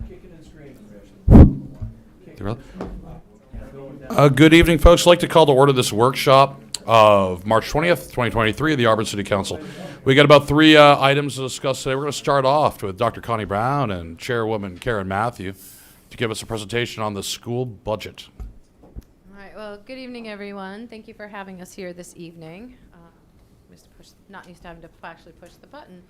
Kicking and screaming. Good evening, folks. I'd like to call to order this workshop of March 20th, 2023 of the Auburn City Council. We got about three items to discuss today. We're going to start off with Dr. Connie Brown and Chairwoman Karen Matthew to give us a presentation on the school budget. All right, well, good evening, everyone. Thank you for having us here this evening. Not used to having to actually push the button.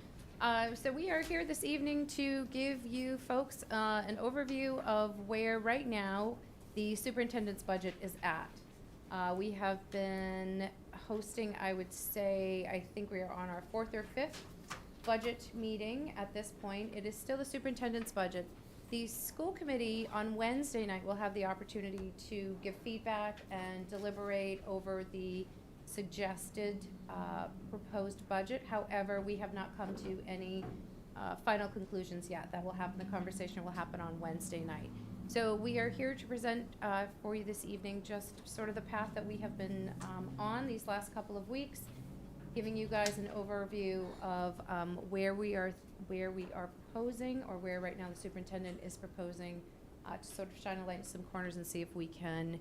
So we are here this evening to give you folks an overview of where right now the superintendent's budget is at. We have been hosting, I would say, I think we are on our 4th or 5th budget meeting at this point. It is still the superintendent's budget. The school committee on Wednesday night will have the opportunity to give feedback and deliberate over the suggested proposed budget. However, we have not come to any final conclusions yet. That will happen. The conversation will happen on Wednesday night. So we are here to present for you this evening just sort of the path that we have been on these last couple of weeks, giving you guys an overview of where we are proposing, or where right now the superintendent is proposing, to sort of shine a light in some corners and see if we can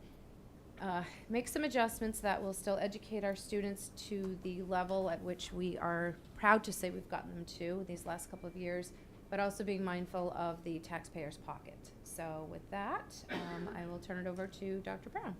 make some adjustments that will still educate our students to the level at which we are proud to say we've gotten them to these last couple of years, but also being mindful of the taxpayer's pocket. So with that, I will turn it over to Dr. Brown.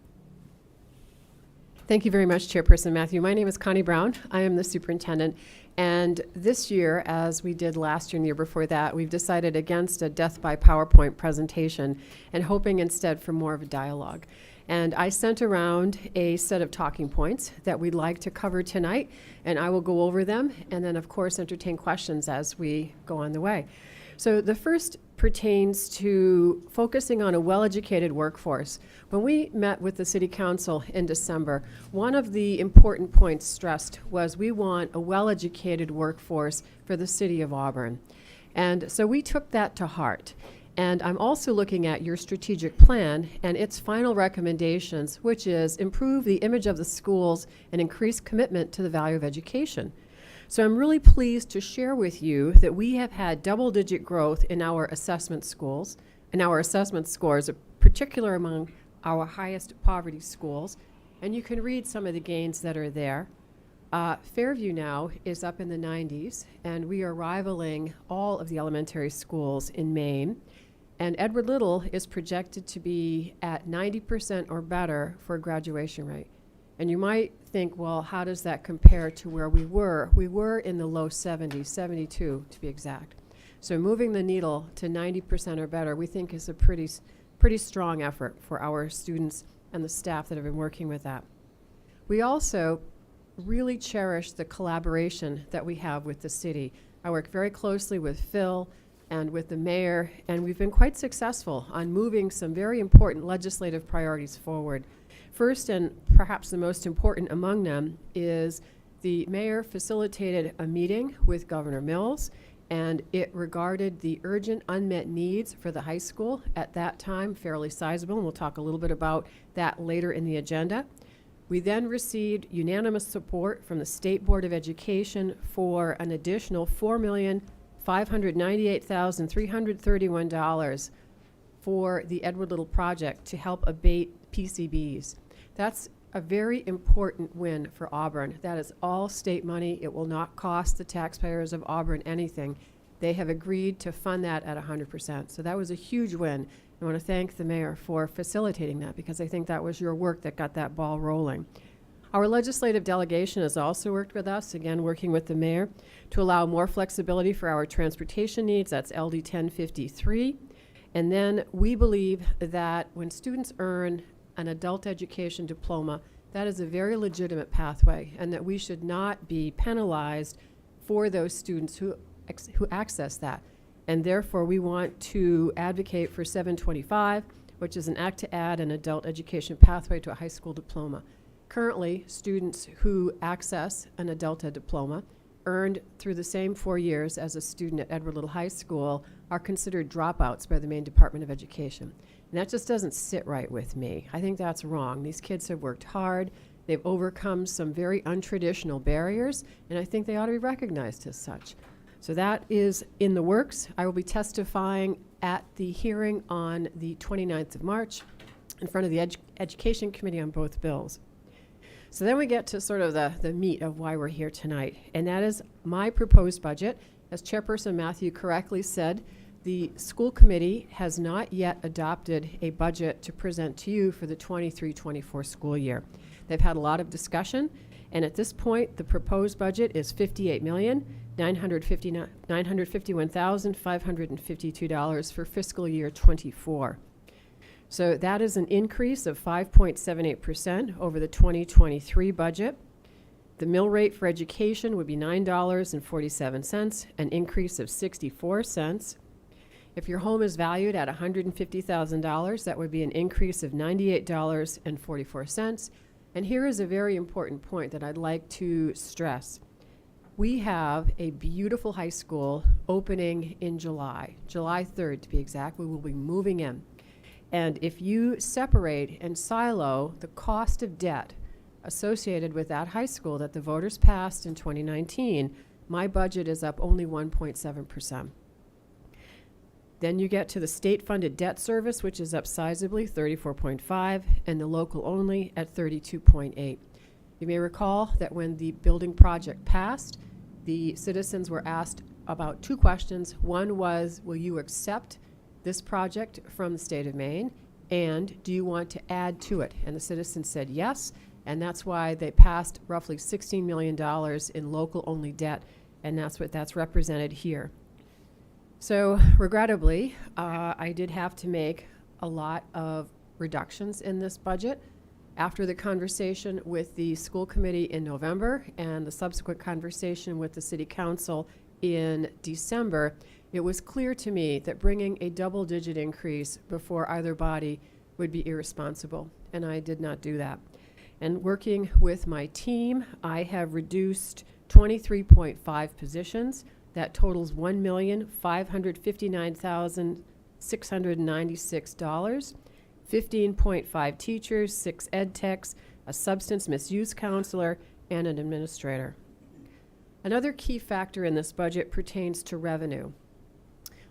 Thank you very much, Chairperson Matthew. My name is Connie Brown. I am the superintendent. And this year, as we did last year and the year before that, we've decided against a death by PowerPoint presentation and hoping instead for more of a dialogue. And I sent around a set of talking points that we'd like to cover tonight, and I will go over them and then, of course, entertain questions as we go on the way. So the first pertains to focusing on a well-educated workforce. When we met with the City Council in December, one of the important points stressed was we want a well-educated workforce for the City of Auburn. And so we took that to heart. And I'm also looking at your strategic plan and its final recommendations, which is improve the image of the schools and increase commitment to the value of education. So I'm really pleased to share with you that we have had double-digit growth in our assessment schools, and our assessment scores, particularly among our highest poverty schools. And you can read some of the gains that are there. Fairview now is up in the 90s, and we are rivaling all of the elementary schools in Maine. And Edward Little is projected to be at 90% or better for a graduation rate. And you might think, well, how does that compare to where we were? We were in the low 70s, 72 to be exact. So moving the needle to 90% or better, we think is a pretty strong effort for our students and the staff that have been working with that. We also really cherish the collaboration that we have with the city. I work very closely with Phil and with the mayor, and we've been quite successful on moving some very important legislative priorities forward. First, and perhaps the most important among them, is the mayor facilitated a meeting with Governor Mills, and it regarded the urgent unmet needs for the high school at that time, fairly sizable, and we'll talk a little bit about that later in the agenda. We then received unanimous support from the State Board of Education for an additional $4,598,331 for the Edward Little project to help abate PCBs. That's a very important win for Auburn. That is all state money. It will not cost the taxpayers of Auburn anything. They have agreed to fund that at 100%. So that was a huge win. I want to thank the mayor for facilitating that, because I think that was your work that got that ball rolling. Our legislative delegation has also worked with us, again working with the mayor, to allow more flexibility for our transportation needs. That's LD 1053. And then we believe that when students earn an adult education diploma, that is a very legitimate pathway, and that we should not be penalized for those students who access that. And therefore, we want to advocate for 725, which is an act to add an adult education pathway to a high school diploma. Currently, students who access an adult ed diploma earned through the same 4 years as a student at Edward Little High School are considered dropouts by the Maine Department of Education. And that just doesn't sit right with me. I think that's wrong. These kids have worked hard. They've overcome some very untraditional barriers, and I think they ought to be recognized as such. So that is in the works. I will be testifying at the hearing on the 29th of March in front of the Education Committee on both bills. So then we get to sort of the meat of why we're here tonight, and that is my proposed budget. As Chairperson Matthew correctly said, the school committee has not yet adopted a budget to present to you for the 23-24 school year. They've had a lot of discussion, and at this point, the proposed budget is $58,951,552 for fiscal year 24. So that is an increase of 5.78% over the 2023 budget. The mill rate for education would be $9.47, an increase of 64 cents. If your home is valued at $150,000, that would be an increase of $98.44. And here is a very important point that I'd like to stress. We have a beautiful high school opening in July 3rd to be exact. We will be moving in. And if you separate and silo the cost of debt associated with that high school that the voters passed in 2019, my budget is up only 1.7%. Then you get to the state-funded debt service, which is up sizably, 34.5, and the local only at 32.8. You may recall that when the building project passed, the citizens were asked about two questions. One was, will you accept this project from the state of Maine, and do you want to add to it? And the citizens said yes, and that's why they passed roughly $16 million in local-only debt, and that's represented here. So regrettably, I did have to make a lot of reductions in this budget. After the conversation with the school committee in November and the subsequent conversation with the city council in December, it was clear to me that bringing a double-digit increase before either body would be irresponsible, and I did not do that. And working with my team, I have reduced 23.5 positions. That totals $1,559,696. 15.5 teachers, 6 ed techs, a substance misuse counselor, and an administrator. Another key factor in this budget pertains to revenue.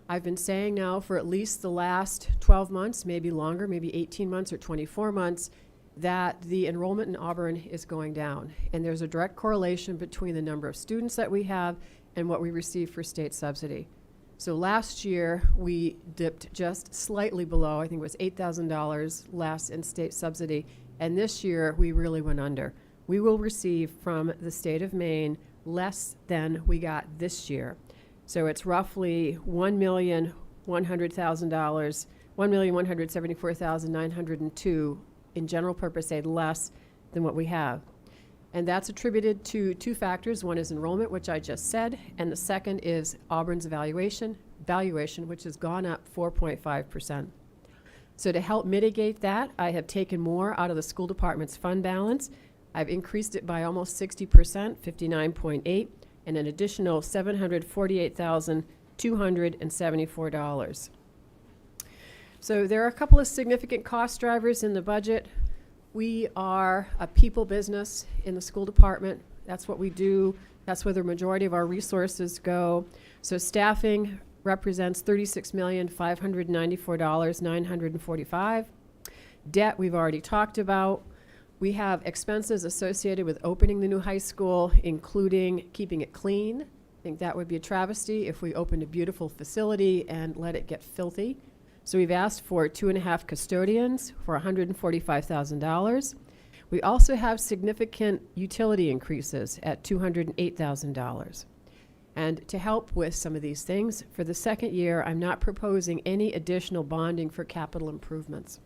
I've been saying now for at least the last 12 months, maybe longer, maybe 18 months or 24 months, that the enrollment in Auburn is going down. And there's a direct correlation between the number of students that we have and what we receive for state subsidy. So last year, we dipped just slightly below, I think it was $8,000 less in state subsidy, and this year, we really went under. We will receive from the state of Maine less than we got this year. So it's roughly $1,100,000, $1,174,902 in general purpose aid less than what we have. And that's attributed to two factors. One is enrollment, which I just said, and the second is Auburn's valuation, which has gone up 4.5%. So to help mitigate that, I have taken more out of the school department's fund balance. I've increased it by almost 60%, 59.8, and an additional $748,274. So there are a couple of significant cost drivers in the budget. We are a people business in the school department. That's what we do. That's where the majority of our resources go. So staffing represents $36,594,945. Debt we've already talked about. We have expenses associated with opening the new high school, including keeping it clean. I think that would be a travesty if we opened a beautiful facility and let it get filthy. So we've asked for 2.5 custodians for $145,000. We also have significant utility increases at $208,000. And to help with some of these things, for the second year, I'm not proposing any additional bonding for capital improvements.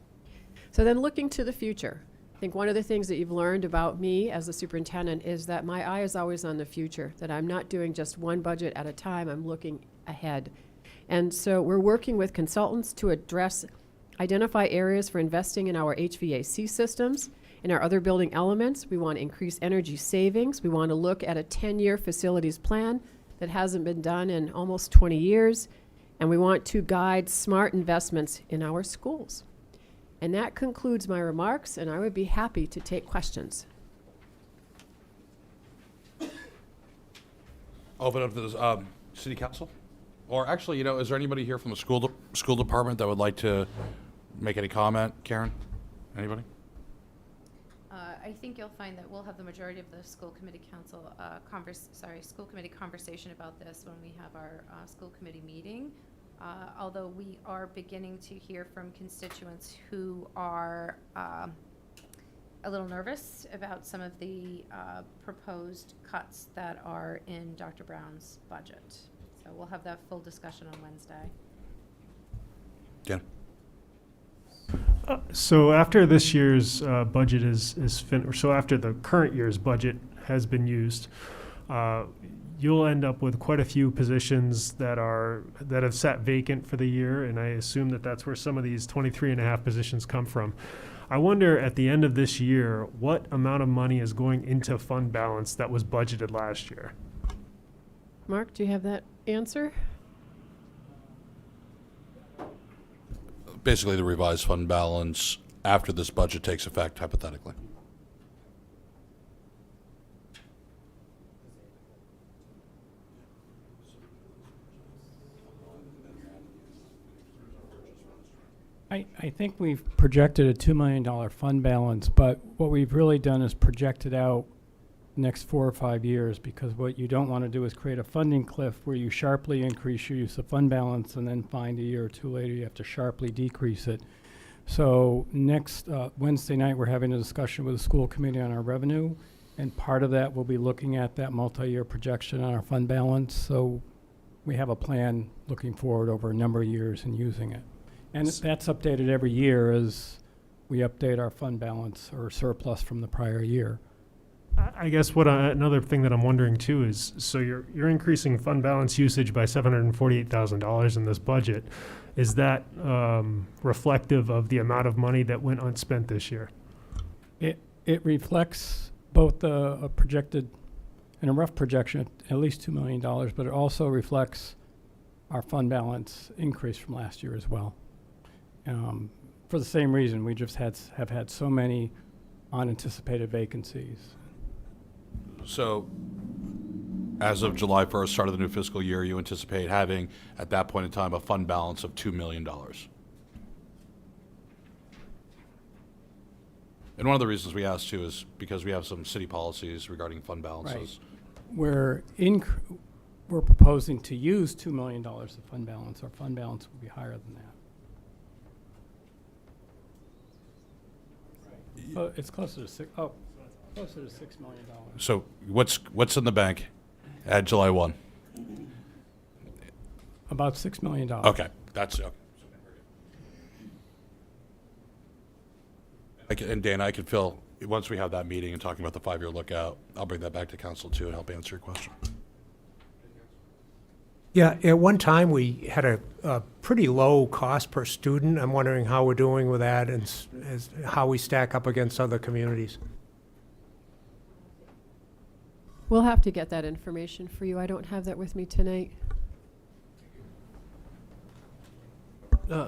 So then looking to the future, I think one of the things that you've learned about me as a superintendent is that my eye is always on the future, that I'm not doing just one budget at a time, I'm looking ahead. And so we're working with consultants to identify areas for investing in our HVAC systems. In our other building elements, we want to increase energy savings. We want to look at a 10-year facilities plan that hasn't been done in almost 20 years. And we want to guide smart investments in our schools. And that concludes my remarks, and I would be happy to take questions. Open up to the city council? Or actually, you know, is there anybody here from the school department that would like to make any comment? Karen? Anybody? I think you'll find that we'll have the majority of the school committee school committee conversation about this when we have our school committee meeting. Although we are beginning to hear from constituents who are a little nervous about some of the proposed cuts that are in Dr. Brown's budget. So we'll have that full discussion on Wednesday. Yeah. So after this year's budget is finished, so after the current year's budget has been used, you'll end up with quite a few positions that have sat vacant for the year, and I assume that that's where some of these 23.5 positions come from. I wonder at the end of this year, what amount of money is going into fund balance that was budgeted last year? Mark, do you have that answer? Basically, the revised fund balance after this budget takes effect, hypothetically. I think we've projected a $2 million fund balance, but what we've really done is projected out next 4 or 5 years, because what you don't want to do is create a funding cliff where you sharply increase your use of fund balance and then find a year or two later you have to sharply decrease it. So next Wednesday night we're having a discussion with the school committee on our revenue, and part of that we'll be looking at that multi-year projection on our fund balance. So we have a plan looking forward over a number of years and using it. And that's updated every year as we update our fund balance or surplus from the prior year. I guess another thing that I'm wondering too is, so you're increasing fund balance usage by $748,000 in this budget. Is that reflective of the amount of money that went unspent this year? It reflects both a projected and a rough projection, at least $2 million, but it also reflects our fund balance increase from last year as well. For the same reason, we just have had so many unanticipated vacancies. So, as of July 1st, start of the new fiscal year, you anticipate having, at that point in time, a fund balance of $2 million. And one of the reasons we asked, too, is because we have some city policies regarding fund balances. Right. We're proposing to use $2 million of fund balance. Our fund balance will be higher than that. Oh, it's closer to closer to $6 million. So, what's in the bank at July 1? About $6 million. Okay, that's okay. And Dan, I can feel, once we have that meeting and talking about the 5-year lookout, I'll bring that back to council too and help answer your question. Yeah, at one time, we had a pretty low cost per student. I'm wondering how we're doing with that and how we stack up against other communities. We'll have to get that information for you. I don't have that with me tonight.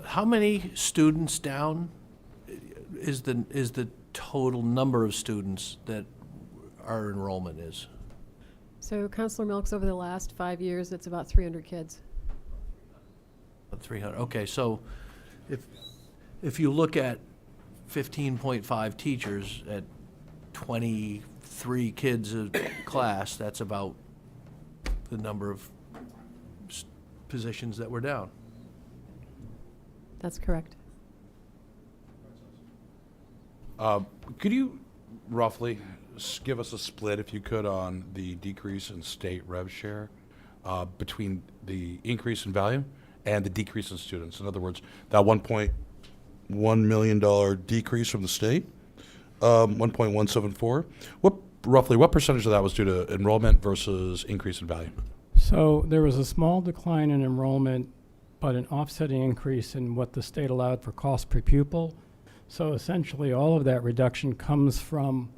How many students down is the total number of students that our enrollment is? So Councilor Milks, over the last 5 years, it's about 300 kids. About 300. Okay, so if you look at 15.5 teachers at 23 kids a class, that's about the number of positions that we're down. That's correct. Could you roughly give us a split, if you could, on the decrease in state rev share between the increase in value and the decrease in students? In other words, that $1.1 million decrease from the state, 1.174. What percentage of that was due to enrollment versus increase in value? So there was a small decline in enrollment, but an offsetting increase in what the state allowed for cost per pupil. So essentially, all of that reduction comes from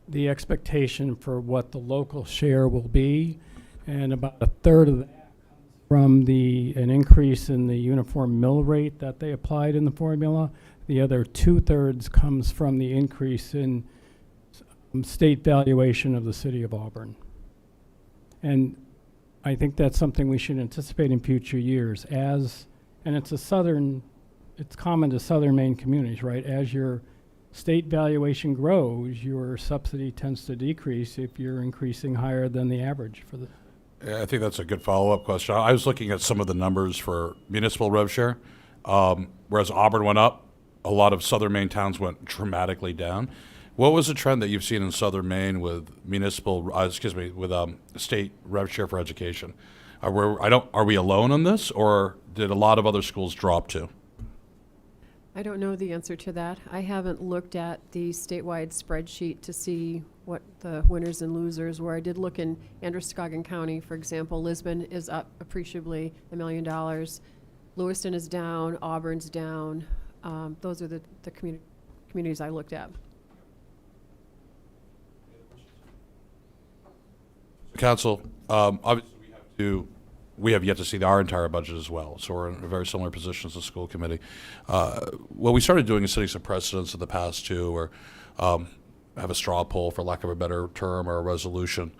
the expectation for what the local share will be, and about a third of that comes from an increase in the uniform mill rate that they applied in the formula. The other 2/3 comes from the increase in state valuation of the City of Auburn. And I think that's something we should anticipate in future years and it's common to southern Maine communities, right? As your state valuation grows, your subsidy tends to decrease if you're increasing higher than the average for the. Yeah, I think that's a good follow-up question. I was looking at some of the numbers for municipal rev share. Whereas Auburn went up, a lot of southern Maine towns went dramatically down. What was the trend that you've seen in southern Maine with state rev share for education? Are we alone on this, or did a lot of other schools drop too? I don't know the answer to that. I haven't looked at the statewide spreadsheet to see what the winners and losers were. I did look in Androscoggin County, for example. Lisbon is up appreciably, $1 million. Lewiston is down, Auburn's down. Those are the communities I looked at. Council, obviously we have yet to see our entire budget as well, so we're in a very similar position as the school committee. What we started doing is setting some precedents in the past too, or have a straw poll, for lack of a better term, or a resolution,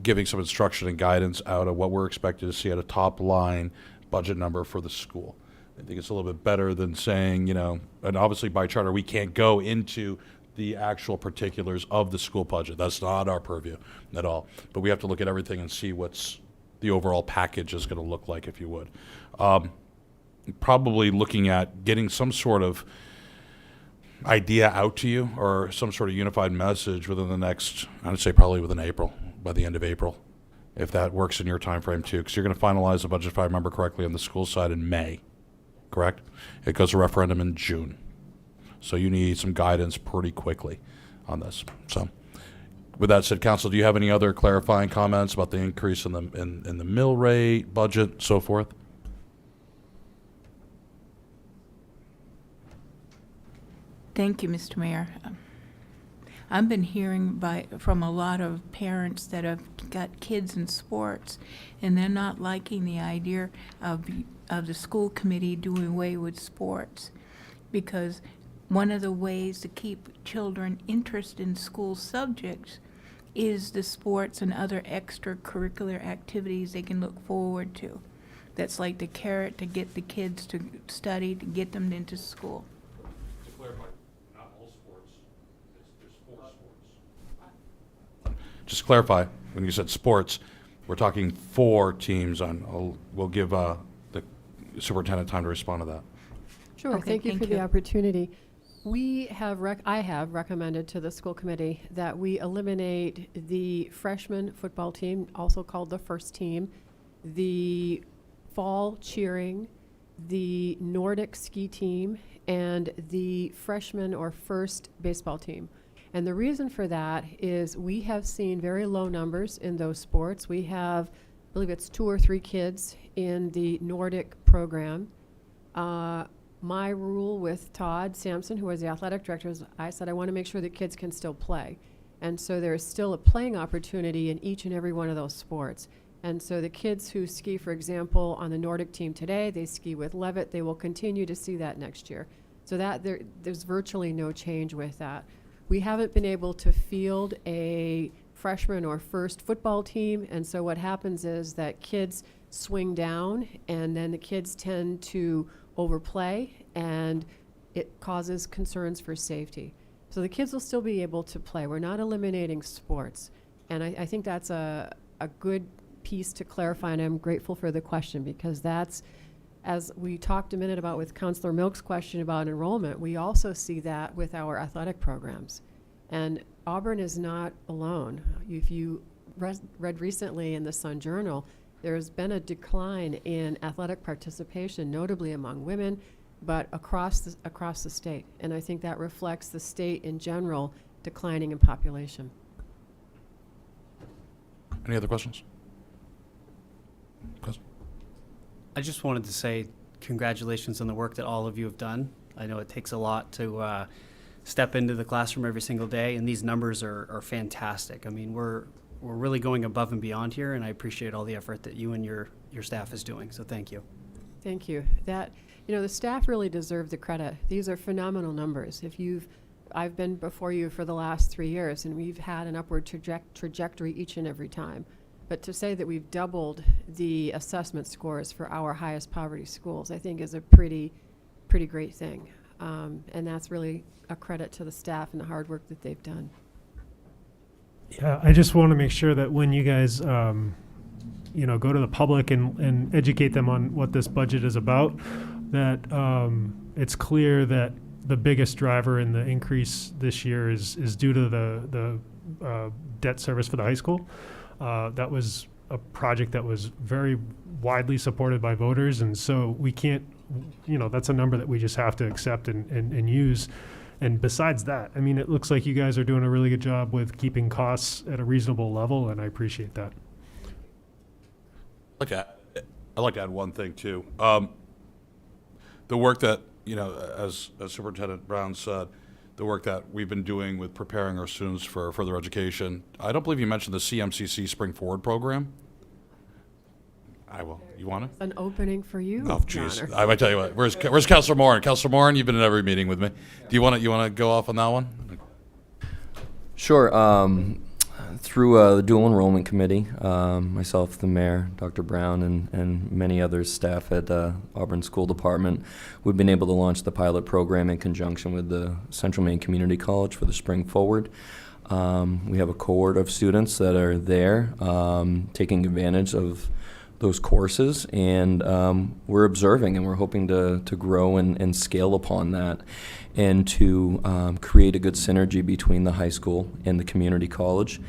giving some instruction and guidance out of what we're expected to see at a top line budget number for the school. I think it's a little bit better than saying, and obviously by charter we can't go into the actual particulars of the school budget. That's not our purview at all. But we have to look at everything and see what's the overall package is going to look like, if you would. Probably looking at getting some sort of idea out to you, or some sort of unified message within the next, I would say probably within April, by the end of April, if that works in your time frame too, because you're going to finalize the budget, if I remember correctly, on the school side in May, correct? It goes to referendum in June. So you need some guidance pretty quickly on this. So with that said, Council, do you have any other clarifying comments about the increase in the mill rate, budget, so forth? Thank you, Mr. Mayor. I've been hearing from a lot of parents that have got kids in sports, and they're not liking the idea of the school committee doing away with sports, because one of the ways to keep children interested in school subjects is the sports and other extracurricular activities they can look forward to. That's like the carrot to get the kids to study, to get them into school. To clarify, not all sports. There's 4 sports. Just to clarify, when you said sports, we're talking 4 teams on. We'll give the superintendent time to respond to that. Sure, Okay, thank you thank for the you. opportunity. I have recommended to the school committee that we eliminate the freshman football team, also called the first team, the fall cheering, the Nordic ski team, and the freshman or first baseball team. And the reason for that is we have seen very low numbers in those sports. We have, I believe it's 2 or 3 kids in the Nordic program. My rule with Todd Sampson, who was the athletic director, is I said I want to make sure that kids can still play. And so there is still a playing opportunity in each and every one of those sports. And so the kids who ski, for example, on the Nordic team today, they ski with Levitt. They will continue to see that next year. So that there's virtually no change with that. We haven't been able to field a freshman or first football team. And so what happens is that kids swing down, and then the kids tend to overplay, and it causes concerns for safety. So the kids will still be able to play. We're not eliminating sports. And I think that's a good piece to clarify, and I'm grateful for the question, because that's, as we talked a minute about with Councilor Milk's question about enrollment, we also see that with our athletic programs. And Auburn is not alone. If you read recently in the Sun Journal, there's been a decline in athletic participation, notably among women, but across the state. And I think that reflects the state in general declining in population. Any other questions? I just wanted to say congratulations on the work that all of you have done. I know it takes a lot to step into the classroom every single day, and these numbers are fantastic. I mean, we're really going above and beyond here, and I appreciate all the effort that you and your staff is doing, so thank you. Thank you. The staff really deserve the credit. These are phenomenal numbers. I've been before you for the last 3 years, and we've had an upward trajectory each and every time. But to say that we've doubled the assessment scores for our highest poverty schools, I think is a pretty great thing. And that's really a credit to the staff and the hard work that they've done. Yeah, I just want to make sure that when you guys, go to the public and educate them on what this budget is about, that it's clear that the biggest driver in the increase this year is due to the debt service for the high school. That was a project that was very widely supported by voters, and so we can't, that's a number that we just have to accept and use. And besides that, I mean, it looks like you guys are doing a really good job with keeping costs at a reasonable level, and I appreciate that. I'd like to add one thing too. The work that, as Superintendent Brown said, the work that we've been doing with preparing our students for further education. I don't believe you mentioned the CMCC Spring Forward program. I will. You want to? An opening for you. Oh, jeez. Connor. I might tell you what. Where's Councilor Moran? Councilor Moran, you've been in every meeting with me. Do you want to go off on that one? Sure. Through the dual enrollment committee, myself, the mayor, Dr. Brown, and many others staff at Auburn School Department, we've been able to launch the pilot program in conjunction with the Central Maine Community College for the Spring Forward. We have a cohort of students that are there taking advantage of those courses, and we're observing, and we're hoping to grow and scale upon that, and to create a good synergy between the high school and the community college.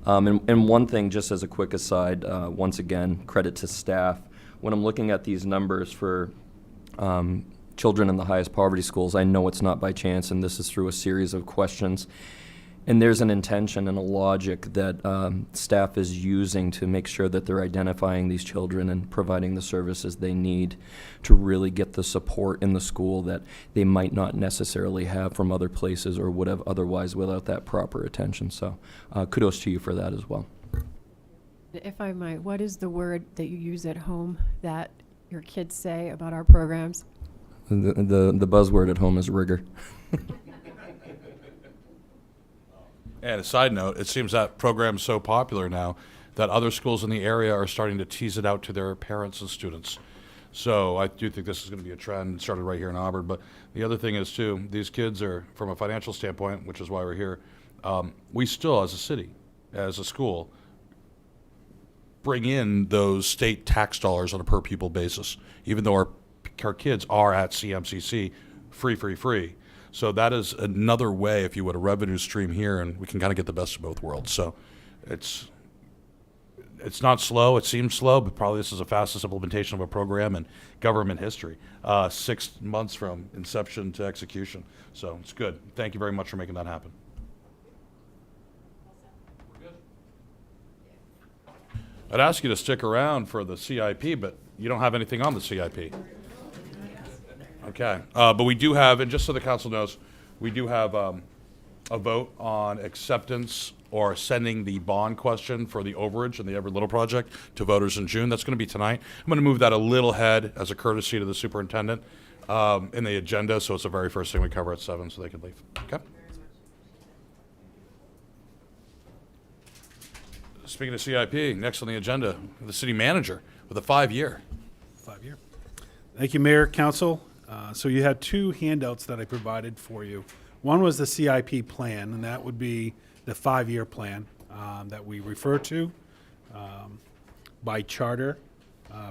And one thing, just as a quick aside, once again, credit to staff. When I'm looking at these numbers for children in the highest poverty schools, I know it's not by chance, and this is through a series of questions. And there's an intention and a logic that staff is using to make sure that they're identifying these children and providing the services they need to really get the support in the school that they might not necessarily have from other places or would have otherwise without that proper attention. So kudos to you for that as well. If I might, what is the word that you use at home that your kids say about our programs? The buzzword at home is rigor. And a side note, it seems that program's so popular now that other schools in the area are starting to tease it out to their parents and students. So I do think this is going to be a trend. It started right here in Auburn. But the other thing is, too, these kids are, from a financial standpoint, which is why we're here, we still, as a city, as a school, bring in those state tax dollars on a per-pupil basis, even though our kids are at CMCC free. So that is another way, if you would, a revenue stream here, and we can kind of get the best of both worlds. So it's not slow. It seems slow, but probably this is the fastest implementation of a program in government history, 6 months from inception to execution. So it's good. Thank you very much for making that happen. I'd ask you to stick around for the CIP, but you don't have anything on the CIP. Okay, but we do have, and just so the council knows, we do have a vote on acceptance or sending the bond question for the overage and the Everett Little project to voters in June. That's going to be tonight. I'm going to move that a little ahead as a courtesy to the superintendent in the agenda, so it's the very first thing we cover at 7 so they can leave. Okay. Speaking of CIP, next on the agenda, the city manager with a 5-year. 5-year. Thank you, Mayor, Council. So you had 2 handouts that I provided for you. One was the CIP plan, and that would be the 5-year plan that we refer to by charter.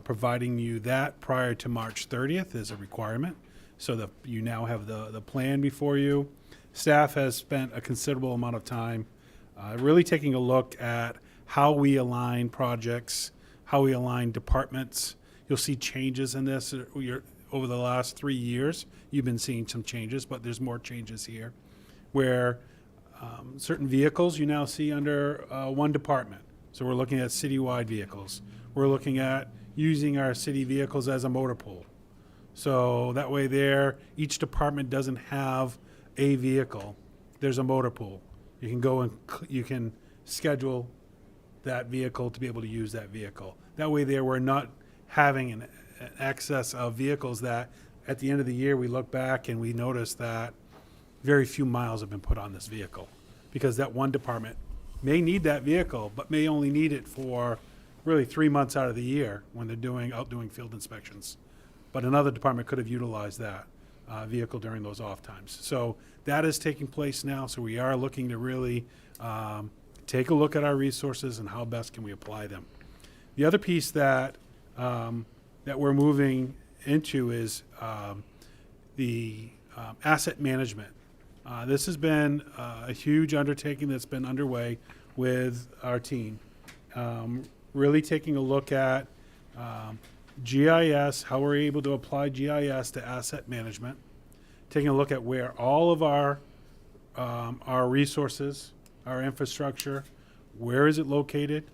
Providing you that prior to March 30th is a requirement, so that you now have the plan before you. Staff has spent a considerable amount of time really taking a look at how we align projects, how we align departments. You'll see changes in this. Over the last 3 years, you've been seeing some changes, but there's more changes here, where certain vehicles you now see under one department. So we're looking at citywide vehicles. We're looking at using our city vehicles as a motor pool. So that way there, each department doesn't have a vehicle. There's a motor pool. You can go and you can schedule that vehicle to be able to use that vehicle. That way there, we're not having an excess of vehicles that at the end of the year we look back and we notice that very few miles have been put on this vehicle, because that one department may need that vehicle but may only need it for really 3 months out of the year when they're out doing field inspections. But another department could have utilized that vehicle during those off times. So that is taking place now. So we are looking to really take a look at our resources and how best can we apply them. The other piece that that we're moving into is the asset management. This has been a huge undertaking that's been underway with our team. Really taking a look at GIS, how we're able to apply GIS to asset management, taking a look at where all of our resources, our infrastructure, where is it located,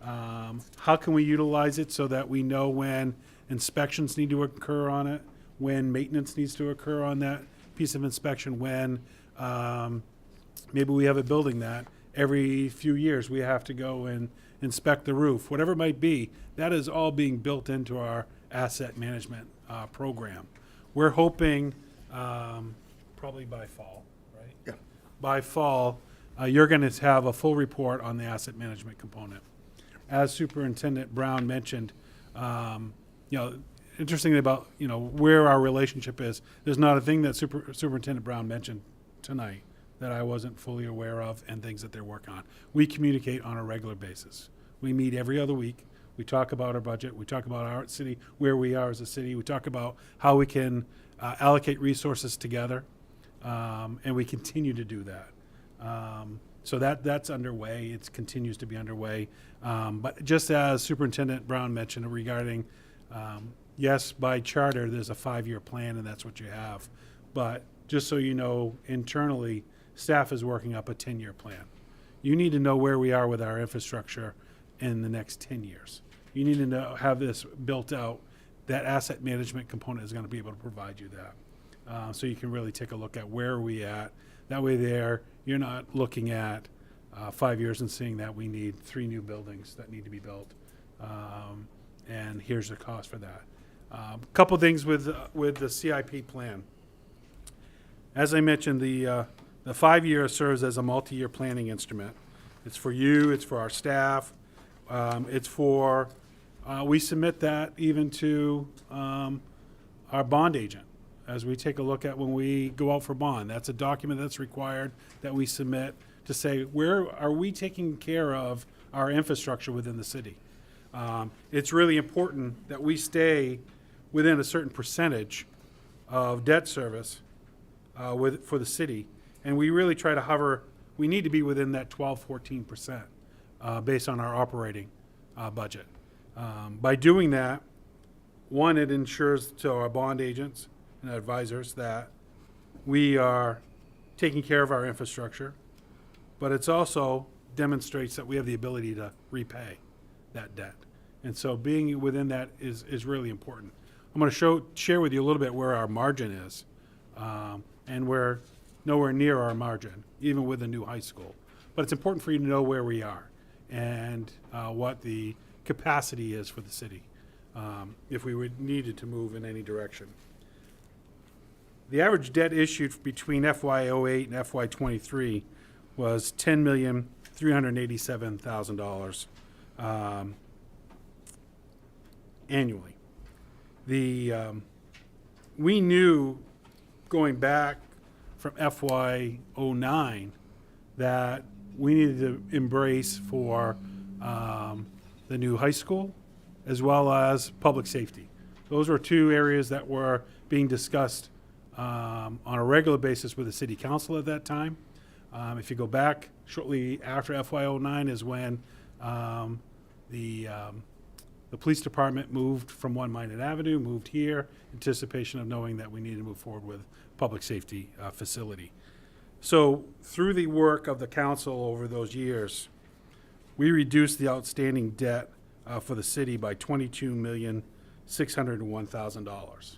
how can we utilize it so that we know when inspections need to occur on it, when maintenance needs to occur on that piece of inspection, when maybe we have a building that every few years we have to go and inspect the roof, whatever it might be. That is all being built into our asset management program. We're hoping probably by fall, right? Yeah. By fall, you're going to have a full report on the asset management component. As Superintendent Brown mentioned, interestingly about, where our relationship is, there's not a thing that Superintendent Brown mentioned tonight that I wasn't fully aware of and things that they're working on. We communicate on a regular basis. We meet every other week. We talk about our budget. We talk about our city, where we are as a city. We talk about how we can allocate resources together, and we continue to do that. So that's underway. It continues to be underway. But just as Superintendent Brown mentioned regarding, yes, by charter, there's a 5-year plan, and that's what you have. But just so you know, internally, staff is working up a 10-year plan. You need to know where we are with our infrastructure in the next 10 years. You need to have this built out. That asset management component is going to be able to provide you that. So you can really take a look at where are we at. That way you're not looking at 5 years and seeing that we need 3 new buildings that need to be built. And here's the cost for that. A couple things with the CIP plan. As I mentioned, the 5 year serves as a multi-year planning instrument. It's for you, it's for our staff, it's for, we submit that even to our bond agent as we take a look at when we go out for bond. That's a document that's required that we submit to say, where are we taking care of our infrastructure within the city? It's really important that we stay within a certain percentage of debt service for the city. And we really try to hover, we need to be within that 12-14% based on our operating budget. By doing that, one, it ensures to our bond agents and advisors that we are taking care of our infrastructure, but it's also demonstrates that we have the ability to repay that debt. And so being within that is really important. I'm going to share with you a little bit where our margin is, and we're nowhere near our margin, even with the new high school. But it's important for you to know where we are and what the capacity is for the city if we needed to move in any direction. The average debt issued between FY08 and FY23 was $10,387,000 annually. We knew going back from FY09 that we needed to embrace for the new high school as well as public safety. Those were 2 areas that were being discussed on a regular basis with the city council at that time. If you go back shortly after FY09 is when the police department moved from 1 Minot Avenue, moved here, anticipation of knowing that we needed to move forward with public safety facility. So through the work of the council over those years, we reduced the outstanding debt for the city by $22,601,000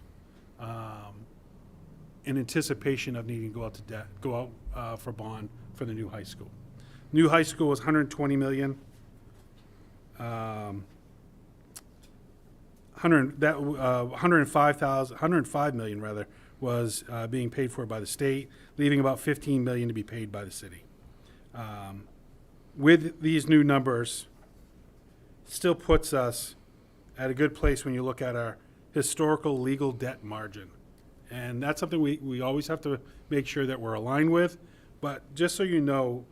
in anticipation of needing to go out for bond for the new high school. New high school was $120 million. 105 million rather was being paid for by the state, leaving about 15 million to be paid by the city. With these new numbers, still puts us at a good place when you look at our historical legal debt margin. And that's something we always have to make sure that we're aligned with. But just so you know,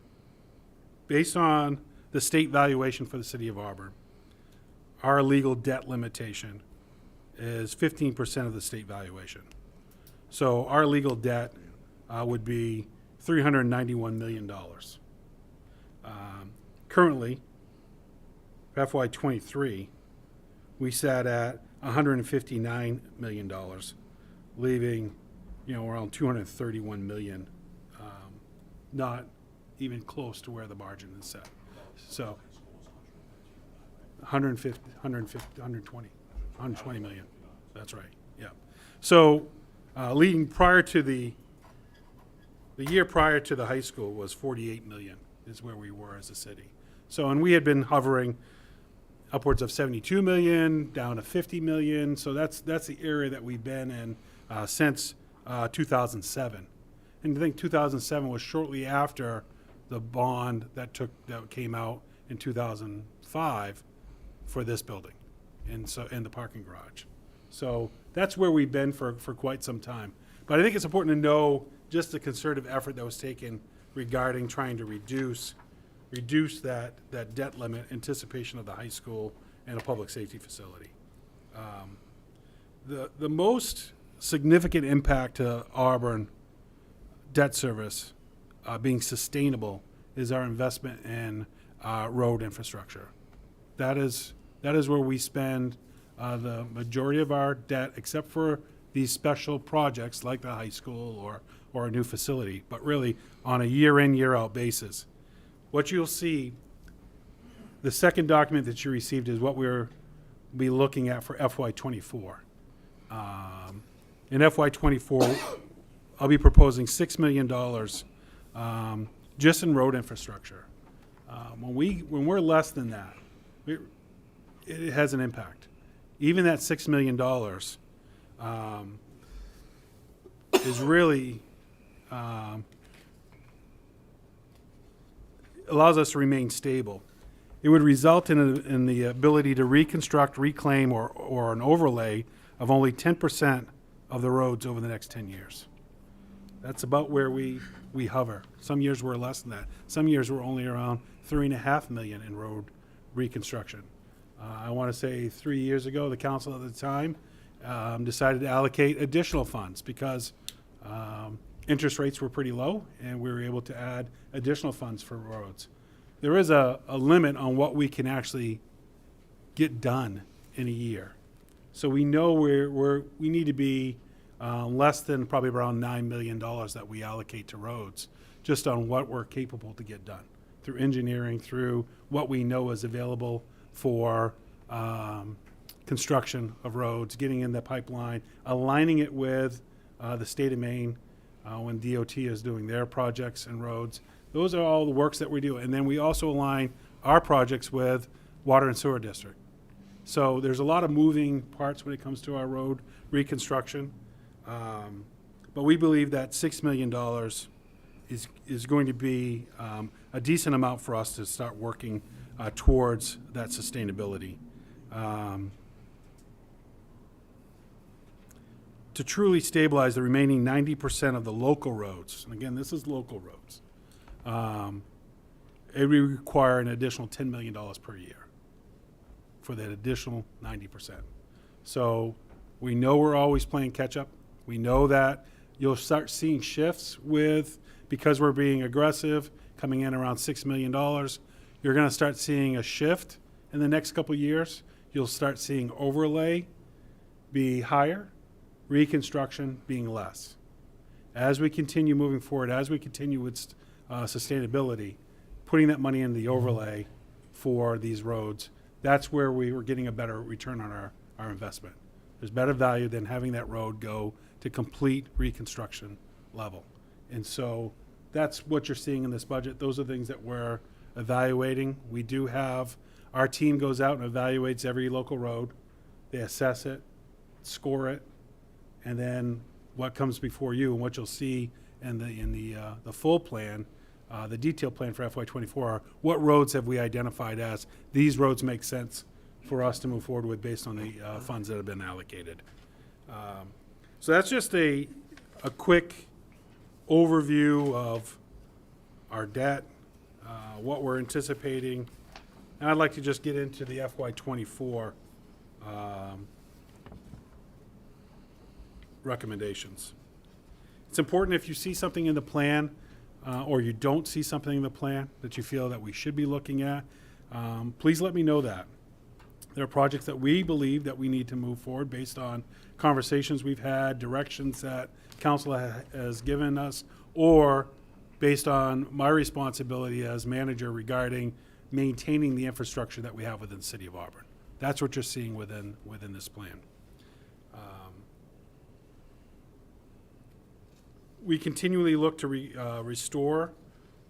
based on the state valuation for the city of Auburn, our legal debt limitation is 15% of the state valuation. So our legal debt would be $391 million. Currently, for FY23, we sat at $159 million, leaving, around $231 million, not even close to where the margin is set. So 120 million. That's right. Yeah. So leading prior to the year prior to the high school was 48 million is where we were as a city. So, and we had been hovering upwards of 72 million down to 50 million. So that's the area that we've been in since 2007. And I think 2007 was shortly after the bond that came out in 2005 for this building, and the parking garage. So that's where we've been for quite some time. But I think it's important to know just the concerted effort that was taken regarding trying to reduce that debt limit, anticipation of the high school and a public safety facility. The most significant impact to Auburn debt service being sustainable is our investment in road infrastructure. That is where we spend the majority of our debt, except for these special projects like the high school or a new facility, but really on a year in, year out basis. What you'll see, the second document that you received is what we'll be looking at for FY24. In FY24, I'll be proposing $6 million just in road infrastructure. When we're less than that, it has an impact. Even that $6 million is really allows us to remain stable. It would result in the ability to reconstruct, reclaim, or an overlay of only 10% of the roads over the next 10 years. That's about where we hover. Some years we're less than that. Some years we're only around $3.5 million in road reconstruction. I want to say 3 years ago, the council at the time decided to allocate additional funds because interest rates were pretty low and we were able to add additional funds for roads. There is a limit on what we can actually get done in a year. So we know we need to be less than probably around $9 million that we allocate to roads, just on what we're capable to get done through engineering, through what we know is available for construction of roads, getting in the pipeline, aligning it with the state of Maine when DOT is doing their projects and roads. Those are all the works that we do. And then we also align our projects with water and sewer district. So there's a lot of moving parts when it comes to our road reconstruction. But we believe that $6 million is going to be a decent amount for us to start working towards that sustainability. To truly stabilize the remaining 90% of the local roads, and again, this is local roads, it would require an additional $10 million per year for that additional 90%. So we know we're always playing catch up. We know that you'll start seeing shifts because we're being aggressive, coming in around $6 million. You're going to start seeing a shift in the next couple of years. You'll start seeing overlay be higher, reconstruction being less. As we continue moving forward, as we continue with sustainability, putting that money in the overlay for these roads, that's where we were getting a better return on our investment. There's better value than having that road go to complete reconstruction level. And so that's what you're seeing in this budget. Those are things that we're evaluating. We do have, our team goes out and evaluates every local road. They assess it, score it, and then what comes before you and what you'll see in the full plan the detailed plan for FY24 are what roads have we identified as these roads make sense for us to move forward with based on the funds that have been allocated. So that's just a quick overview of our debt, what we're anticipating. And I'd like to just get into the FY24 recommendations. It's important if you see something in the plan or you don't see something in the plan that you feel that we should be looking at, please let me know that. There are projects that we believe that we need to move forward based on conversations we've had, directions that council has given us, or based on my responsibility as manager regarding maintaining the infrastructure that we have within the City of Auburn. That's what you're seeing within this plan. We continually look to restore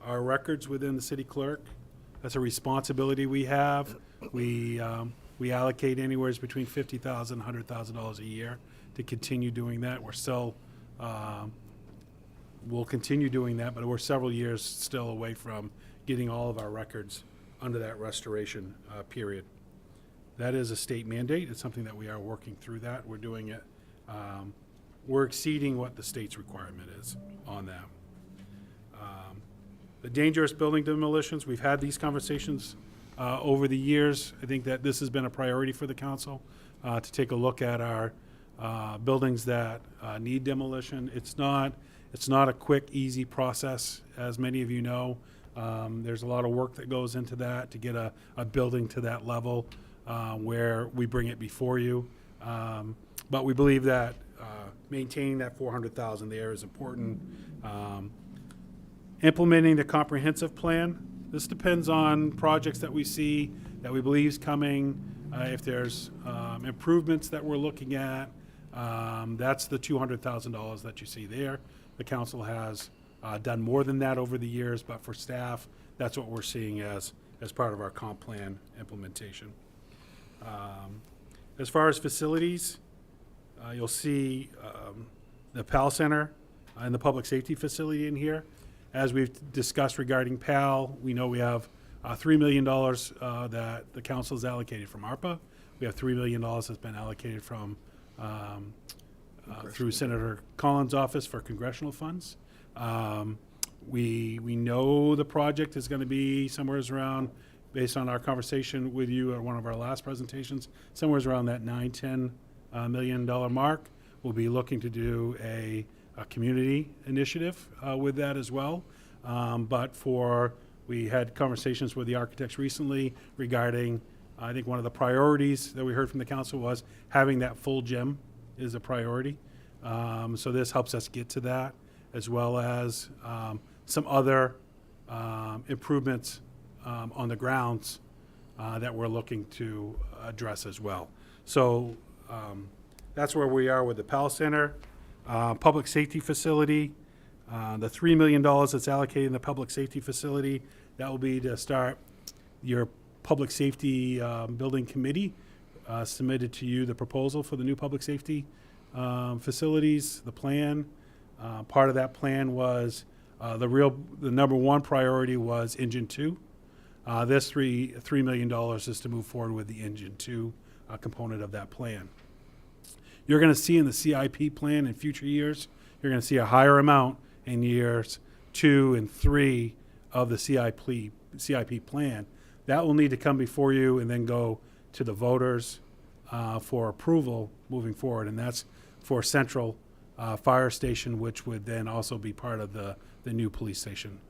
our records within the city clerk. That's a responsibility we have. We allocate anywhere between $50,000 and $100,000 a year to continue doing that. We're still, we'll continue doing that, but we're several years still away from getting all of our records under that restoration period. That is a state mandate. It's something that we are working through that. We're doing it. We're exceeding what the state's requirement is on that. The dangerous building demolitions, we've had these conversations over the years. I think that this has been a priority for the council to take a look at our buildings that need demolition. It's not a quick, easy process, as many of you know. There's a lot of work that goes into that to get a building to that level where we bring it before you. But we believe that maintaining that $400,000 there is important. Implementing the comprehensive plan. This depends on projects that we see that we believe is coming. If there's improvements that we're looking at, that's the $200,000 that you see there. The council has done more than that over the years, but for staff, that's what we're seeing as part of our comp plan implementation. As far as facilities, you'll see the PAL Center and the public safety facility in here. As we've discussed regarding PAL, we know we have $3 million that the council has allocated from ARPA. We have $3 million that's been allocated from through Senator Collins' office for congressional funds. We know the project is going to be somewhere around, based on our conversation with you at one of our last presentations, somewhere around that $9-10 million mark. We'll be looking to do a community initiative with that as well. We had conversations with the architects recently regarding, I think one of the priorities that we heard from the council was having that full gym is a priority. So this helps us get to that, as well as some other improvements on the grounds that we're looking to address as well. So that's where we are with the PAL Center. Public safety facility, the $3 million that's allocated in the public safety facility, that will be to start your public safety building committee submitted to you the proposal for the new public safety facilities, the plan. Part of that plan was the number one priority was Engine 2. This $3 million is to move forward with the Engine 2 component of that plan. You're going to see in the CIP plan in future years, you're going to see a higher amount in years 2 and 3 of the CIP plan. That will need to come before you and then go to the voters for approval moving forward. And that's for Central Fire Station, which would then also be part of the new police station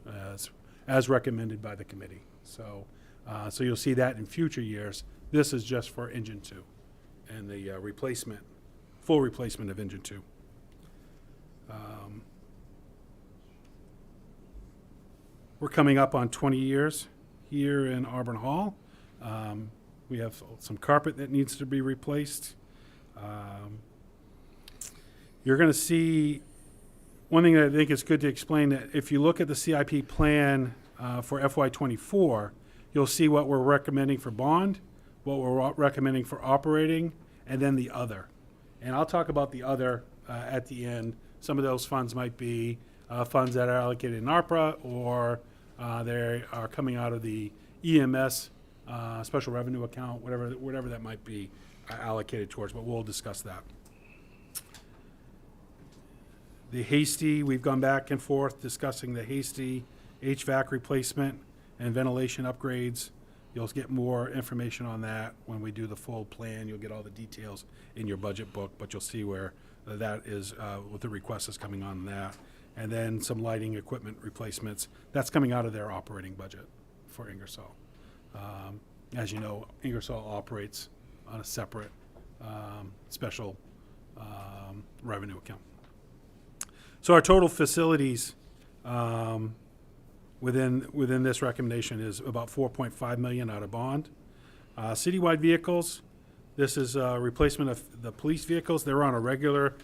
as recommended by the committee. So you'll see that in future years. This is just for Engine 2 and the full replacement of Engine 2. We're coming up on 20 years here in Auburn Hall. We have some carpet that needs to be replaced. You're going to see, one thing that I think is good to explain, that if you look at the CIP plan for FY24, you'll see what we're recommending for bond, what we're recommending for operating, and then the other. And I'll talk about the other at the end. Some of those funds might be funds that are allocated in ARPA or They are coming out of the EMS special revenue account, whatever that might be allocated towards, but we'll discuss that. The Hasty, we've gone back and forth discussing the Hasty HVAC replacement and ventilation upgrades. You'll get more information on that when we do the full plan. You'll get all the details in your budget book, but you'll see where that is, what the request is coming on that. And then some lighting equipment replacements. That's coming out of their operating budget for Ingersoll. As you know, Ingersoll operates on a separate special revenue account. So our total facilities within this recommendation is about $4.5 million out of bond. Citywide vehicles, this is a replacement of the police vehicles. They're on a regular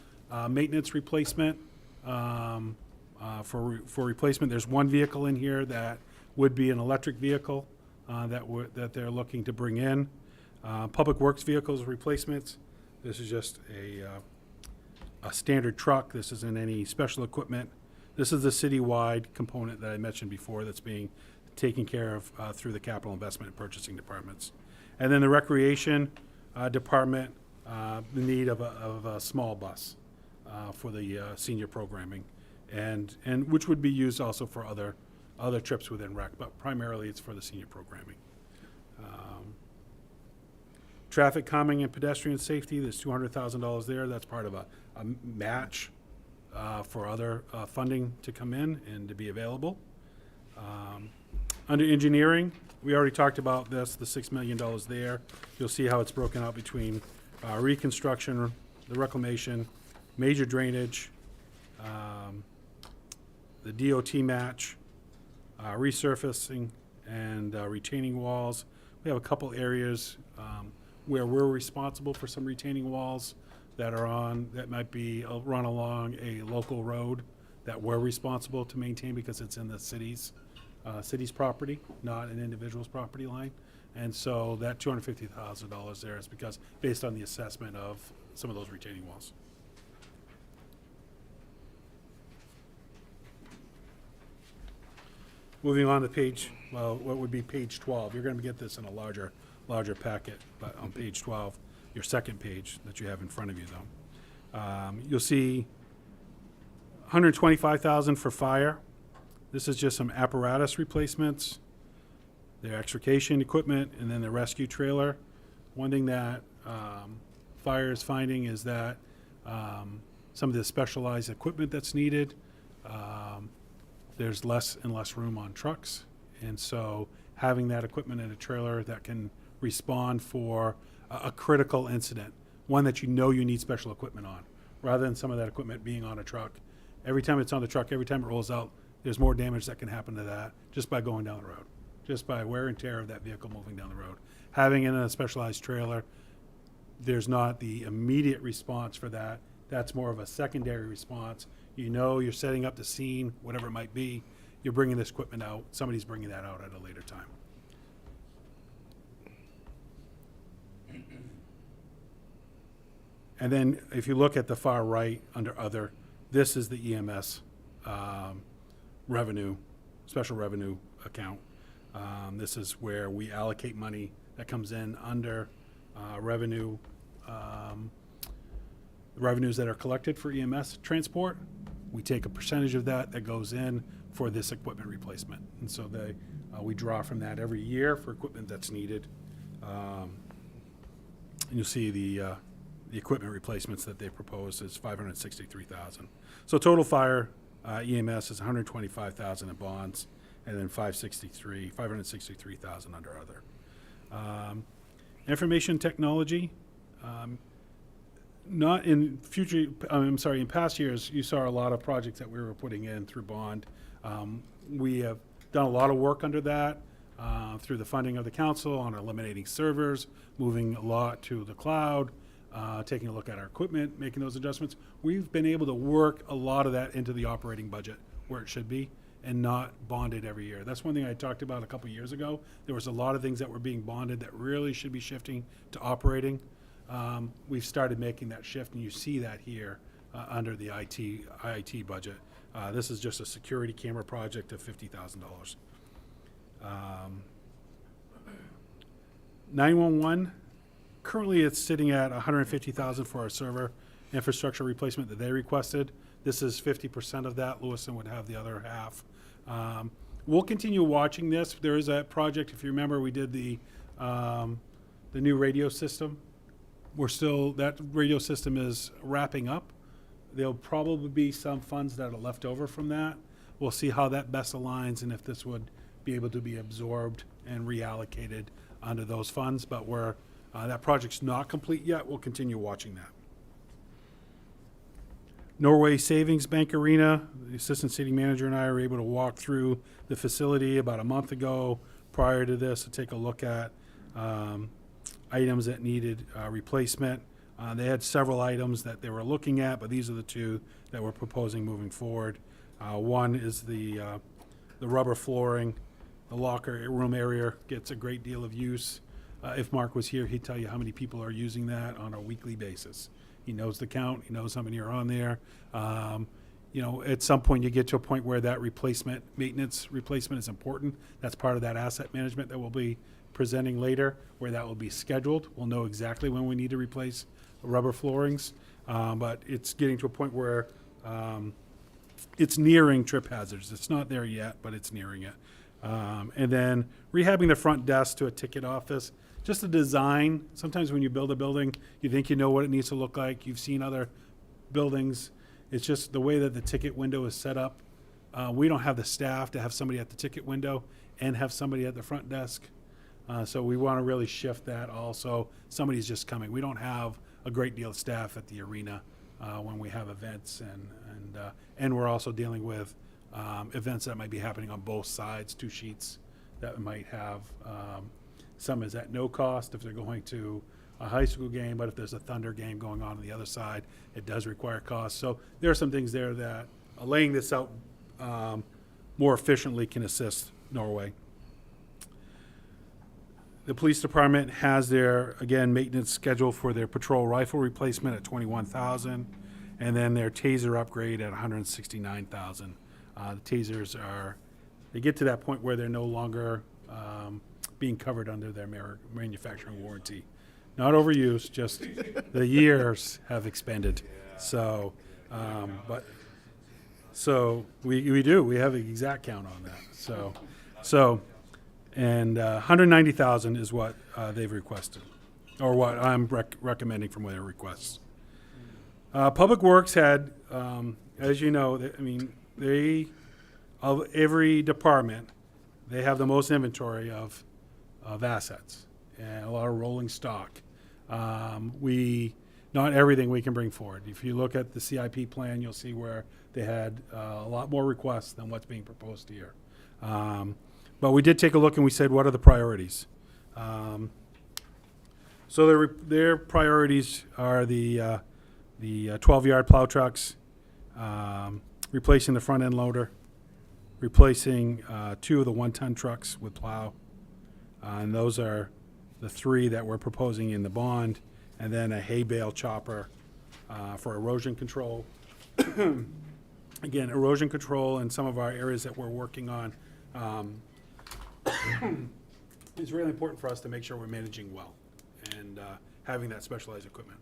maintenance replacement. For replacement, there's one vehicle in here that would be an electric vehicle that they're looking to bring in. Public Works vehicles replacements. This is just a standard truck. This isn't any special equipment. This is the citywide component that I mentioned before that's being taken care of through the capital investment and purchasing departments. And then the recreation department, the need of a small bus for the senior programming, and which would be used also for other trips within rec, but primarily it's for the senior programming. Traffic calming and pedestrian safety, there's $200,000 there. That's part of a match for other funding to come in and to be available. Under engineering, we already talked about this, the $6 million there. You'll see how it's broken out between reconstruction, the reclamation, major drainage, the DOT match, resurfacing, and retaining walls. We have a couple areas where we're responsible for some retaining walls that might be run along a local road that we're responsible to maintain because it's in the city's property, not an individual's property line. And so that $250,000 there is because based on the assessment of some of those retaining walls. Moving on to what would be page 12. You're going to get this in a larger packet, but on page 12, your second page that you have in front of you, though, you'll see $125,000 for fire. This is just some apparatus replacements, their extrication equipment, and then the rescue trailer. One thing that fire is finding is that some of the specialized equipment that's needed, there's less and less room on trucks. And so having that equipment in a trailer that can respond for a critical incident, one that you know you need special equipment on, rather than some of that equipment being on a truck. Every time it's on the truck, every time it rolls out, there's more damage that can happen to that just by going down the road, just by wear and tear of that vehicle moving down the road. Having it in a specialized trailer, there's not the immediate response for that. That's more of a secondary response. You know you're setting up the scene, whatever it might be. You're bringing this equipment out. Somebody's bringing that out at a later time. And then if you look at the far right under other, this is the EMS revenue, special revenue account. This is where we allocate money that comes in under revenue, revenues that are collected for EMS transport. We take a percentage of that goes in for this equipment replacement. And so we draw from that every year for equipment that's needed. And you'll see the equipment replacements that they propose is $563,000. So total fire EMS is $125,000 in bonds, and then $563,000 under other. Information technology. Not in future, in past years, you saw a lot of projects that we were putting in through bond. We have done a lot of work under that through the funding of the council on eliminating servers, moving a lot to the cloud, taking a look at our equipment, making those adjustments. We've been able to work a lot of that into the operating budget where it should be and not bonded every year. That's one thing I talked about a couple years ago. There was a lot of things that were being bonded that really should be shifting to operating. We've started making that shift, and you see that here under the IIT budget. This is just a security camera project of $50,000. 911, currently it's sitting at 150,000 for our server infrastructure replacement that they requested. This is 50% of that. Lewiston would have the other half. We'll continue watching this. There is a project, if you remember, we did the new radio system. That radio system is wrapping up. There'll probably be some funds that are left over from that. We'll see how that best aligns and if this would be able to be absorbed and reallocated under those funds. But that project's not complete yet, we'll continue watching that. Norway Savings Bank Arena, the assistant city manager and I were able to walk through the facility about a month ago prior to this to take a look at items that needed replacement. They had several items that they were looking at, but these are the two that we're proposing moving forward. One is the rubber flooring. The locker room area gets a great deal of use. If Mark was here, he'd tell you how many people are using that on a weekly basis. He knows the count. He knows how many are on there. At some point you get to a point where that maintenance replacement is important. That's part of that asset management that we'll be presenting later, where that will be scheduled. We'll know exactly when we need to replace rubber floorings, but it's getting to a point where it's nearing trip hazards. It's not there yet, but it's nearing it. And then rehabbing the front desk to a ticket office. Just the design. Sometimes when you build a building, you think you know what it needs to look like. You've seen other buildings. It's just the way that the ticket window is set up. We don't have the staff to have somebody at the ticket window and have somebody at the front desk. So we want to really shift that also. Somebody's just coming. We don't have a great deal of staff at the arena when we have events, and we're also dealing with events that might be happening on both sides, two sheets that might have. Some is at no cost if they're going to a high school game, but if there's a Thunder game going on the other side, it does require cost. So there are some things there that laying this out more efficiently can assist Norway. The police department has their, again, maintenance schedule for their patrol rifle replacement at $21,000, and then their taser upgrade at $169,000. The tasers they get to that point where they're no longer being covered under their manufacturing warranty. Not overused, just the years have expended. So, we do. We have an exact count on that. And 190,000 is what they've requested, or what I'm recommending from their requests. Public Works had, as you know, of every department, they have the most inventory of assets and a lot of rolling stock. Not everything we can bring forward. If you look at the CIP plan, you'll see where they had a lot more requests than what's being proposed here. But we did take a look and we said, what are the priorities? So their priorities are the 12-yard plow trucks, replacing the front end loader, replacing 2 of the 1-ton trucks with plow. And those are the 3 that we're proposing in the bond, and then a hay bale chopper for erosion control. Again, erosion control in some of our areas that we're working on is really important for us to make sure we're managing well and having that specialized equipment.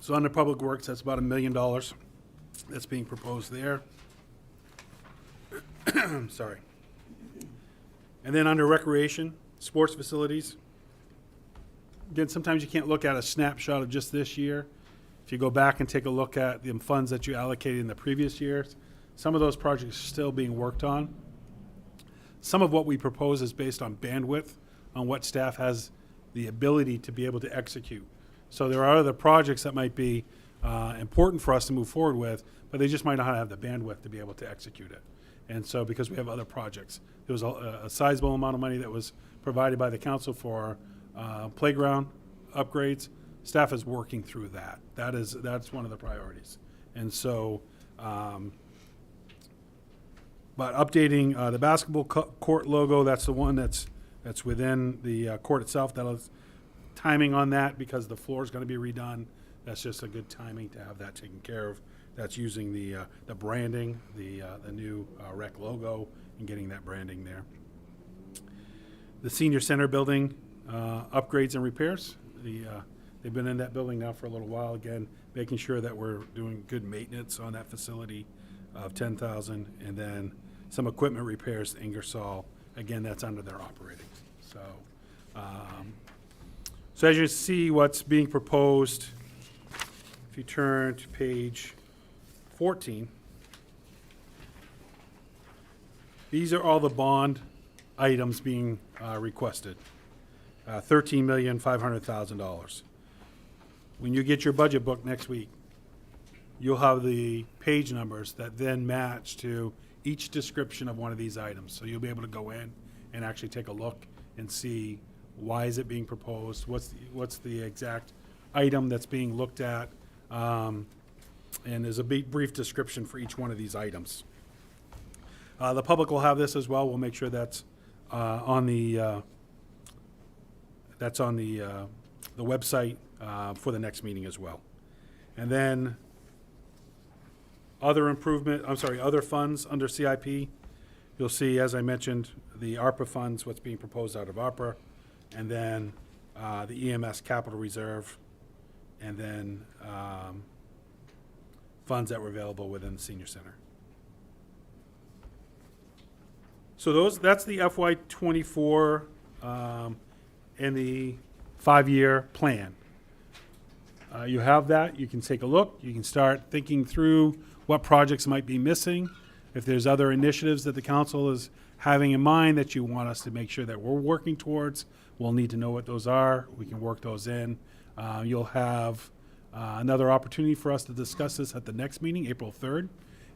So under Public Works, that's about $1 million that's being proposed there. Sorry. And then under Recreation, sports facilities. Again, sometimes you can't look at a snapshot of just this year. If you go back and take a look at the funds that you allocated in the previous years, some of those projects are still being worked on. Some of what we propose is based on bandwidth, on what staff has the ability to be able to execute. So there are other projects that might be important for us to move forward with, but they just might not have the bandwidth to be able to execute it. And so because we have other projects, there was a sizable amount of money that was provided by the council for playground upgrades. Staff is working through that. That's one of the priorities. And so, but updating the basketball court logo, that's the one that's within the court itself. Timing on that, because the floor is going to be redone. That's just a good timing to have that taken care of. that's using the branding, the new rec logo, and getting that branding there. The senior center building upgrades and repairs. They've been in that building now for a little while. Again, making sure that we're doing good maintenance on that facility of $10,000, and then some equipment repairs to Ingersoll. Again, that's under their operating. So as you see, what's being proposed, if you turn to page 14, these are all the bond items being requested. $13,500,000. When you get your budget book next week, you'll have the page numbers that then match to each description of one of these items. So you'll be able to go in and actually take a look and see why is it being proposed, what's the exact item that's being looked at, and there's a brief description for each one of these items. The public will have this as well. We'll make sure that's on the website for the next meeting as well. And then other funds under CIP. You'll see, as I mentioned, the ARPA funds, what's being proposed out of ARPA, and then the EMS capital reserve, and then funds that were available within the senior center. So that's the FY24 and the 5-year plan. You have that. You can take a look. You can start thinking through what projects might be missing. If there's other initiatives that the council is having in mind that you want us to make sure that we're working towards, we'll need to know what those are. We can work those in. You'll have another opportunity for us to discuss this at the next meeting, April 3rd.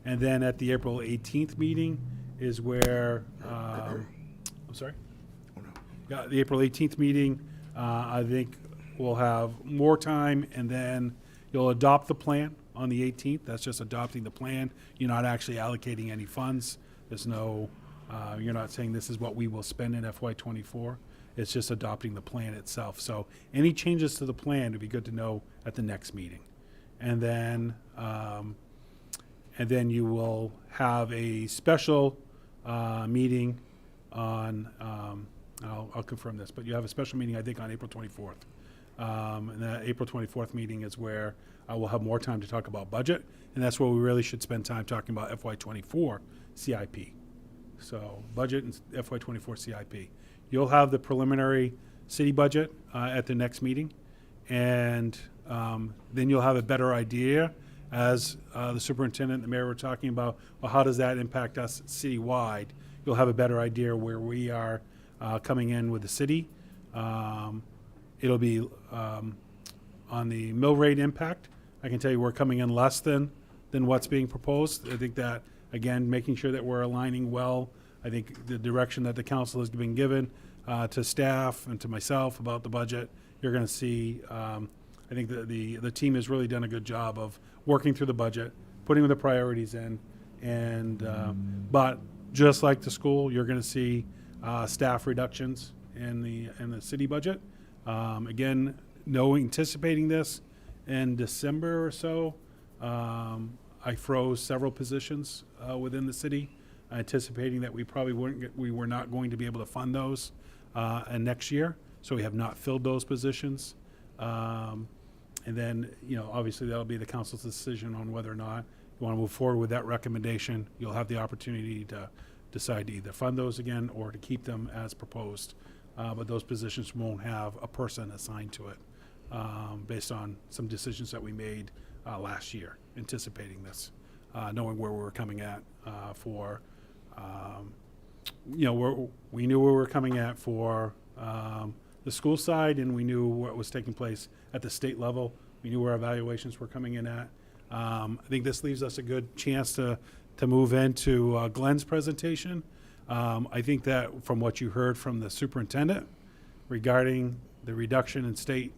And then at the April 18th meeting is where, I'm sorry? Yeah, the April 18th meeting, I think we'll have more time, and then you'll adopt the plan on the 18th. That's just adopting the plan. You're not actually allocating any funds. There's no, you're not saying this is what we will spend in FY24. It's just adopting the plan itself. So any changes to the plan would be good to know at the next meeting. And then you will have a special meeting on, I'll confirm this, but you have a special meeting, I think, on April 24th. And that April 24th meeting is where I will have more time to talk about budget, and that's where we really should spend time talking about FY24 CIP. So budget and FY24 CIP. You'll have the preliminary city budget at the next meeting, and then you'll have a better idea as the superintendent and the mayor were talking about, well, how does that impact us citywide? You'll have a better idea where we are coming in with the city. It'll be on the mill rate impact. I can tell you we're coming in less than what's being proposed. I think that, again, making sure that we're aligning well. I think the direction that the council has been given to staff and to myself about the budget, you're going to see, I think the team has really done a good job of working through the budget, putting the priorities in, and but just like the school, you're going to see staff reductions in the city budget. Again, anticipating this in December or so, I froze several positions within the city, anticipating that we were not going to be able to fund those next year. So we have not filled those positions. And then, obviously that'll be the council's decision on whether or not you want to move forward with that recommendation. You'll have the opportunity to decide to either fund those again or to keep them as proposed. But those positions won't have a person assigned to it based on some decisions that we made last year, anticipating this, knowing where we were coming at we knew where we were coming at for the school side, and we knew what was taking place at the state level. We knew where evaluations were coming in at. I think this leaves us a good chance to move into Glenn's presentation. I think that from what you heard from the superintendent regarding the reduction in state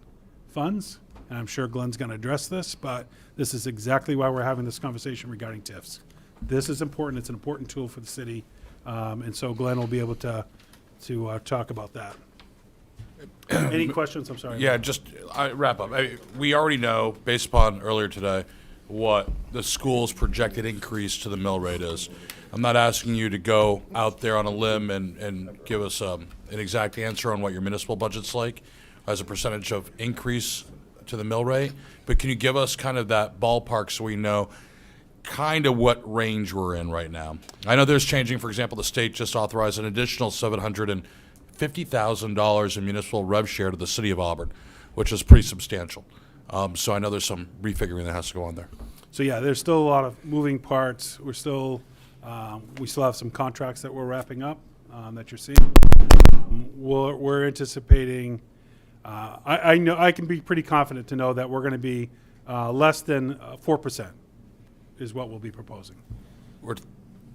funds, and I'm sure Glenn's going to address this, but this is exactly why we're having this conversation regarding TIFs. This is important. It's an important tool for the city, and so Glenn will be able to talk about that. Any questions? I'm sorry. Yeah, just wrap up. We already know, based upon earlier today, what the school's projected increase to the mill rate is. I'm not asking you to go out there on a limb and give us an exact answer on what your municipal budget's like as a percentage of increase to the mill rate, but can you give us kind of that ballpark so we know kind of what range we're in right now? I know there's changing. For example, the state just authorized an additional $750,000 in municipal rev share to the City of Auburn, which is pretty substantial. So I know there's some refiguring that has to go on there. So yeah, there's still a lot of moving parts. We still have some contracts that we're wrapping up that you're seeing. We're anticipating. I know I can be pretty confident to know that we're going to be less than 4% is what we'll be proposing.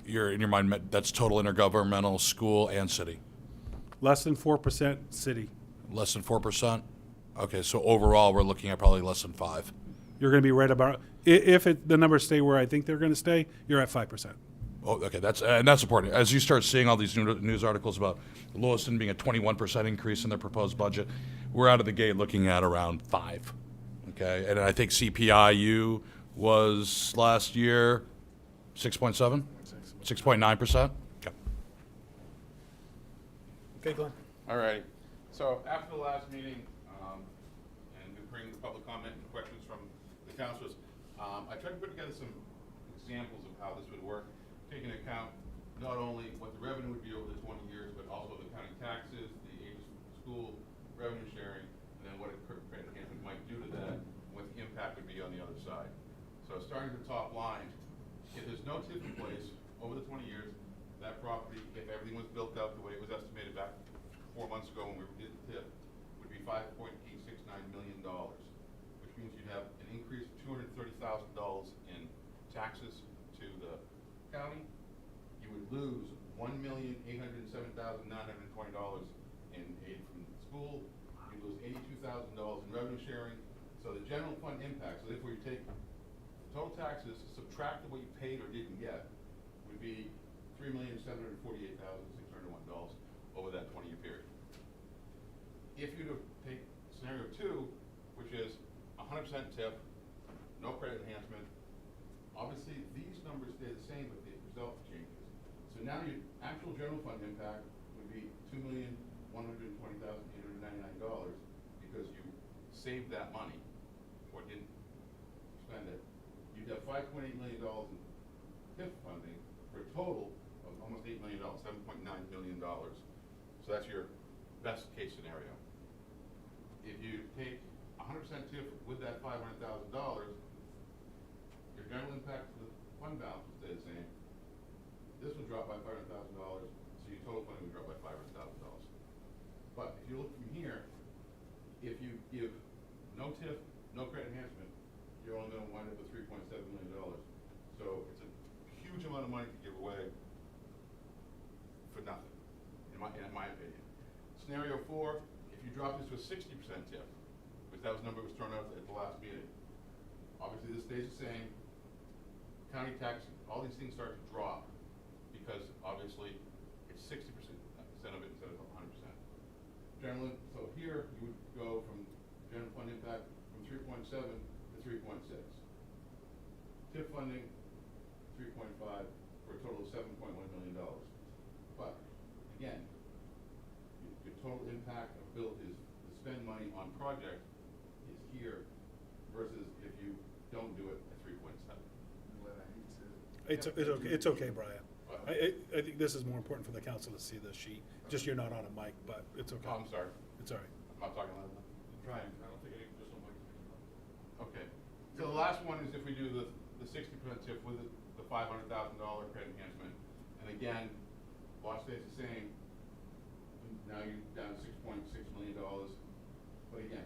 You're in your mind, that's total intergovernmental, school and city. Less than 4% city. Less than 4%. Okay, so overall we're looking at probably less than 5. You're going to be right about if the numbers stay where I think they're going to stay. You're at 5%. Oh, okay, that's important. As you start seeing all these news articles about Lewiston being a 21% increase in their proposed budget, we're out of the gate looking at around 5. Okay, and I think CPIU was last year 6.7, 6.9%. Okay. Okay, Glenn. All right. So after the last meeting, and bring the public comment and questions from the councilors, I tried to put together some examples of how this would work, taking into account not only what the revenue would be over the 20 years, but also the county taxes, the age of school revenue sharing, and then what a credit enhancement might do to that, and what the impact would be on the other side. So starting at the top line, if there's no TIF in place over the 20 years, that property, if everything was built out the way it was estimated back 4 months ago when we did the TIF, would be $5.869 million, which means you'd have an increase of $230,000 in taxes to the county. You would lose $1,807,920 in aid from the school. You'd lose $82,000 in revenue sharing. So the general fund impact, so if we take total taxes, subtract what you paid or didn't get, would be $3,748,601 over that 20-year period. If you take scenario 2, which is 100% TIF, no credit enhancement, obviously these numbers stay the same, but the result changes. So now your actual general fund impact would be $2,120,899 because you saved that money or didn't spend it. You'd have $5.8 million in TIF funding for a total of almost $8 million, $7.9 million. So that's your best case scenario. If you take 100% TIF with that $500,000, your general impact to the fund balance will stay the same. This will drop by $500,000, so your total funding will drop by $500,000. But if you look from here, if you give no TIF, no credit enhancement, you're only going to wind up with $3.7 million. So it's a huge amount of money to give away for nothing, in my opinion. Scenario 4, if you drop this to a 60% TIF, which that was the number that was thrown out at the last meeting, obviously this stays the same. County tax, all these things start to drop because obviously it's 60% of it instead of 100%. Generally, so here you would go from general fund impact from 3.7 to 3.6. TIF funding 3.5 for a total of $7.1 million. But again, your total impact of ability to spend money on project is here versus if you don't do it at 3.7. It's okay. It's okay, Brian. I think this is more important for the council to see this sheet. Just you're not on a mic, but it's okay. Oh, I'm sorry. It's all right. I'm not talking loud enough. Brian, I don't think just on mic. Okay. So the last one is if we do the 60% TIF with the $500,000 credit enhancement, and again, law stays the same. Now you're down to $6.6 million. But again,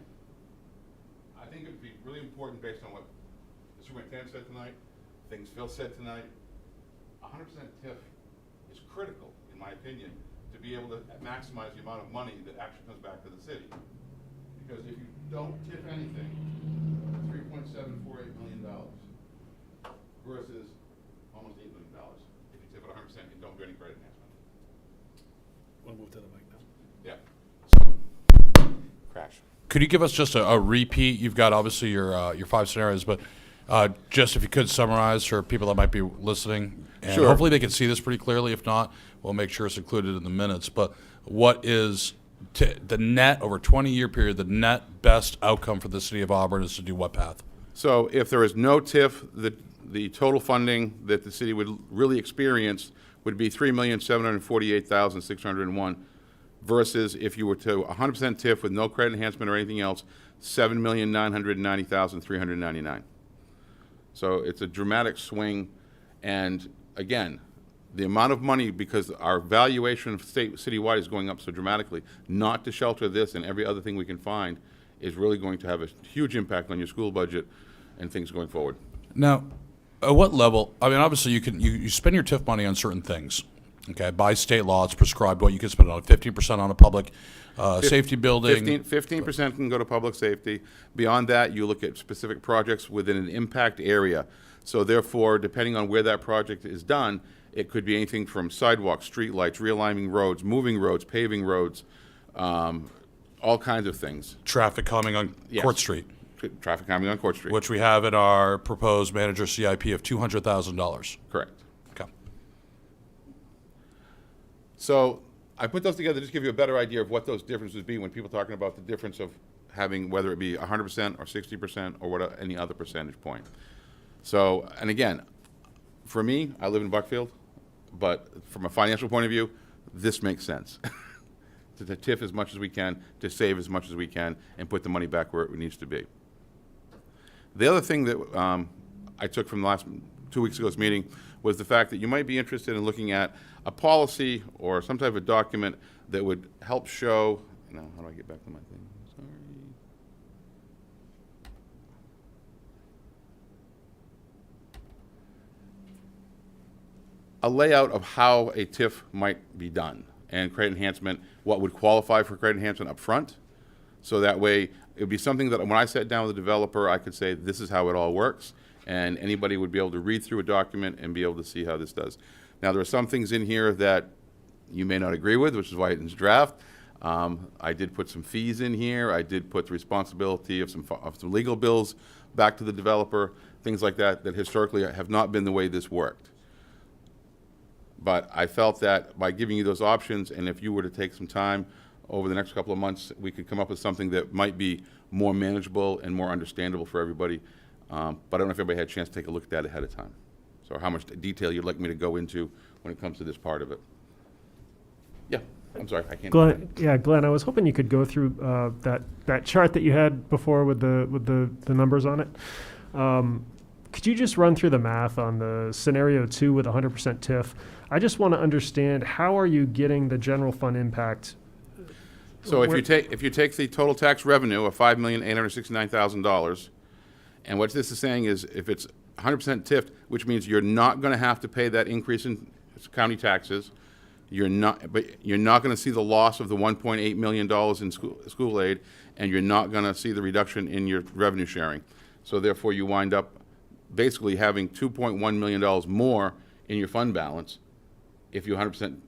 I think it would be really important based on what the superintendent said tonight, things Phil said tonight. 100% TIF is critical, in my opinion, to be able to maximize the amount of money that actually comes back to the city. Because if you don't TIF anything, $3.748 million versus almost $8 million if you TIF it 100% and don't do any credit enhancement. We'll move to the mic now. Yeah. Crash. Could you give us just a repeat? You've got obviously your 5 scenarios, but Just if you could summarize for people that might be listening, and Sure. hopefully they can see this pretty clearly. If not, we'll make sure it's included in the minutes. But what is the net over a 20-year period? The net best outcome for the city of Auburn is to do what path? So if there is no TIF, the total funding that the city would really experience would be $3,748,601 versus if you were to 100% TIF with no credit enhancement or anything else, $7,990,399. So it's a dramatic swing, and again, the amount of money, because our valuation of citywide is going up so dramatically, not to shelter this and every other thing we can find, is really going to have a huge impact on your school budget and things going forward. Now, at what level? I mean, obviously, you spend your TIF money on certain things. Okay, by state law, it's prescribed what you can spend on 15% on a public safety building. 15% can go to public safety. Beyond that, you look at specific projects within an impact area. So therefore, depending on where that project is done, it could be anything from sidewalks, streetlights, realigning roads, moving roads, paving roads, all kinds of things. Traffic calming on Yes. Court Street, Traffic calming on Court Street. which we have in our proposed manager CIP of $200,000. Correct. Okay. So I put those together just to give you a better idea of what those differences would be when people are talking about the difference of having, whether it be 100% or 60% or what any other percentage point. So, and again, for me, I live in Buckfield, but from a financial point of view, this makes sense. To TIF as much as we can, to save as much as we can, and put the money back where it needs to be. The other thing that I took from the last 2 weeks ago's meeting was the fact that you might be interested in looking at a policy or some type of document that would help show, now how do I get back to my thing? Sorry. A layout of how a TIF might be done and credit enhancement, what would qualify for credit enhancement up front. So that way, it would be something that when I sat down with the developer, I could say, this is how it all works. And anybody would be able to read through a document and be able to see how this does. Now, there are some things in here that you may not agree with, which is why it's draft. I did put some fees in here. I did put the responsibility of some legal bills back to the developer, things like that, that historically have not been the way this worked. But I felt that by giving you those options, and if you were to take some time over the next couple of months, we could come up with something that might be more manageable and more understandable for everybody. But I don't know if everybody had a chance to take a look at that ahead of time. So how much detail you'd like me to go into when it comes to this part of it. Yeah, I'm sorry, I can't. Glenn, I was hoping you could go through that chart that you had before with the numbers on it. Could you just run through the math on the scenario 2 with 100% TIF? I just want to understand, how are you getting the general fund impact? So if you take the total tax revenue of $5,869,000, and what this is saying is if it's 100% TIFed, which means you're not going to have to pay that increase in county taxes, you're not going to see the loss of the $1.8 million in school aid, and you're not going to see the reduction in your revenue sharing. So therefore, you wind up basically having $2.1 million more in your fund balance if you 100%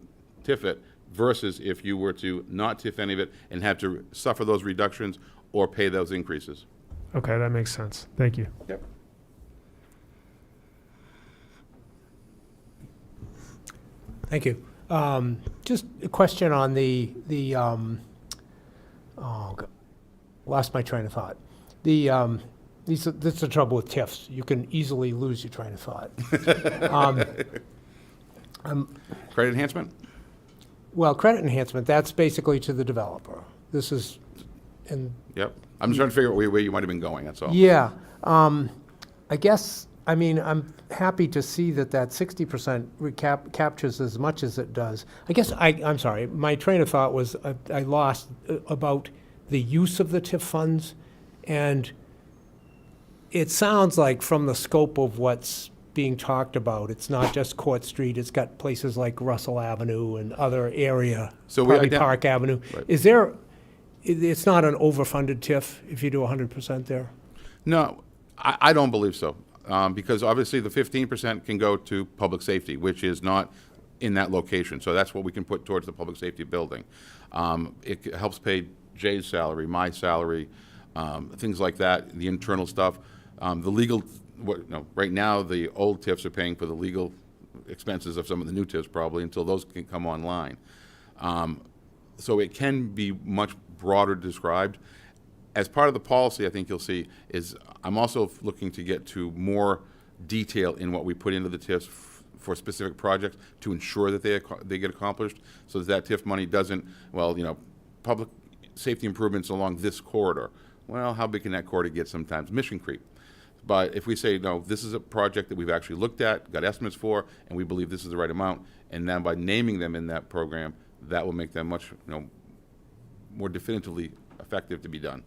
TIF it, versus if you were to not TIF any of it and have to suffer those reductions or pay those increases. Okay, that makes sense. Thank you. Yep. Thank you. Just a question on lost my train of thought. This is the trouble with TIFs. You can easily lose your train of thought. Credit enhancement? Well, credit enhancement, that's basically to the developer. This is, and Yep. I'm just trying to figure out where you might have been going, that's all. yeah, I guess, I mean, I'm happy to see that 60% captures as much as it does. I guess, I'm sorry, my train of thought was, I lost about the use of the TIF funds, and it sounds like from the scope of what's being talked about, it's not just Court Street, it's got places like Russell Avenue and other area, So probably Park Avenue. Right. Is there, it's not an overfunded TIF if you do 100% there? No, I don't believe so, because obviously the 15% can go to public safety, which is not in that location. So that's what we can put towards the public safety building. It helps pay Jay's salary, my salary, things like that, the internal stuff. The legal right now, the old TIFs are paying for the legal expenses of some of the new TIFs probably until those can come online. So it can be much broader described. As part of the policy, I think you'll see, is I'm also looking to get to more detail in what we put into the TIFs for specific projects to ensure that they get accomplished, so that TIF money doesn't, public safety improvements along this corridor. Well, how big can that corridor get sometimes? Mission creep. But if we say, no, this is a project that we've actually looked at, got estimates for, and we believe this is the right amount, and then by naming them in that program, that will make them much, more definitively effective to be done.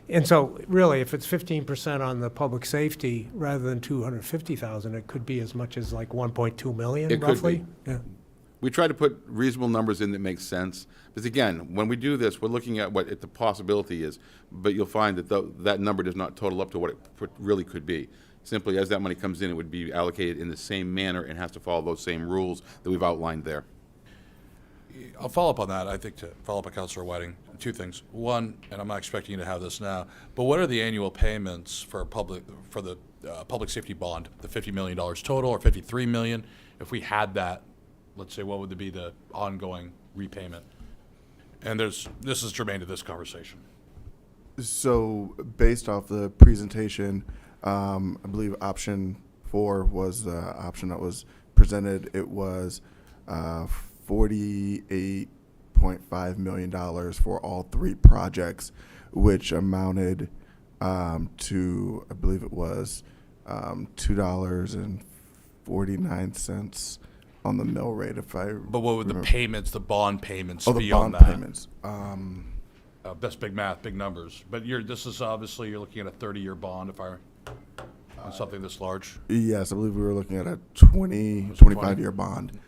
And so, really, if it's 15% on the public safety rather than 250,000, it could be as much as like 1.2 million, It could roughly. be. Yeah. We try to put reasonable numbers in that make sense. Because again, when we do this, we're looking at what the possibility is, but you'll find that that number does not total up to what it really could be. Simply, as that money comes in, it would be allocated in the same manner and has to follow those same rules that we've outlined there. I'll follow up on that. I think to follow up on Councilor Whiting, two things. One, and I'm not expecting you to have this now, but what are the annual payments for the public safety bond? The $50 million total, or $53 million? If we had that, let's say, what would be the ongoing repayment? And this is germane to this conversation. So based off the presentation, I believe option 4 was the option that was presented. It was $48.5 million for all 3 projects, which amounted to, I believe it was $2.49 on the mill rate, if I But what would the payments, the bond payments the be on bond that? payments. That's big math, big numbers. But this is obviously, you're looking at a 30-year bond on something this large. Yes, I believe we were looking at a 25-year bond.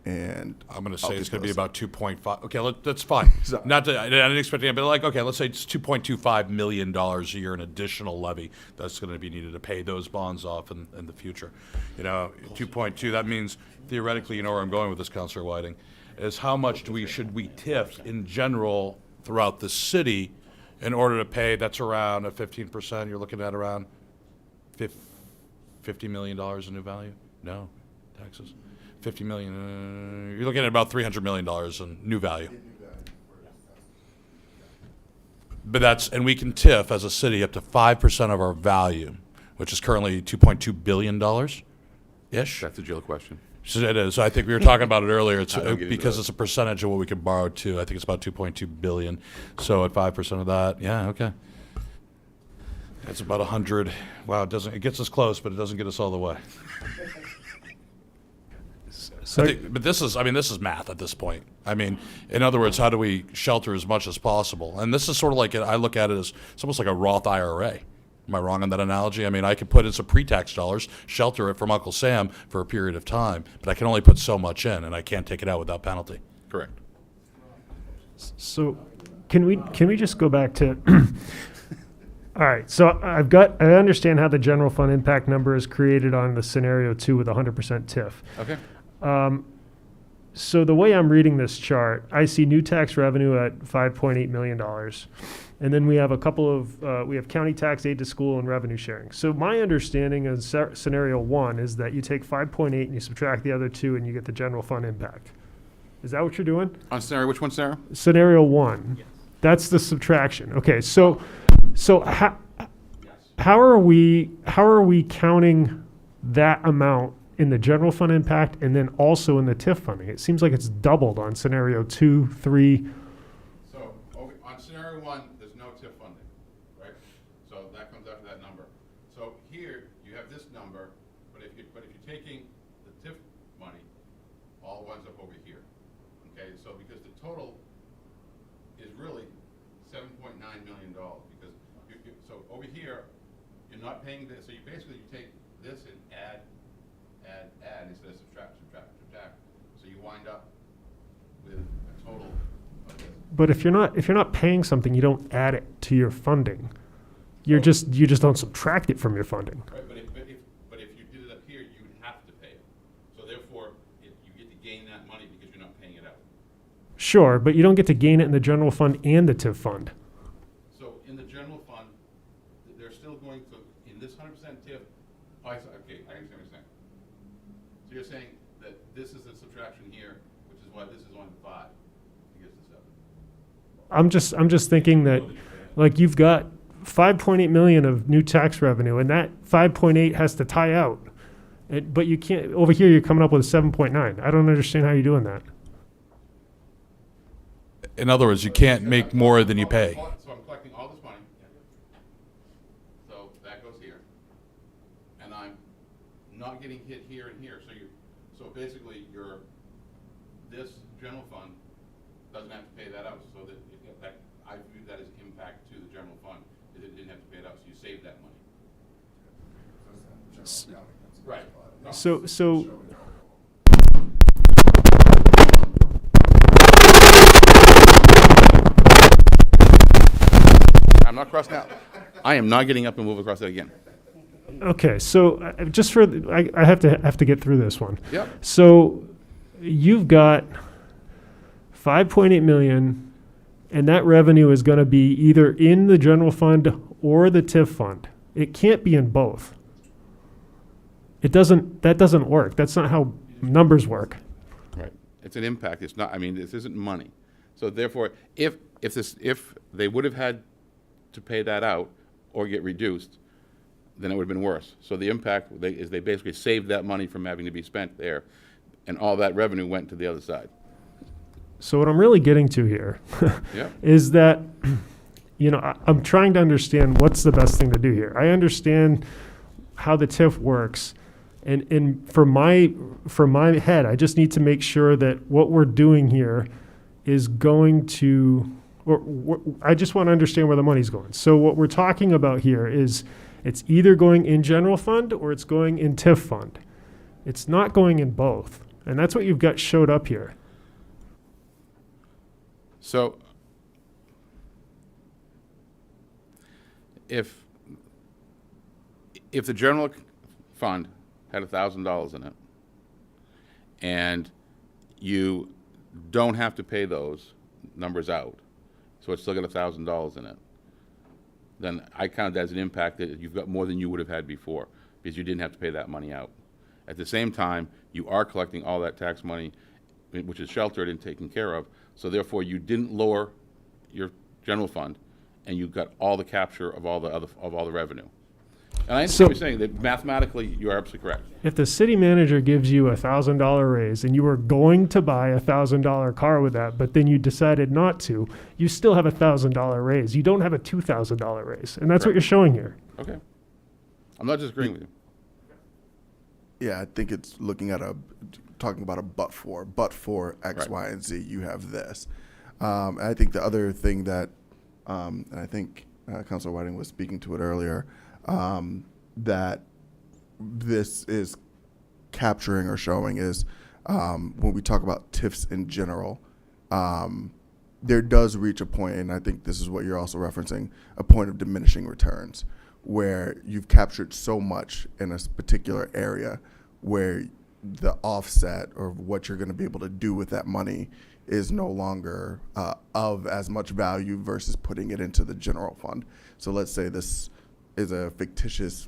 And I'm going to say I'll it's get going to be those. about 2.5. Okay, that's fine. So- I didn't expect it, but okay, let's say it's $2.25 million a year in additional levy that's going to be needed to pay those bonds off in the future. 2.2, that means theoretically, where I'm going with this, Councilor Whiting, is how much should we TIF in general throughout the city in order to pay, that's around a 15%, you're looking at around $50 million in new value? No, taxes. 50 million, you're looking at about $300 million in new value. But and we can TIF as a city up to 5% of our value, which is currently $2.2 billion-ish. That's a Jill question. So it is. So I think we were talking about it earlier. It's I don't get into because that. it's a percentage of what we can borrow to. I think it's about 2.2 billion. So at 5% of that, yeah, okay. It's about 100. Wow, it gets us close, but it doesn't get us all the way. So, But this is math at this point. In other words, how do we shelter as much as possible? And this is sort of like, I look at it as, it's almost like a Roth IRA. Am I wrong on that analogy? I could put in some pre-tax dollars, shelter it from Uncle Sam for a period of time, but I can only put so much in, and I can't take it out without penalty. Correct. so can we just go back to, all right, so I understand how the general fund impact number is created on the scenario 2 with 100% TIF. Okay. So the way I'm reading this chart, I see new tax revenue at $5.8 million. And then we have a couple of, we have county tax, aid to school, and revenue sharing. So my understanding of scenario 1 is that you take 5.8 and you subtract the other 2 and you get the general fund impact. Is that what you're doing? On scenario, which one, Sarah? Scenario 1. Yes. That's the subtraction. Okay, so how are we counting that amount in the general fund impact and then also in the TIF funding? It seems like it's doubled on scenario 2, 3. So on scenario 1, there's no TIF funding, right? So that comes after that number. So here you have this number, but if you're taking the TIF money, all winds up over here. Okay, so because the total is really $7.9 million, because so over here you're not paying this. So you take this and add instead of subtract. So you wind up with a total of this. But if you're not paying something, you don't add it to your funding. You just don't subtract it from your funding. Right, but if you did it up here, you would have to pay it. So therefore, you get to gain that money because you're not paying it out. Sure, but you don't get to gain it in the general fund and the TIF fund. So in the general fund, contraction here, which is why this is only 5 to get to 7. I'm just thinking that, like, you've got 5.8 million of new tax revenue, and that 5.8 has to tie out. But you can't, over here, you're coming up with 7.9. I don't understand how you're doing that. In other words, you can't make more than you pay. So I'm collecting all this money. So that goes here. And I'm not getting hit here and here. So basically this general fund doesn't have to pay that out. So that I view that as impact to the general fund, is it didn't have to pay it out, so you save that money. Right. No. So I'm not crossing out. I am not getting up and moving across that again. okay, so just for I have to get through this one. Yep. So you've got 5.8 million, and that revenue is going to be either in the general fund or the TIF fund. It can't be in both. That doesn't work. That's not how numbers work. Right. It's an impact. It's not. I mean, this isn't money. So therefore, if they would have had to pay that out or get reduced, then it would have been worse. So the impact is they basically saved that money from having to be spent there, and all that revenue went to the other side. So what I'm really getting to here Yeah. is that, I'm trying to understand what's the best thing to do here. I understand how the TIF works. And for my head, I just need to make sure that what we're doing here is going to, I just want to understand where the money's going. So what we're talking about here is it's either going in general fund or it's going in TIF fund. It's not going in both. And that's what you've got showed up here. So if the general fund had $1,000 in it, and you don't have to pay those numbers out, so it's still got $1,000 in it, then I count that as an impact that you've got more than you would have had before, because you didn't have to pay that money out. At the same time, you are collecting all that tax money, which is sheltered and taken care of, so therefore you didn't lower your general fund, and you got all the capture of all the revenue. And I understand what you're saying, that mathematically you are absolutely correct. If the city manager gives you $1,000 raise and you were going to buy a $1,000 car with that, but then you decided not to, you still have a $1,000 raise. You don't have a $2,000 raise. And that's what you're showing here. Okay. I'm not disagreeing with you. Yeah, I think it's talking about a but for X, Right. Y, and Z, you have this. And I think the other thing that, and I think Councilor Whiting was speaking to it earlier, that this is capturing or showing is when we talk about TIFs in general, there does reach a point, and I think this is what you're also referencing, a point of diminishing returns, where you've captured so much in a particular area where the offset or what you're going to be able to do with that money is no longer of as much value versus putting it into the general fund. So let's say this is a fictitious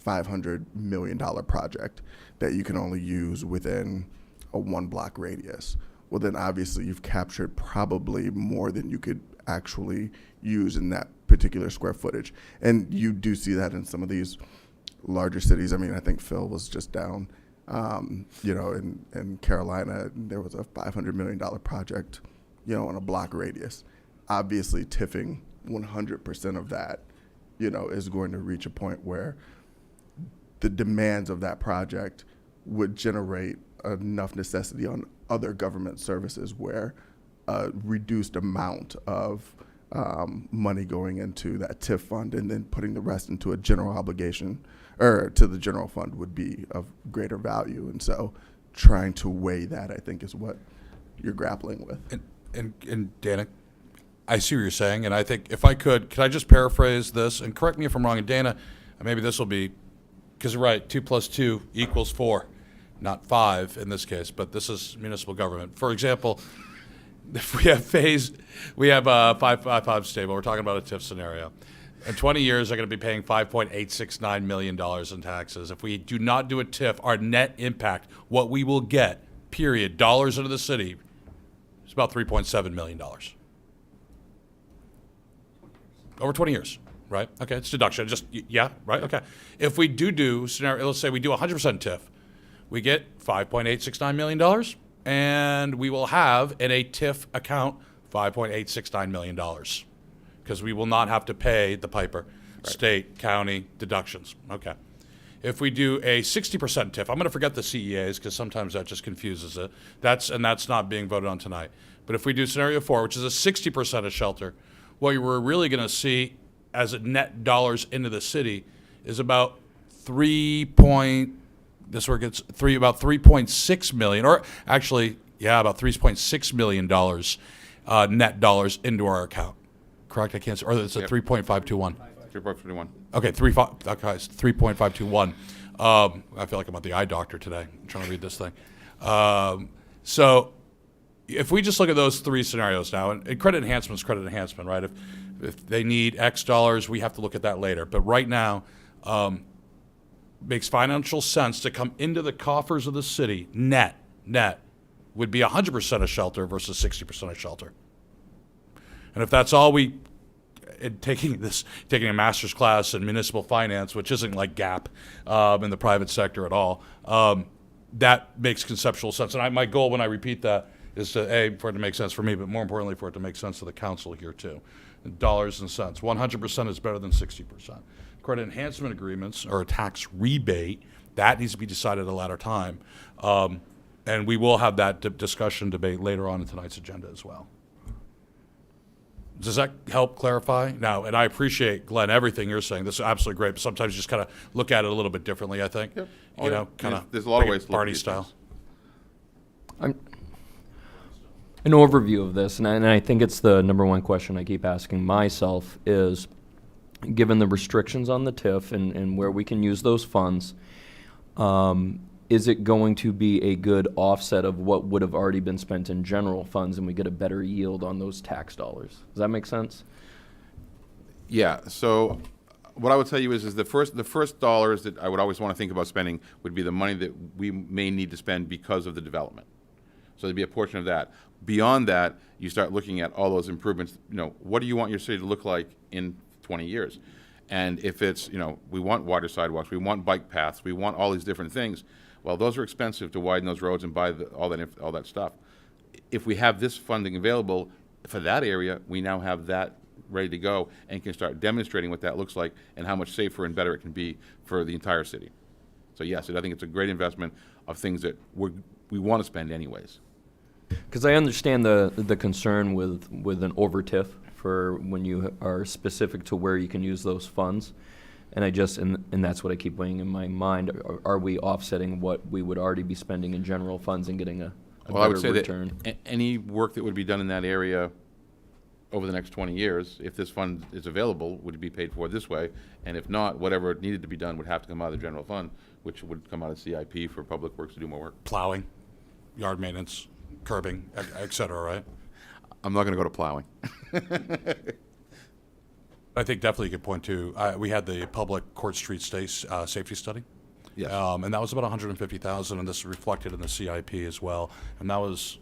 $500 million project that you can only use within a 1-block radius. Well, then obviously you've captured probably more than you could actually use in that particular square footage. And you do see that in some of these larger cities. I mean, I think Phil was just down, in Carolina, there was a $500 million project, on a block radius. Obviously, TIFing 100% of that, is going to reach a point where the demands of that project would generate enough necessity on other government services where a reduced amount of money going into that TIF fund and then putting the rest into a general obligation or to the general fund would be of greater value. And so trying to weigh that, I think, is what you're grappling with. And Dana, I see what you're saying, and I think if I could I just paraphrase this, and correct me if I'm wrong, and Dana, maybe this will be, because you're right, 2 + 2 = 4, not 5 in this case, but this is municipal government. For example, if we have a 5 stable, we're talking about a TIF scenario. In 20 years, they're going to be paying $5.869 million in taxes. If we do not do a TIF, our net impact, what we will get, period, dollars into the city, is about $3.7 million. Over 20 years, right? Okay, it's deduction. Just, yeah, right? Okay. If we do scenario, let's say we do 100% TIF, we get $5.869 million, and we will have in a TIF account $5.869 million, because we will not have to pay the piper, state, county deductions. Okay. If we do a 60% TIF, I'm going to forget the CEAs because sometimes that just confuses it. That's not being voted on tonight. But if we do scenario 4, which is a 60% of shelter, what we're really going to see as a net dollars into the city is about about 3.6 million, or actually, yeah, about $3.6 million net dollars into our account. Correct? I can't say, or it's a 3.521. 3.51. Okay, 3.521. I feel like I'm at the eye doctor today. I'm trying to read this thing. So if we just look at those three scenarios now, and credit enhancement is credit enhancement, right? If they need X dollars, we have to look at that later. But right now, makes financial sense to come into the coffers of the city net would be 100% of shelter versus 60% of shelter. And if that's all taking a master's class in municipal finance, which isn't like GAAP in the private sector at all, that makes conceptual sense. And my goal when I repeat that is for it to make sense for me, but more importantly, for it to make sense to the council here too. Dollars and cents. 100% is better than 60%. Credit enhancement agreements or a tax rebate, that needs to be decided at a later time. And we will have that discussion debate later on in tonight's agenda as well. Does that help clarify? Now, and I appreciate, Glenn, everything you're saying. This is absolutely great, but sometimes you just kind of look at it a little bit differently, I think. Yep. You know, kind of there's a lot of ways to look at party these style. things. An overview of this, and I think it's the number one question I keep asking myself is, given the restrictions on the TIF and where we can use those funds, is it going to be a good offset of what would have already been spent in general funds and we get a better yield on those tax dollars? Does that make sense? Yeah, so what I would tell you is the first dollars that I would always want to think about spending would be the money that we may need to spend because of the development. So there'd be a portion of that. Beyond that, you start looking at all those improvements. You know, what do you want your city to look like in 20 years? And if it's, we want water sidewalks, we want bike paths, we want all these different things. Well, those are expensive to widen those roads and buy all that stuff. If we have this funding available for that area, we now have that ready to go and can start demonstrating what that looks like and how much safer and better it can be for the entire city. So yes, I think it's a great investment of things that we want to spend anyways. Because I understand the concern with an over TIF for when you are specific to where you can use those funds. And and that's what I keep weighing in my mind. Are we offsetting what we would already be spending in general funds and getting a Well, I would better say return? that any work that would be done in that area over the next 20 years, if this fund is available, would be paid for this way. And if not, whatever needed to be done would have to come out of the general fund, which would come out of CIP for Public Works to do more work. Plowing, yard maintenance, curbing, et cetera, right? I'm not going to go to plowing. I think definitely you could point to, we had the public Court Street safety study. Yes. And that was about 150,000, and this is reflected in the CIP as well. And that was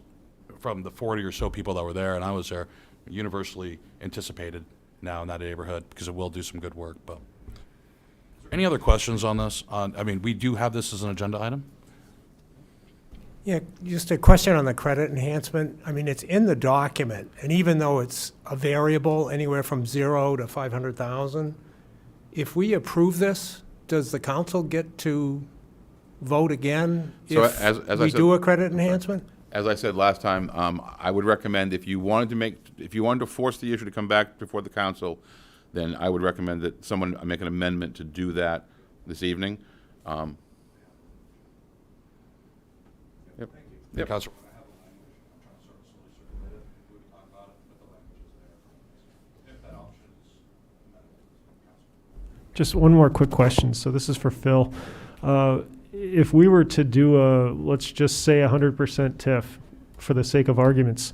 from the 40 or so people that were there, and I was there, universally anticipated now in that neighborhood because it will do some good work. But any other questions on this? We do have this as an agenda item. Yeah, just a question on the credit enhancement. It's in the document, and even though it's a variable anywhere from 0 to 500,000, if we approve this, does the council get to vote again So if as I we said- do a credit enhancement? As I said last time, I would recommend if you wanted to force the issue to come back before the council, then I would recommend that someone make an amendment to do that this evening. Yep. Councilor. Just one more quick question. So this is for Phil. If we were to do let's just say 100% TIF for the sake of arguments,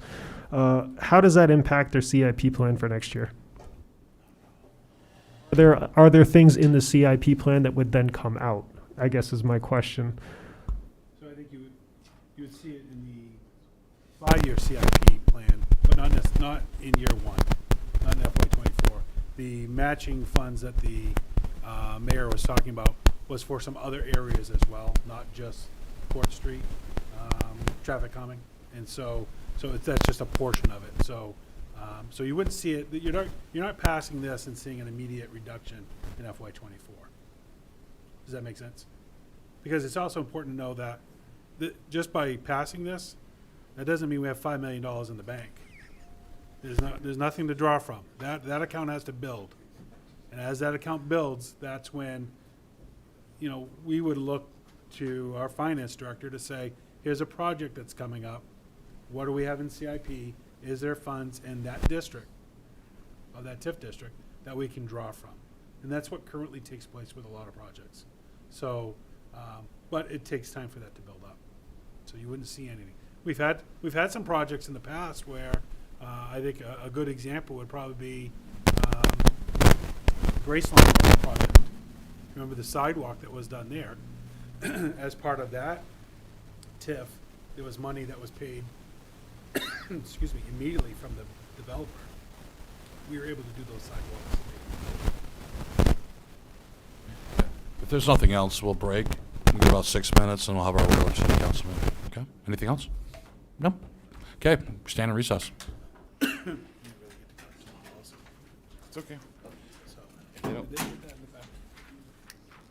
how does that impact their CIP plan for next year? Are there things in the CIP plan that would then come out, I guess is my question. So I think you would see it in 5-year CIP plan, but not in year one, not in FY '24. The matching funds that the mayor was talking about was for some other areas as well, not just Court Street, traffic calming. And so that's just a portion of it. So you wouldn't see it, you're not passing this and seeing an immediate reduction in FY '24. Does that make sense? Because it's also important to know that just by passing this, that doesn't mean we have $5 million in the bank. There's nothing to draw from. That account has to build. And as that account builds, that's when, we would look to our finance director to say, here's a project that's coming up. What do we have in CIP? Is there funds in that district, of that TIF district, that we can draw from? And that's what currently takes place with a lot of projects. So, but it takes time for that to build up. So you wouldn't see anything. We've had some projects in the past where I think a good example would probably be Graceland Road project. Remember the sidewalk that was done there? As part of that TIF, there was money that was paid, excuse me, immediately from the developer. We were able to do those sidewalks. If there's nothing else, we'll break. We'll give about 6 minutes, and we'll have our regular city council meeting. Okay? Anything else? No? Okay. Stand in recess. It's okay. They They don't- did that in the back.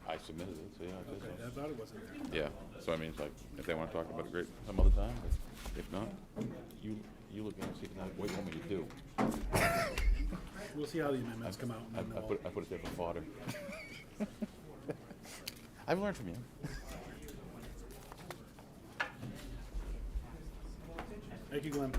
I submitted it, so yeah. I guess Okay, I so. thought it wasn't there. Yeah, so I mean, it's like, if they want to talk about it, great, some other time, but if not, you look at it and see what you want me to do. We'll see how the amendments come out. I And then put it there for fodder. I've learned from you. Thank you, Glenn.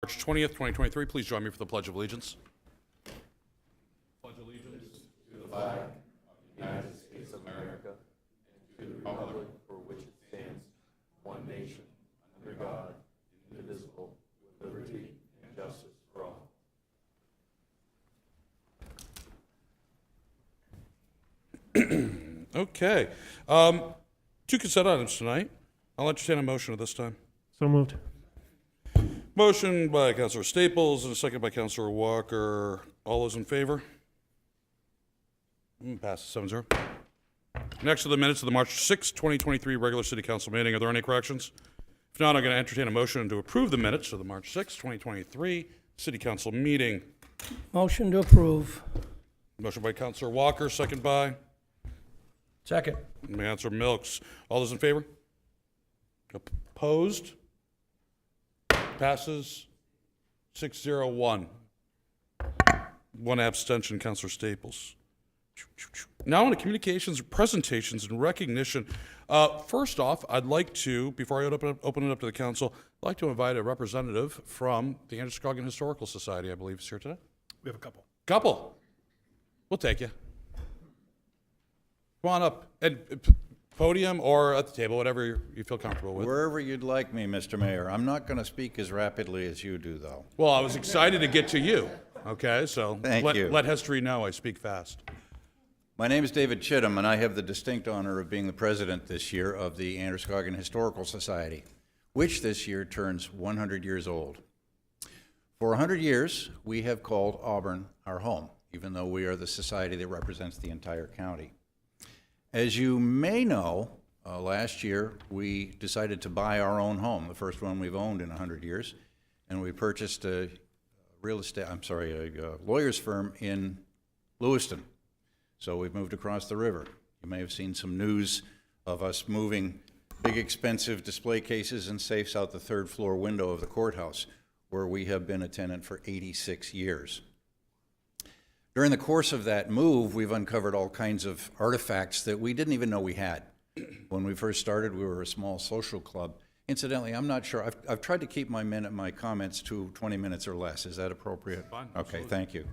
March 20th, 2023. Please join me for the Pledge of Allegiance. Pledge allegiance to the flag of the United States of America and to the republic for which it stands, one nation, under God, indivisible, with liberty and justice for all. Okay. Two consent items tonight. I'll entertain a motion at this time. So moved. Motion by Councilor Staples and a second by Councilor Walker. All those in favor? Passes 7-0. Next are the minutes of the March 6, 2023 regular city council meeting. Are there any corrections? If not, I'm going to entertain a motion to approve the minutes of the March 6, 2023 city council meeting. Motion to approve. Motion by Councilor Walker, second by Second. Councilor Milks. All those in favor? Opposed? Passes 6-0-1. One abstention, Councilor Staples. Now on to communications, presentations, and recognition. First off, I'd like to, before I open it up to the council, I'd like to invite a representative from the Androscoggin Historical Society, I believe, is here today. We have a couple. Couple. We'll take you. Come on up. And podium or at the table, whatever you feel comfortable with. Wherever you'd like me, Mr. Mayor. I'm not going to speak as rapidly as you do, though. Well, I was excited to get to you. Okay, so Thank you. let history know I speak fast. My name is David Chittum, and I have the distinct honor of being the president this year of the Androscoggin Historical Society, which this year turns 100 years old. For 100 years, we have called Auburn our home, even though we are the society that represents the entire county. As you may know, last year we decided to buy our own home, the first one we've owned in 100 years, and we purchased a lawyer's firm in Lewiston. So we've moved across the river. You may have seen some news of us moving big, expensive display cases and safes out the third floor window of the courthouse, where we have been a tenant for 86 years. During the course of that move, we've uncovered all kinds of artifacts that we didn't even know we had. When we first started, we were a small social club. Incidentally, I'm not sure, I've tried to keep my comments to 20 minutes or less. Is that appropriate? Fine, okay, absolutely. thank you.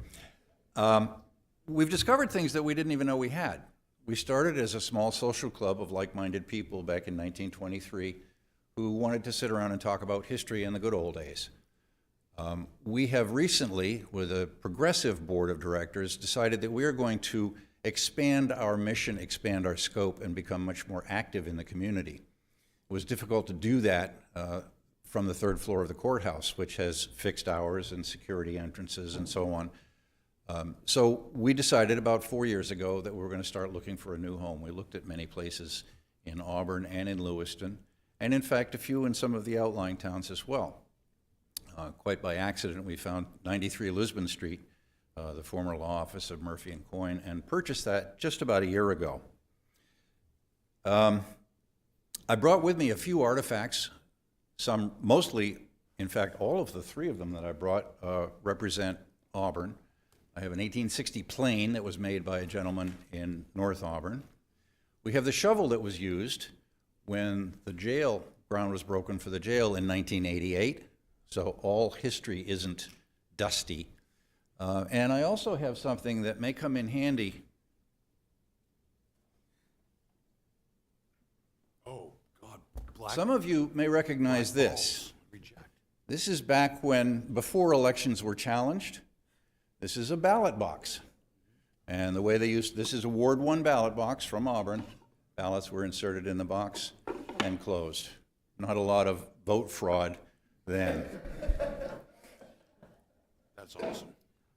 We've discovered things that we didn't even know we had. We started as a small social club of like-minded people back in 1923 who wanted to sit around and talk about history in the good old days. We have recently, with a progressive board of directors, decided that we are going to expand our mission, expand our scope, and become much more active in the community. It was difficult to do that from the third floor of the courthouse, which has fixed hours and security entrances and so on. So we decided about 4 years ago that we were going to start looking for a new home. We looked at many places in Auburn and in Lewiston, and in fact a few in some of the outlying towns as well. Quite by accident, we found 93 Lisbon Street, the former law office of Murphy and Coyne, and purchased that just about a year ago. I brought with me a few artifacts, some mostly, in fact, all of the three of them that I brought represent Auburn. I have an 1860 plane that was made by a gentleman in North Auburn. We have the shovel that was used when the jail ground was broken for the jail in 1988. So all history isn't dusty. And I also have something that may come in handy. Oh, God. Black. Some of you may recognize this. This is back when, before elections were challenged. This is a ballot box. And the way they used, this is a Ward 1 ballot box from Auburn. Ballots were inserted in the box and closed. Not a lot of vote fraud then. That's awesome.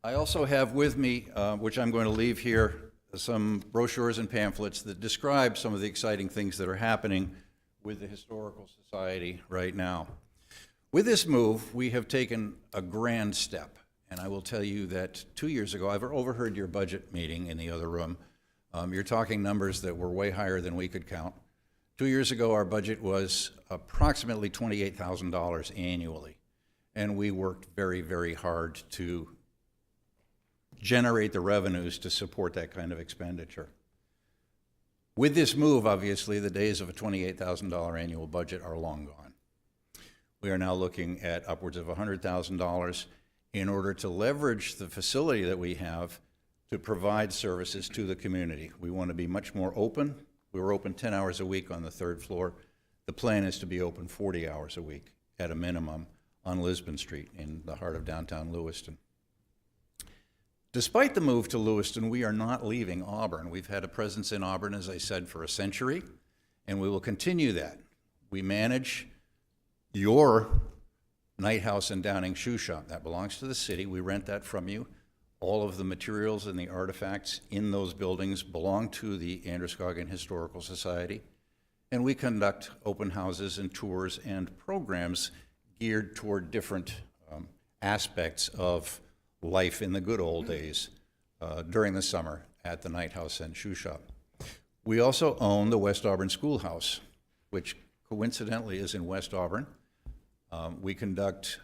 I also have with me, which I'm going to leave here, some brochures and pamphlets that describe some of the exciting things that are happening with the Historical Society right now. With this move, we have taken a grand step, and I will tell you that 2 years ago, I've overheard your budget meeting in the other room. You're talking numbers that were way higher than we could count. 2 years ago, our budget was approximately $28,000 annually, and we worked very, very hard to generate the revenues to support that kind of expenditure. With this move, obviously, the days of a $28,000 annual budget are long gone. We are now looking at upwards of $100,000 in order to leverage the facility that we have to provide services to the community. We want to be much more open. We were open 10 hours a week on the 3rd floor. The plan is to be open 40 hours a week at a minimum on Lisbon Street in the heart of downtown Lewiston. Despite the move to Lewiston, we are not leaving Auburn. We've had a presence in Auburn, as I said, for a century, and we will continue that. We manage your Night House and Downing Shoe Shop. That belongs to the city. We rent that from you. All of the materials and the artifacts in those buildings belong to the Androscoggin Historical Society. And we conduct open houses and tours and programs geared toward different aspects of life in the good old days during the summer at the Night House and Shoe Shop. We also own the West Auburn Schoolhouse, which coincidentally is in West Auburn. We conduct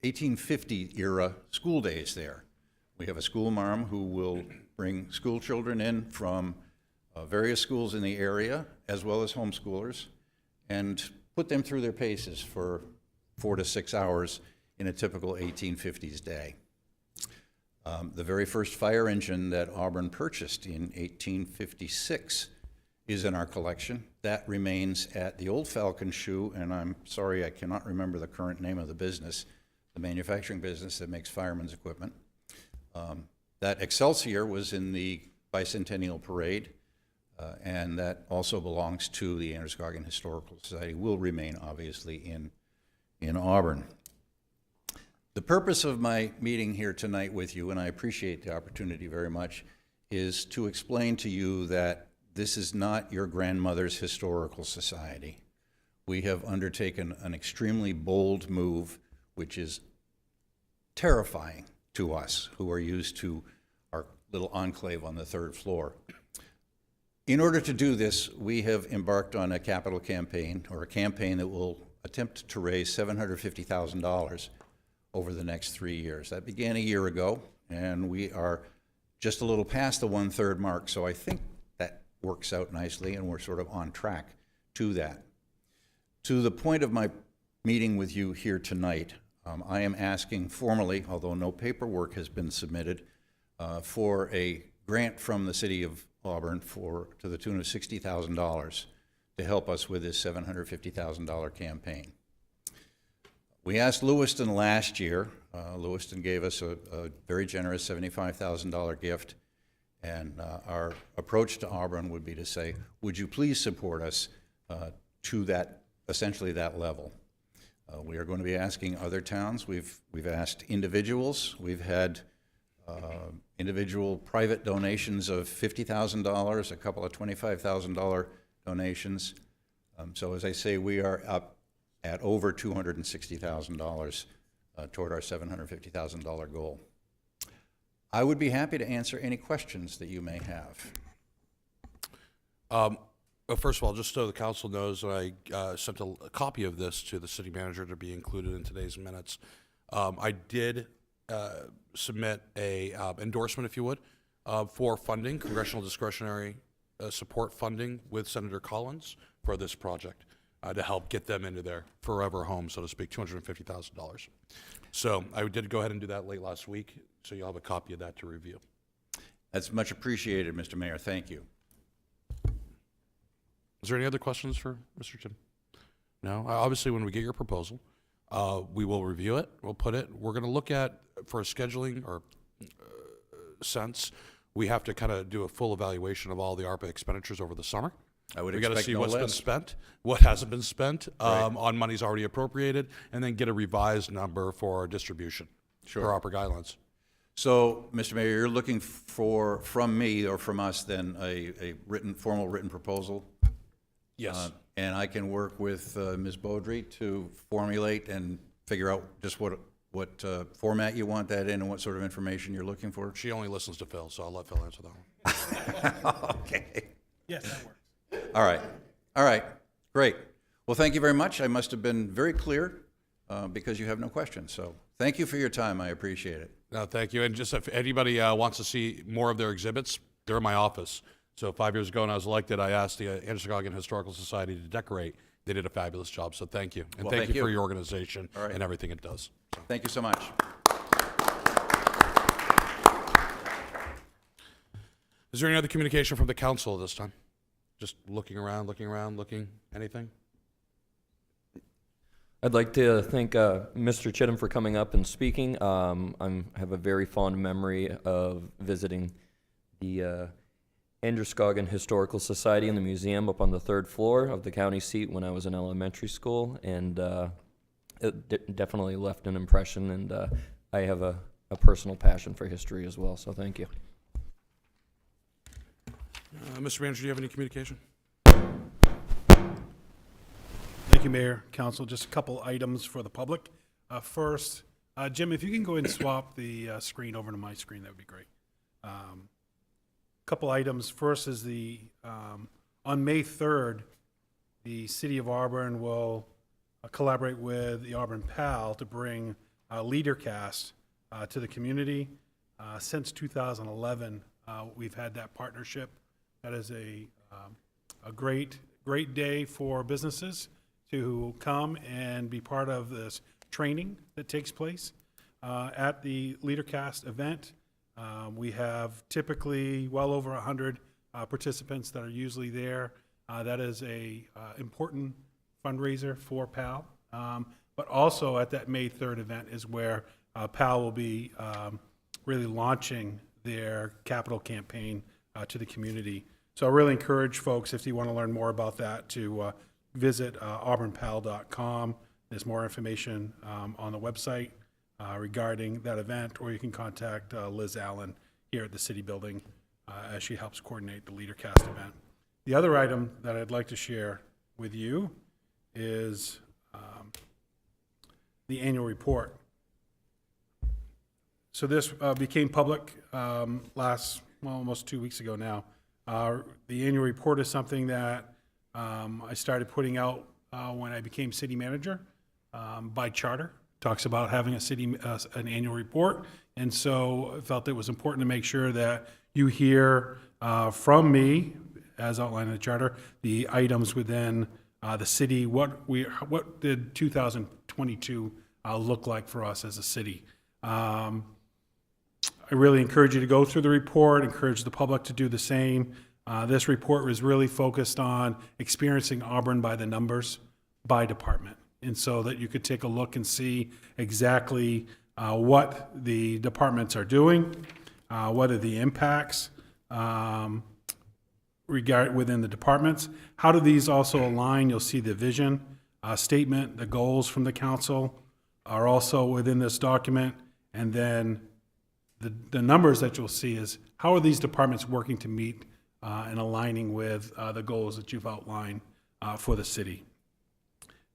1850-era school days there. We have a school marm who will bring school children in from various schools in the area, as well as homeschoolers, and put them through their paces for 4 to 6 hours in a typical 1850s day. The very first fire engine that Auburn purchased in 1856 is in our collection. That remains at the old Falcon Shoe, and I'm sorry I cannot remember the current name of the business, the manufacturing business that makes firemen's equipment. That Excelsior was in the Bicentennial Parade, and that also belongs to the Androscoggin Historical Society, will remain obviously in Auburn. The purpose of my meeting here tonight with you, and I appreciate the opportunity very much, is to explain to you that this is not your grandmother's historical society. We have undertaken an extremely bold move, which is terrifying to us who are used to our little enclave on the 3rd floor. In order to do this, we have embarked on a capital campaign, or a campaign that will attempt to raise $750,000 over the next 3 years. That began a year ago, and we are just a little past the 1/3 mark, so I think that works out nicely, and we're sort of on track to that. To the point of my meeting with you here tonight, I am asking formally, although no paperwork has been submitted, for a grant from the City of Auburn to the tune of $60,000 to help us with this $750,000 campaign. We asked Lewiston last year. Lewiston gave us a very generous $75,000 gift, and our approach to Auburn would be to say, would you please support us to that, essentially that level? We are going to be asking other towns. We've asked individuals. We've had individual private donations of $50,000, a couple of $25,000 donations. So as I say, we are up at over $260,000 toward our $750,000 goal. I would be happy to answer any questions that you may have. Well, first of all, just so the council knows, I sent a copy of this to the city manager to be included in today's minutes. I did submit a endorsement, if you would, for funding, congressional discretionary support funding with Senator Collins for this project to help get them into their forever home, so to speak, $250,000. So I did go ahead and do that late last week, so you'll have a copy of that to review. That's much appreciated, Mr. Mayor. Thank you. Is there any other questions for Mr. Tim? No? Obviously, when we get your proposal, we will review it. We'll put it. We're going to look at, for a scheduling or sense, we have to kind of do a full evaluation of all the ARPA expenditures over the summer. I would We got to expect see no what's been less. spent, what hasn't been spent Right. on monies already appropriated, and then get a revised number for distribution Sure. per ARPA guidelines. So, Mr. Mayor, you're looking for, from me or from us, then, a formal written proposal? Yes. And I can work with Ms. Beaudry to formulate and figure out just what format you want that in and what sort of information you're looking for? She only listens to Phil, so I'll let Phil answer that one. Okay. Yes, that works. All right, great. Well, thank you very much. I must have been very clear because you have no questions. So thank you for your time. I appreciate it. No, thank you. And just if anybody wants to see more of their exhibits, they're in my office. So 5 years ago when I was elected, I asked the Androscoggin Historical Society to decorate They did a fabulous job, so thank you. And Well, thank thank you for you. your organization All right. and everything it does. So. Thank you so much. Is there any other communication from the council at this time? Just looking, anything? I'd like to thank Mr. Chittum for coming up and speaking. I have a very fond memory of visiting the Androscoggin Historical Society in the museum up on the 3rd floor of the county seat when I was in elementary school, and it definitely left an impression, and I have a personal passion for history as well, so thank you. Mr. Manager, do you have any communication? Thank you, Mayor, Council. Just a couple items for the public. First, Jim, if you can go ahead and swap the screen over to my screen, that would be great. Couple items. First is on May 3rd, the City of Auburn will collaborate with the Auburn PAL to bring LeaderCast to the community. Since 2011, we've had that partnership. That is a great day for businesses to come and be part of this training that takes place at the LeaderCast event. We have typically well over 100 participants that are usually there. That is a important fundraiser for PAL. But also at that May 3rd event is where PAL will be really launching their capital campaign to the community. So I really encourage folks, if you want to learn more about that, to visit auburnpal.com. There's more information on the website regarding that event, or you can contact Liz Allen here at the City Building as she helps coordinate the LeaderCast event. The other item that I'd like to share with you is the annual report. So this became public almost 2 weeks ago now. The annual report is something that I started putting out when I became city manager by charter. Talks about having an annual report, and so I felt it was important to make sure that you hear from me, as outlined in the charter, the items within the city. What did 2022 look like for us as a city? I really encourage you to go through the report, encourage the public to do the same. This report was really focused on experiencing Auburn by the numbers, by department. And so that you could take a look and see exactly what the departments are doing, what are the impacts within the departments. How do these also align? You'll see the vision statement, the goals from the council are also within this document. And then the numbers that you'll see is how are these departments working to meet and aligning with the goals that you've outlined for the city.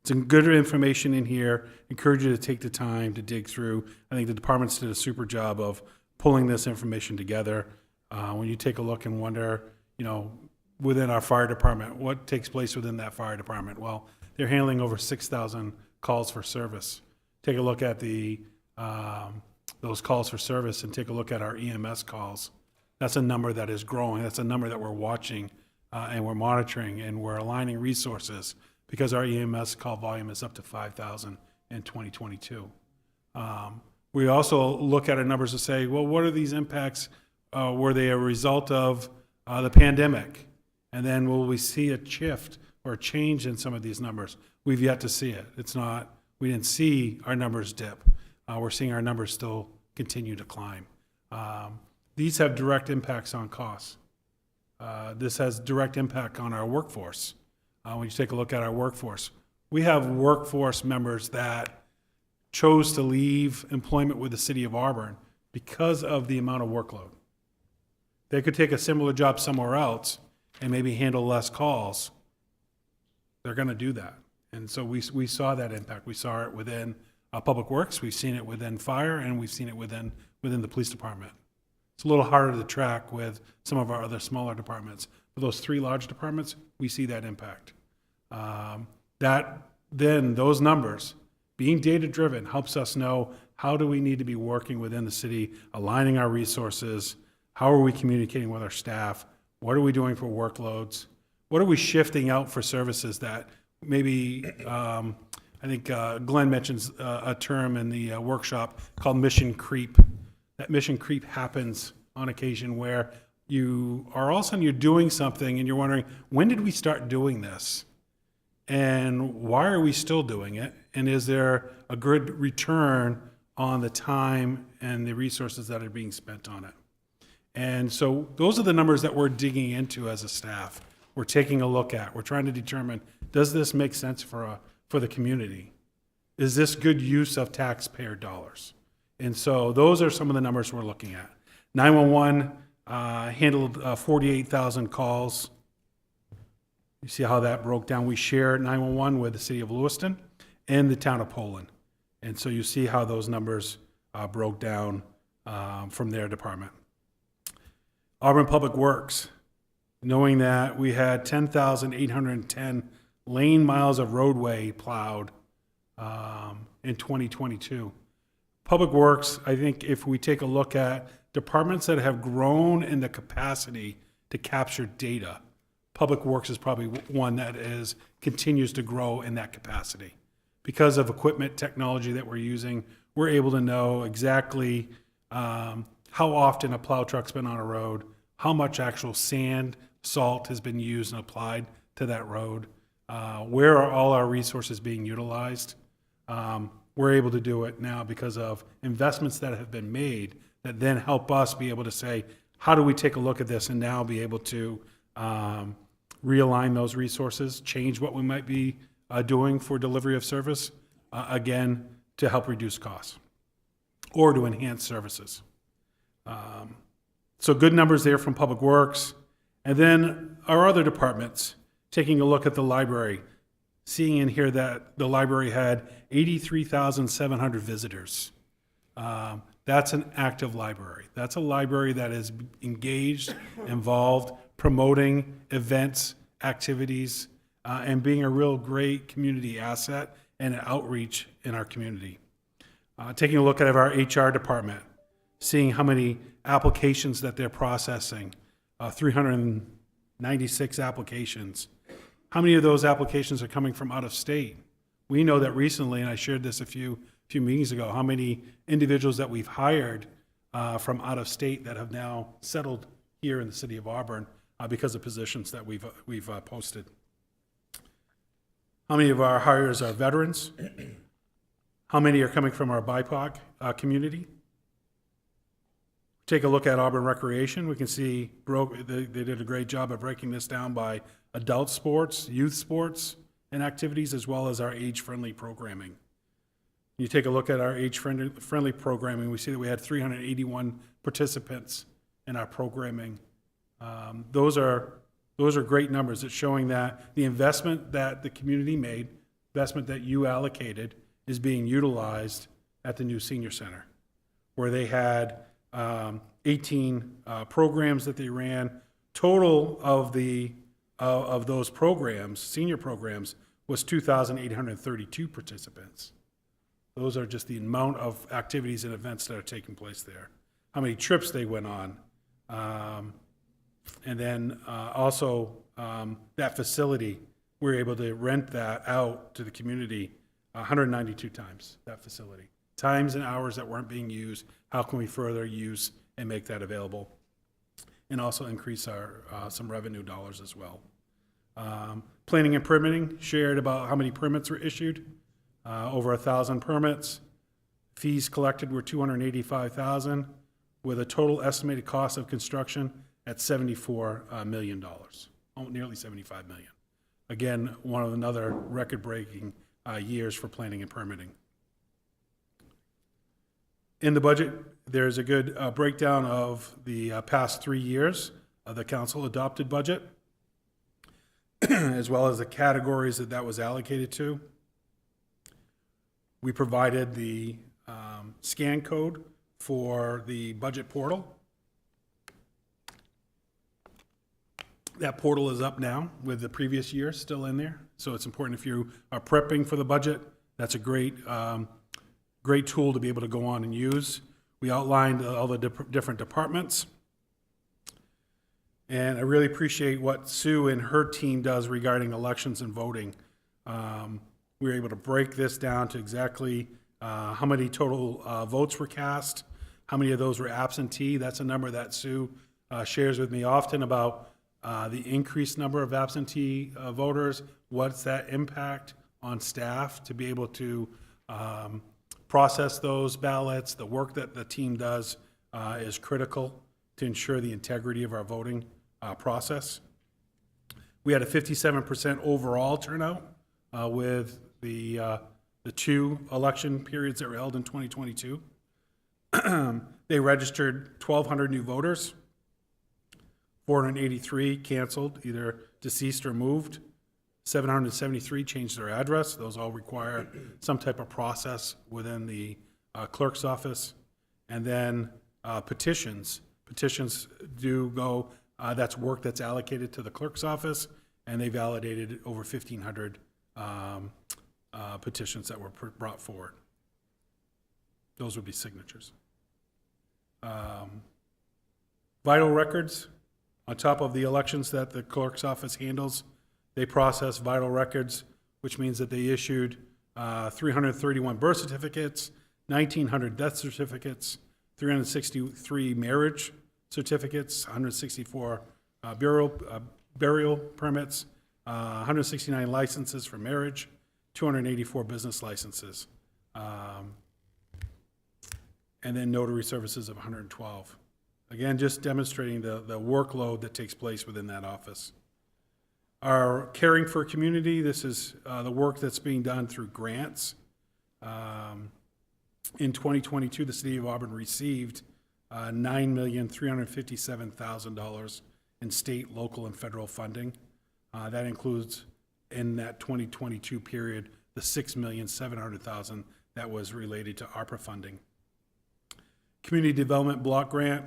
Some good information in here. Encourage you to take the time to dig through. I think the departments did a super job of pulling this information together. When you take a look and wonder, within our fire department, what takes place within that fire department? Well, they're handling over 6,000 calls for service. Take a look at those calls for service and take a look at our EMS calls. That's a number that is growing. That's a number that we're watching and we're monitoring, and we're aligning resources because our EMS call volume is up to 5,000 in 2022. We also look at our numbers and say, well, what are these impacts? Were they a result of the pandemic? And then will we see a shift or a change in some of these numbers? We've yet to see it. We didn't see our numbers dip. We're seeing our numbers still continue to climb. These have direct impacts on costs. This has direct impact on our workforce. When you take a look at our workforce, we have workforce members that chose to leave employment with the City of Auburn because of the amount of workload. They could take a similar job somewhere else and maybe handle less calls. They're going to do that. And so we saw that impact. We saw it within Public Works, we've seen it within fire, and we've seen it within the police department. It's a little harder to track with some of our other smaller departments. For those three large departments, we see that impact. Then those numbers, being data-driven, helps us know how do we need to be working within the city, aligning our resources, how are we communicating with our staff, what are we doing for workloads, what are we shifting out for services that maybe, I think Glenn mentions a term in the workshop called mission creep. That mission creep happens on occasion where you are all of a sudden you're doing something and you're wondering, when did we start doing this? And why are we still doing it? And is there a good return on the time and the resources that are being spent on it? And so those are the numbers that we're digging into as a staff. We're taking a look at. We're trying to determine, does this make sense for the community? Is this good use of taxpayer dollars? And so those are some of the numbers we're looking at. 911 handled 48,000 calls. You see how that broke down. We share 911 with the city of Lewiston and the town of Poland. And so you see how those numbers broke down from their department. Auburn Public Works, knowing that we had 10,810 lane miles of roadway plowed in 2022. Public Works, I think if we take a look at departments that have grown in the capacity to capture data, Public Works is probably one that continues to grow in that capacity. Because of equipment technology that we're using, we're able to know exactly how often a plow truck's been on a road, how much actual sand, salt has been used and applied to that road, where are all our resources being utilized. We're able to do it now because of investments that have been made that then help us be able to say, how do we take a look at this and now be able to realign those resources, change what we might be doing for delivery of service, again, to help reduce costs or to enhance services. So good numbers there from Public Works. And then our other departments, taking a look at the library, seeing in here that the library had 83,700 visitors. That's an active library. That's a library that is engaged, involved, promoting events, activities, and being a real great community asset and an outreach in our community. Taking a look at our HR department, seeing how many applications that they're processing, 396 applications. How many of those applications are coming from out of state? We know that recently, and I shared this a few meetings ago, how many individuals that we've hired from out of state that have now settled here in the city of Auburn because of positions that we've posted. How many of our hires are veterans? How many are coming from our BIPOC community? Take a look at Auburn Recreation. We can see they did a great job of breaking this down by adult sports, youth sports, and activities, as well as our age-friendly programming. You take a look at our age-friendly programming, we see that we had 381 participants in our programming. Those are great numbers. It's showing that the investment that the community made, investment that you allocated, is being utilized at the new senior center, where they had 18 programs that they ran. Total of those programs, senior programs, was 2,832 participants. Those are just the amount of activities and events that are taking place there. How many trips they went on. And then also that facility, we were able to rent that out to the community 192 times, that facility. Times and hours that weren't being used, how can we further use and make that available? And also increase our some revenue dollars as well. Planning and permitting shared about how many permits were issued. Over 1,000 permits. Fees collected were $285,000, with a total estimated cost of construction at $74 million, nearly $75 million. Again, one of another record-breaking years for planning and permitting. In the budget, there's a good breakdown of the past 3 years of the council adopted budget, as well as the categories that was allocated to. We provided the scan code for the budget portal. That portal is up now with the previous year still in there. So it's important if you are prepping for the budget, that's a great tool to be able to go on and use. We outlined all the different departments. And I really appreciate what Sue and her team does regarding elections and voting. We were able to break this down to exactly how many total votes were cast, how many of those were absentee. That's a number that Sue shares with me often about the increased number of absentee voters. What's that impact on staff to be able to process those ballots? The work that the team does is critical to ensure the integrity of our voting process. We had a 57% overall turnout with the 2 election periods that were held in 2022. They registered 1,200 new voters. 483 canceled, either deceased or moved. 773 changed their address. Those all require some type of process within the clerk's office. And then petitions. Petitions do go, that's work that's allocated to the clerk's office, and they validated over 1,500 petitions that were brought forward. Those would be signatures. Vital records, on top of the elections that the clerk's office handles, they process vital records, which means that they issued 331 birth certificates, 1,900 death certificates, 363 marriage certificates, 164 burial permits, 169 licenses for marriage, 284 business licenses, and then notary services of 112. Again, just demonstrating the workload that takes place within that office. Our Caring for Community, this is the work that's being done through grants. In 2022, the City of Auburn received $9,357,000 in state, local, and federal funding. That includes, in that 2022 period, the $6,700,000 that was related to ARPA funding. Community Development Block Grant,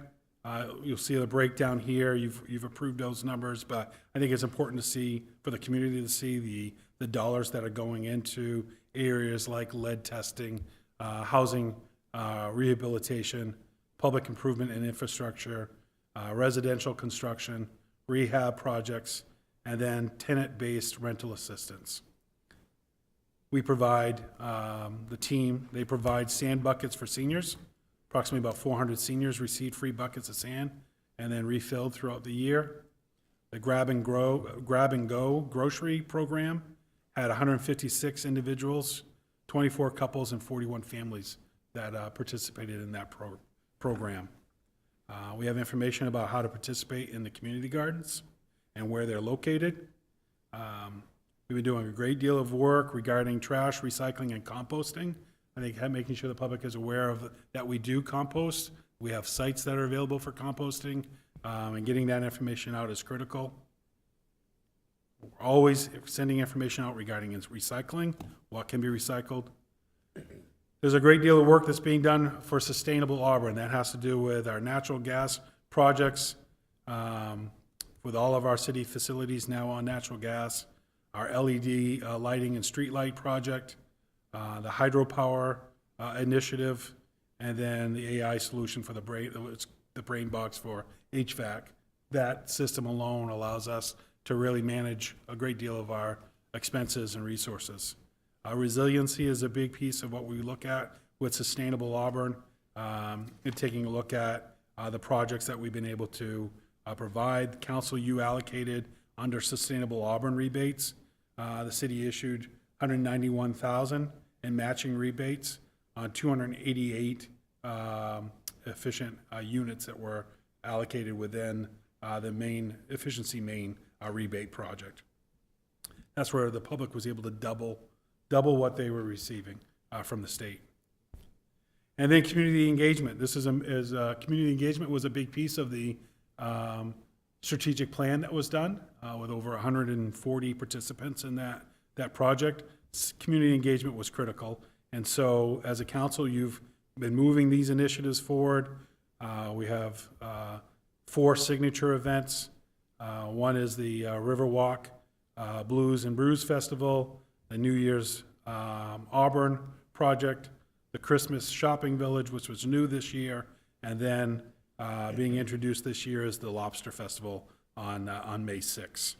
you'll see the breakdown here. You've approved those numbers, but I think it's important to see, for the community to see the dollars that are going into areas like lead testing, housing rehabilitation, public improvement and infrastructure, residential construction, rehab projects, and then tenant-based rental assistance. We provide, the team, they provide sand buckets for seniors. Approximately about 400 seniors received free buckets of sand and then refilled throughout the year. The Grab and Go grocery program had 156 individuals, 24 couples, and 41 families that participated in that program. We have information about how to participate in the community gardens and where they're located. We've been doing a great deal of work regarding trash, recycling, and composting. I think making sure the public is aware of that we do compost. We have sites that are available for composting, and getting that information out is critical. We're always sending information out regarding recycling, what can be recycled. There's a great deal of work that's being done for Sustainable Auburn. That has to do with our natural gas projects, with all of our city facilities now on natural gas, our LED lighting and street light project, the hydropower initiative, and then the AI solution for the brain box for HVAC. That system alone allows us to really manage a great deal of our expenses and resources. Resiliency is a big piece of what we look at with Sustainable Auburn, and taking a look at the projects that we've been able to provide. Council, you allocated under Sustainable Auburn rebates. The city issued $191,000 in matching rebates on 288 efficient units that were allocated within the Efficiency Maine rebate project. That's where the public was able to double what they were receiving from the state. And then community engagement. This is community engagement was a big piece of the strategic plan that was done with over 140 participants in that project. Community engagement was critical. And so as a council, you've been moving these initiatives forward. We have 4 signature events. One is the Riverwalk Blues and Brews Festival, the New Year's Auburn project, the Christmas Shopping Village, which was new this year, and then being introduced this year is the Lobster Festival on May 6th.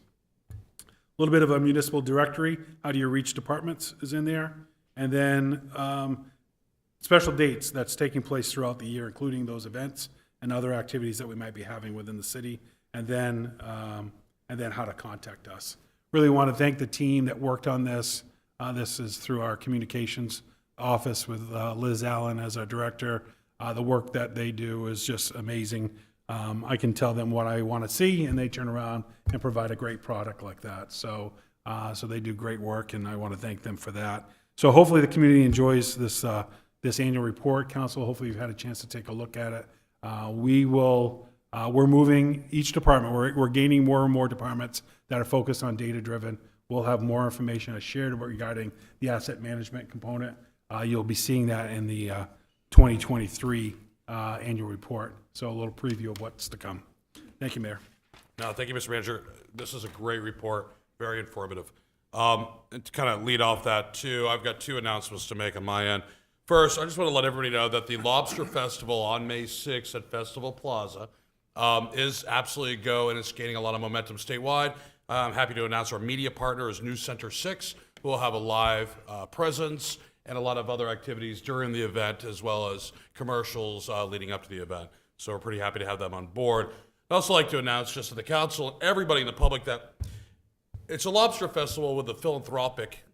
little bit of a municipal directory. How do you reach departments is in there. And then special dates that's taking place throughout the year, including those events and other activities that we might be having within the city. And then how to contact us. Really want to thank the team that worked on this. This is through our communications office with Liz Allen as our director. The work that they do is just amazing. I can tell them what I want to see, and they turn around and provide a great product like that. So they do great work, and I want to thank them for that. So hopefully the community enjoys this annual report. Council, hopefully you've had a chance to take a look at it. We're moving each department. We're gaining more and more departments that are focused on data-driven. We'll have more information shared regarding the asset management component. You'll be seeing that in the 2023 annual report. So a little preview of what's to come. Thank you, Mayor. No, thank you, Mr. Manager. This is a great report, very informative. And to kind of lead off that too, I've got 2 announcements to make on my end. First, I just want to let everybody know that the Lobster Festival on May 6th at Festival Plaza is absolutely a go, and it's gaining a lot of momentum statewide. I'm happy to announce our media partner is News Center 6, who will have a live presence and a lot of other activities during the event, as well as commercials leading up to the event. So we're pretty happy to have them on board. I'd also like to announce just to the council and everybody in the public that it's a lobster festival with a philanthropic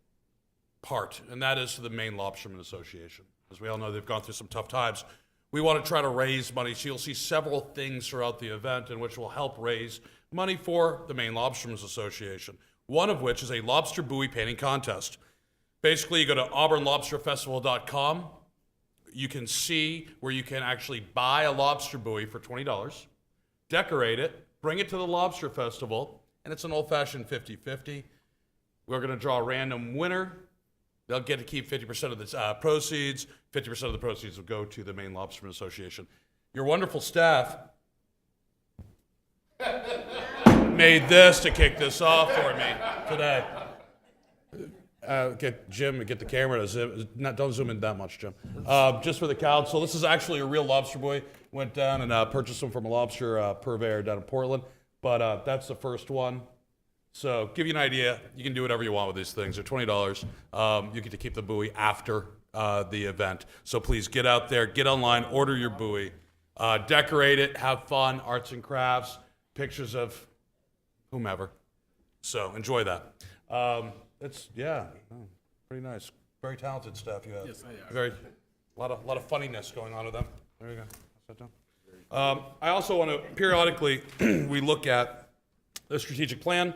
part, and that is to the Maine Lobstermen Association. As we all know, they've gone through some tough times. We want to try to raise money, so you'll see several things throughout the event in which will help raise money for the Maine Lobstermen's Association, one of which is a lobster buoy painting contest. Basically, you go to auburnlobsterfestival.com. You can see where you can actually buy a lobster buoy for $20, decorate it, bring it to the Lobster Festival, and it's an old-fashioned 50-50. We're going to draw a random winner. They'll get to keep 50% of the proceeds. 50% of the proceeds will go to the Maine Lobstermen Association. Your wonderful staff made this to kick this off for me today. Get Jim and get the camera to zoom. Don't zoom in that much, Jim. Just for the council, this is actually a real lobster buoy. Went down and purchased them from a lobster purveyor down in Portland. But that's the first one. So give you an idea, you can do whatever you want with these things. They're $20. You get to keep the buoy after the event. So please get out there, get online, order your buoy, decorate it, have fun, arts and crafts, pictures of whomever. So enjoy that. Pretty nice. Very talented staff you have. Yes, they are. A lot of funniness going on with them. There you go. Sit down. I also want to periodically we look at the strategic plan.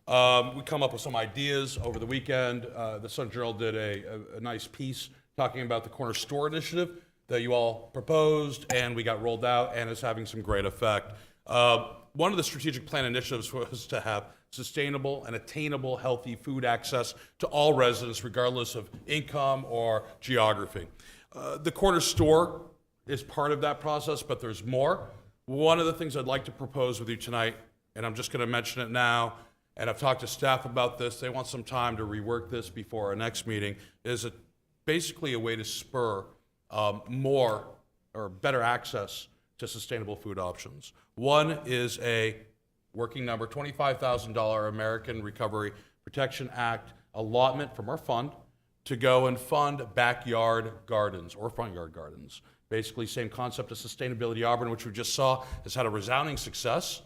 We come up with some ideas over the weekend. The Sun Journal did a nice piece talking about the corner store initiative that you all proposed, and we got rolled out, and it's having some great effect. One of the strategic plan initiatives was to have sustainable and attainable healthy food access to all residents, regardless of income or geography. The corner store is part of that process, but there's more. One of the things I'd like to propose with you tonight, and I'm just going to mention it now, and I've talked to staff about this, they want some time to rework this before our next meeting, is basically a way to spur more or better access to sustainable food options. One is a working number, $25,000 American Recovery Protection Act allotment from our fund to go and fund backyard gardens or front yard gardens. Basically, same concept as Sustainability Auburn, which we just saw has had a resounding success.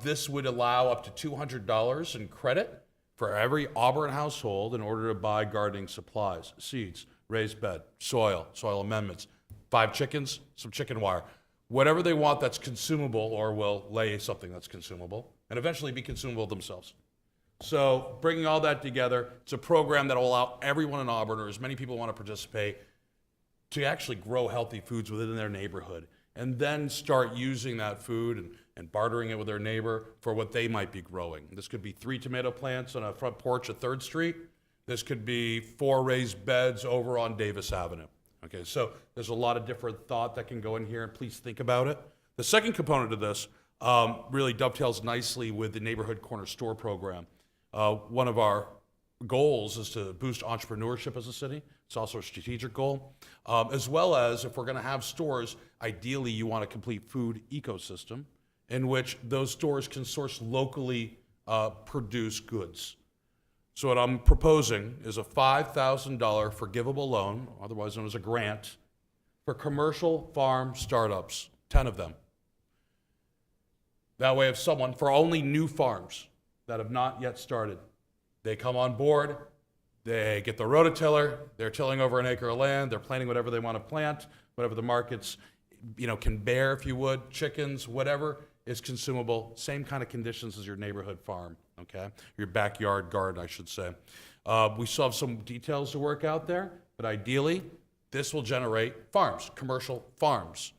This would allow up to $200 in credit for every Auburn household in order to buy gardening supplies, seeds, raised bed, soil amendments, 5 chickens, some chicken wire, whatever they want that's consumable or will lay something that's consumable and eventually be consumable themselves. So bringing all that together, it's a program that will allow everyone in Auburn, or as many people want to participate, to actually grow healthy foods within their neighborhood and then start using that food and bartering it with their neighbor for what they might be growing. This could be 3 tomato plants on a front porch at 3rd Street. This could be 4 raised beds over on Davis Avenue. Okay, so there's a lot of different thought that can go in here, and please think about it. The second component of this really dovetails nicely with the Neighborhood Corner Store program. One of our goals is to boost entrepreneurship as a city. It's also a strategic goal. As well as if we're going to have stores, ideally you want a complete food ecosystem in which those stores can source locally produce goods. So what I'm proposing is a $5,000 forgivable loan, otherwise known as a grant, for commercial farm startups, 10 of them. That way, if someone, for only new farms that have not yet started, they come on board, they get the rototiller, they're tilling over an acre of land, they're planting whatever they want to plant, whatever the markets, can bear, if you would, chickens, whatever is consumable, same kind of conditions as your neighborhood farm, okay? Your backyard garden, I should say. We still have some details to work out there, but ideally, this will generate farms, commercial farms.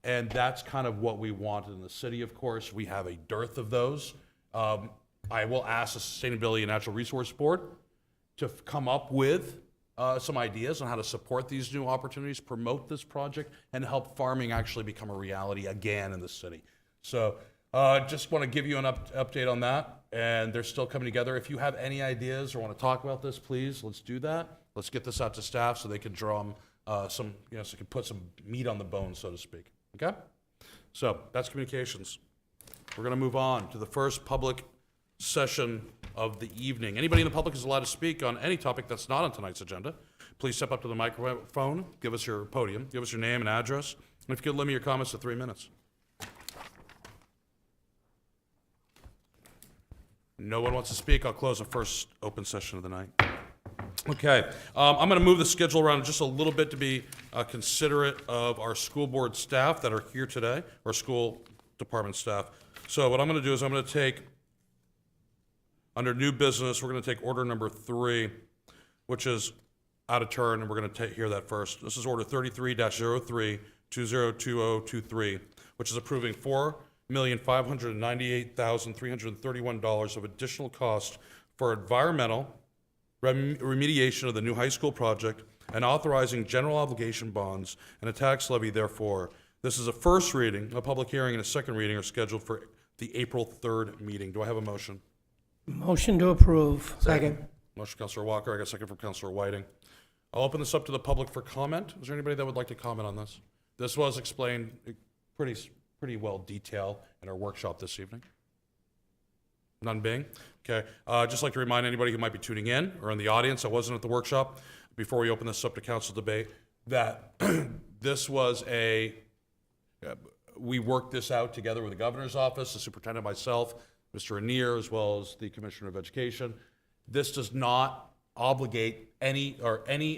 And that's kind of what we want in the city, of course. We have a dearth of those. I will ask the Sustainability and Natural Resource Board to come up with some ideas on how to support these new opportunities, promote this project, and help farming actually become a reality again in the city. So just want to give you an update on that, and they're still coming together. If you have any ideas or want to talk about this, please, let's do that. Let's get this out to staff so they can draw them so they can put some meat on the bone, so to speak. Okay? So that's communications. We're going to move on to the first public session of the evening. Anybody in the public is allowed to speak on any topic that's not on tonight's agenda. Please step up to the microphone, give us your podium, give us your name and address, and if you could limit your comments to 3 minutes. No one wants to speak. I'll close the first open session of the night. Okay, I'm going to move the schedule around just a little bit to be considerate of our school board staff that are here today, or school department staff. So what I'm going to do is I'm going to take, under new business, we're going to take order number 3, which is out of turn, and we're going to hear that first. This is order 33-03-202023, which is approving $4,598,331 of additional cost for environmental remediation of the new high school project and authorizing general obligation bonds and a tax levy therefore. This is a first reading. A public hearing and a second reading are scheduled for the April 3rd meeting. Do I have a motion? Motion to approve. Second. Motion, Councilor Walker. I got a second from Councilor Whiting. I'll open this up to the public for comment. Is there anybody that would like to comment on this? This was explained pretty well detailed in our workshop this evening. None being? Okay. Just like to remind anybody who might be tuning in or in the audience that wasn't at the workshop, before we open this up to council debate, that this was we worked this out together with the governor's office, the superintendent, myself, Mr. Anir, as well as the Commissioner of Education. This does not obligate any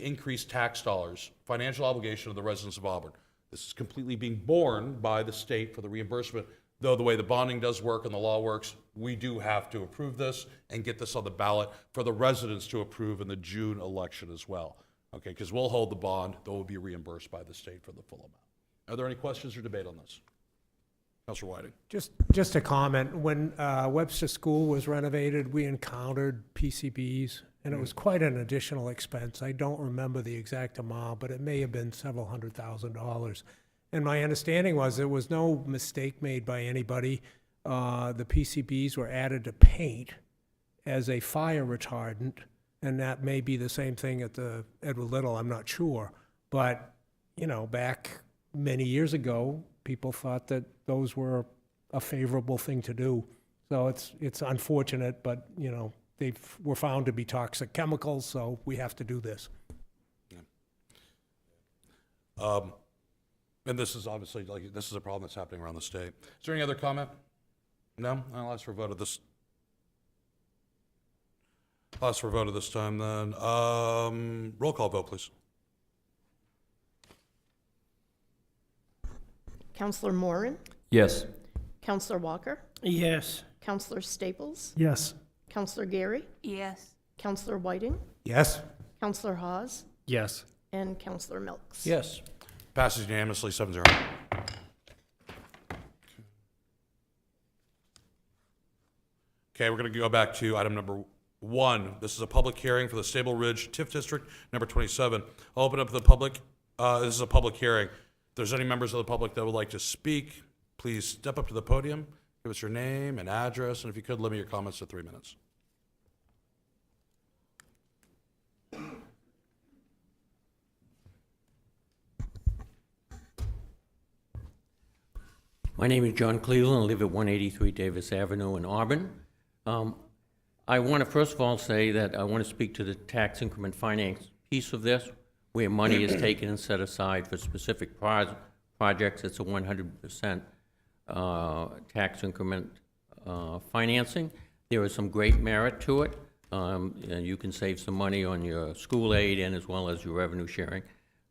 increased tax dollars, financial obligation of the residents of Auburn. This is completely being borne by the state for the reimbursement. Though the way the bonding does work and the law works, we do have to approve this and get this on the ballot for the residents to approve in the June election as well. Okay, because we'll hold the bond, though it will be reimbursed by the state for the full amount. Are there any questions or debate on this? Councilor Whiting. Just a comment. When Webster School was renovated, we encountered PCBs, and it was quite an additional expense. I don't remember the exact amount, but it may have been several $100,000. And my understanding was there was no mistake made by anybody. The PCBs were added to paint as a fire retardant, and that may be the same thing at the Edward Little, I'm not sure. But, back many years ago, people thought that those were a favorable thing to do. So it's unfortunate, but, they were found to be toxic chemicals, so we have to do this. Yeah. And this is obviously, this is a problem that's happening around the state. Is there any other comment? No? I'll ask for a vote of this. I'll ask for a vote of this time then. Roll call vote, please. Counselor Morin? Yes. Counselor Walker? Yes. Counselor Staples? Yes. Counselor Gary? Yes. Counselor Whiting? Yes? Counselor Hawes? Yes. And Counselor Milks? Yes. Passes unanimously, 7-0. Okay, we're going to go back to item number 1. This is a public hearing for the Stable Ridge TIF District, number 27. I'll open up to the public. This is a public hearing. If there's any members of the public that would like to speak, please step up to the podium, give us your name and address, and if you could, limit your comments to 3 minutes. My name is John Cleveland. I live at 183 Davis Avenue in Auburn. I want to first of all say that I want to speak to the tax increment finance piece of this, where money is taken and set aside for specific projects. It's a 100% tax increment financing. There is some great merit to it. And you can save some money on your school aid and as well as your revenue sharing.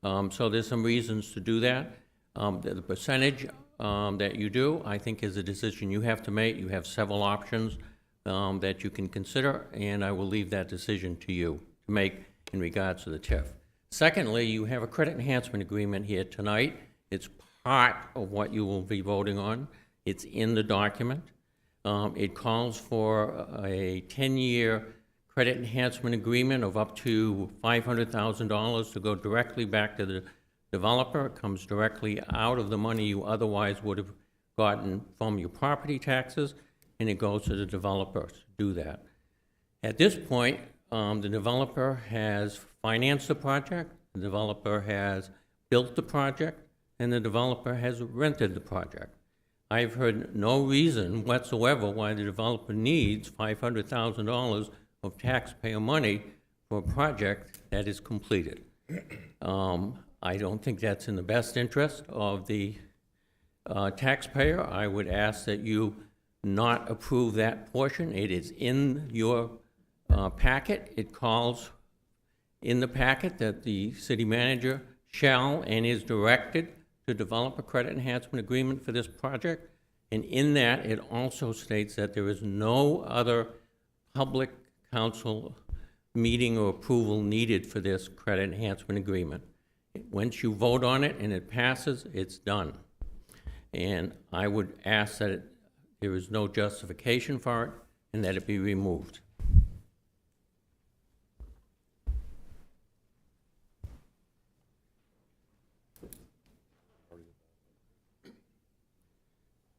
So there's some reasons to do that. The percentage that you do, I think, is a decision you have to make. You have several options that you can consider, and I will leave that decision to you to make in regards to the TIF. Secondly, you have a credit enhancement agreement here tonight. It's part of what you will be voting on. It's in the document. It calls for a 10-year credit enhancement agreement of up to $500,000 to go directly back to the developer. It comes directly out of the money you otherwise would have gotten from your property taxes, and it goes to the developer to do that. At this point, the developer has financed the project, the developer has built the project, and the developer has rented the project. I've heard no reason whatsoever why the developer needs $500,000 of taxpayer money for a project that is completed. I don't think that's in the best interest of the taxpayer. I would ask that you not approve that portion. It is in your packet. It calls in the packet that the city manager shall and is directed to develop a credit enhancement agreement for this project. And in that, it also states that there is no other public council meeting or approval needed for this credit enhancement agreement. Once you vote on it and it passes, it's done. And I would ask that there is no justification for it and that it be removed.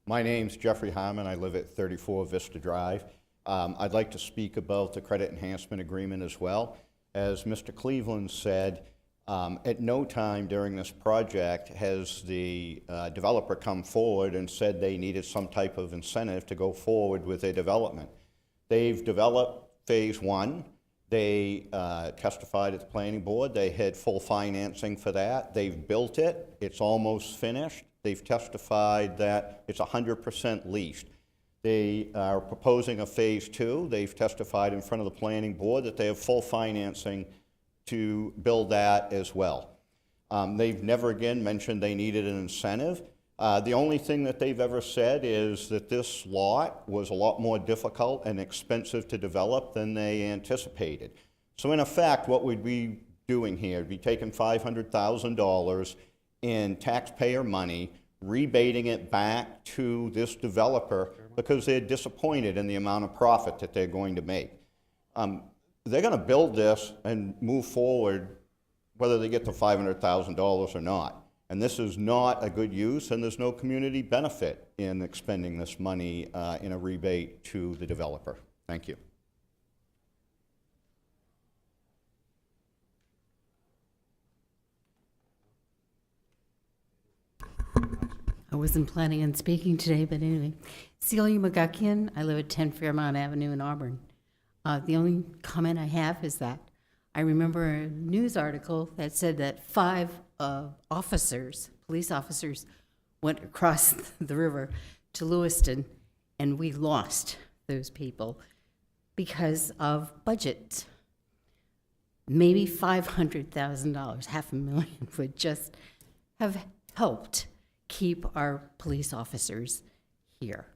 My name's Jeffrey Harmon. I live at 34 Vista Drive. I'd like to speak about the credit enhancement agreement as well. As Mr. Cleveland said, at no time during this project has the developer come forward and said they needed some type of incentive to go forward with their development. They've developed phase one. They testified at the planning board. They had full financing for that. They've built it. It's almost finished. They've testified that it's 100% leased. They are proposing a phase two. They've testified in front of the planning board that they have full financing to build that as well. They've never again mentioned they needed an incentive. The only thing that they've ever said is that this lot was a lot more difficult and expensive to develop than they anticipated. So in effect, what we'd be doing here would be taking $500,000 in taxpayer money, rebating it back to this developer because they're disappointed in the amount of profit that they're going to make. They're going to build this and move forward whether they get the $500,000 or not. And this is not a good use, and there's no community benefit in expending this money in a rebate to the developer. Thank you. I wasn't planning on speaking today, but anyway. Celia McGuckian, I live at 10 Fairmount Avenue in Auburn. The only comment I have is that I remember a news article that said that 5 officers, police officers, went across the river to Lewiston, and we lost those people because of budget. Maybe $500,000, $500,000 would just have helped keep our police officers here.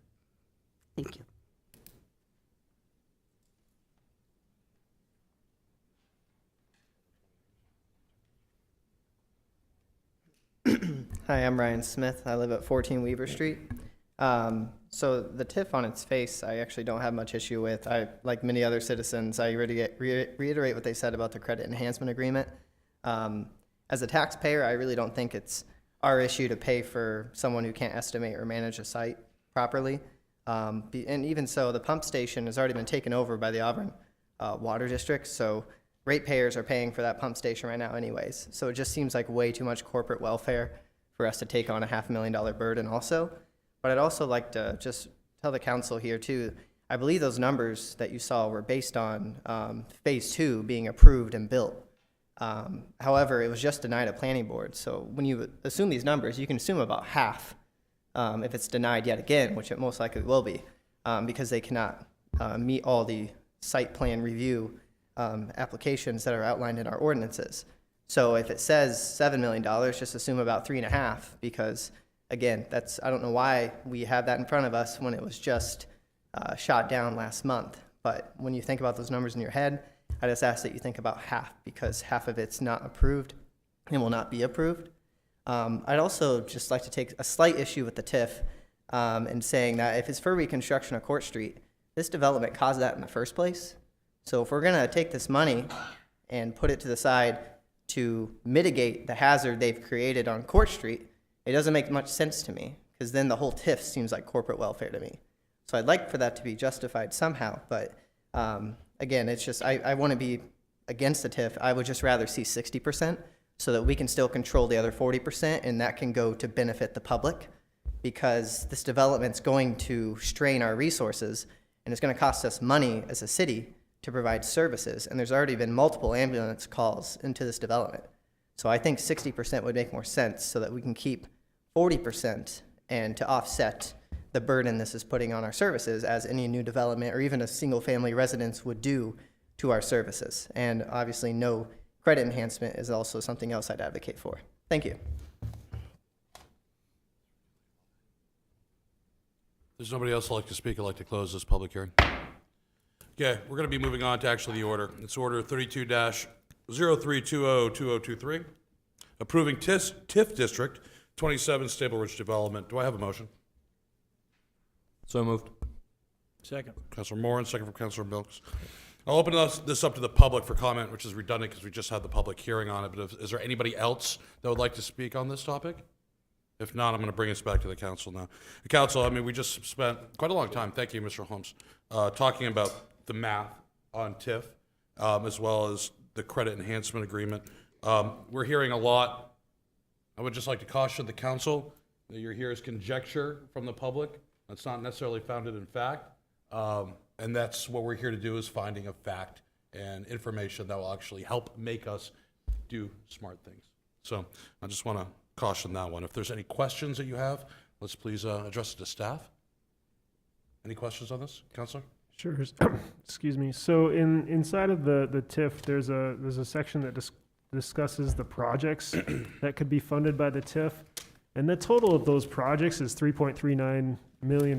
Thank you. Hi, I'm Ryan Smith. I live at 14 Weaver Street. So the TIF on its face, I actually don't have much issue with. Like many other citizens, I reiterate what they said about the credit enhancement agreement. As a taxpayer, I really don't think it's our issue to pay for someone who can't estimate or manage a site properly. And even so, the pump station has already been taken over by the Auburn Water District, so ratepayers are paying for that pump station right now anyways. So it just seems like way too much corporate welfare for us to take on a $500,000 burden also. But I'd also like to just tell the council here too, I believe those numbers that you saw were based on phase 2 being approved and built. However, it was just denied at planning board. So when you assume these numbers, you can assume about half if it's denied yet again, which it most likely will be, because they cannot meet all the site plan review applications that are outlined in our ordinances. So if it says $7 million, just assume about 3.5, because again, I don't know why we have that in front of us when it was just shot down last month. But when you think about those numbers in your head, I just ask that you think about half, because half of it's not approved and will not be approved. I'd also just like to take a slight issue with the TIF and saying that if it's for reconstruction of Court Street, this development caused that in the first place. So if we're going to take this money and put it to the side to mitigate the hazard they've created on Court Street, it doesn't make much sense to me, because then the whole TIF seems like corporate welfare to me. So I'd like for that to be justified somehow, but again, it's just, I want to be against the TIF. I would just rather see 60% so that we can still control the other 40%, and that can go to benefit the public, because this development's going to strain our resources, and it's going to cost us money as a city to provide services, and there's already been multiple ambulance calls into this development. So I think 60% would make more sense so that we can keep 40% and to offset the burden this is putting on our services, as any new development or even a single-family residence would do to our services. And obviously, no credit enhancement is also something else I'd advocate for. Thank you. There's nobody else who'd like to speak. I'd like to close this public hearing. Okay, we're going to be moving on to actually the order. It's order 32-03202023, approving TIF District 27 Stable Ridge Development. Do I have a motion? So moved. Second. Councilor Moran, second from Councilor Milks. I'll open this up to the public for comment, which is redundant because we just had the public hearing on it. But is there anybody else that would like to speak on this topic? If not, I'm going to bring us back to the council now. The council, I mean, we just spent quite a long time, thank you, Mr. Holmes, talking about the math on TIF, as well as the credit enhancement agreement. We're hearing a lot. I would just like to caution the council that you're here is conjecture from the public. That's not necessarily founded in fact. And that's what we're here to do, is finding a fact and information that will actually help make us do smart things. So I just want to caution that one. If there's any questions that you have, let's please address it to staff. Any questions on this, Councilor? Sure. Excuse me. So inside of the TIF, there's a section that discusses the projects that could be funded by the TIF, and the total of those projects is $3.39 million.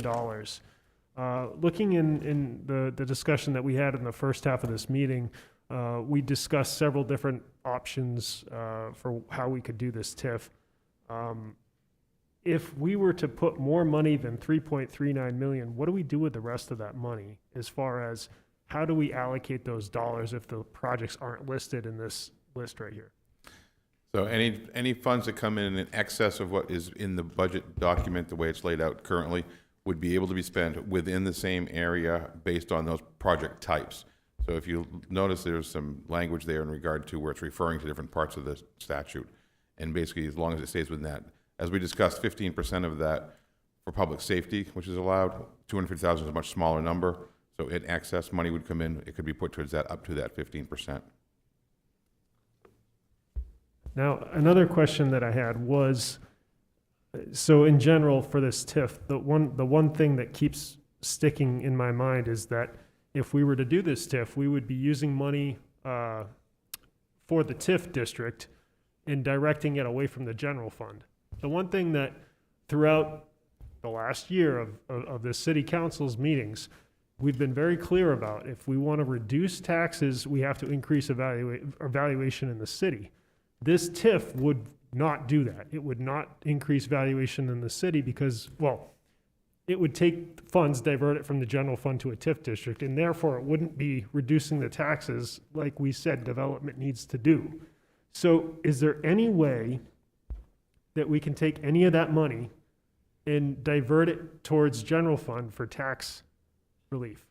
Looking in the discussion that we had in the first half of this meeting, we discussed several different options for how we could do this TIF. If we were to put more money than $3.39 million, what do we do with the rest of that money, as far as how do we allocate those dollars if the projects aren't listed in this list right here? So any funds that come in excess of what is in the budget document, the way it's laid out currently, would be able to be spent within the same area based on those project types. So if you notice, there's some language there in regard to where it's referring to different parts of the statute. And basically, as long as it stays within that. As we discussed, 15% of that for public safety, which is allowed. 250,000 is a much smaller number. So in excess money would come in. It could be put towards that, up to that 15%. Now, another question that I had was, so in general for this TIF, the one thing that keeps sticking in my mind is that if we were to do this TIF, we would be using money for the TIF district and directing it away from the general fund. The one thing that throughout the last year of the city council's meetings, we've been very clear about, if we want to reduce taxes, we have to increase valuation in the city. This TIF would not do that. It would not increase valuation in the city because, well, it would take funds, divert it from the general fund to a TIF district, and therefore it wouldn't be reducing the taxes like we said development needs to do. So is there any way that we can take any of that money and divert it towards general fund for tax relief?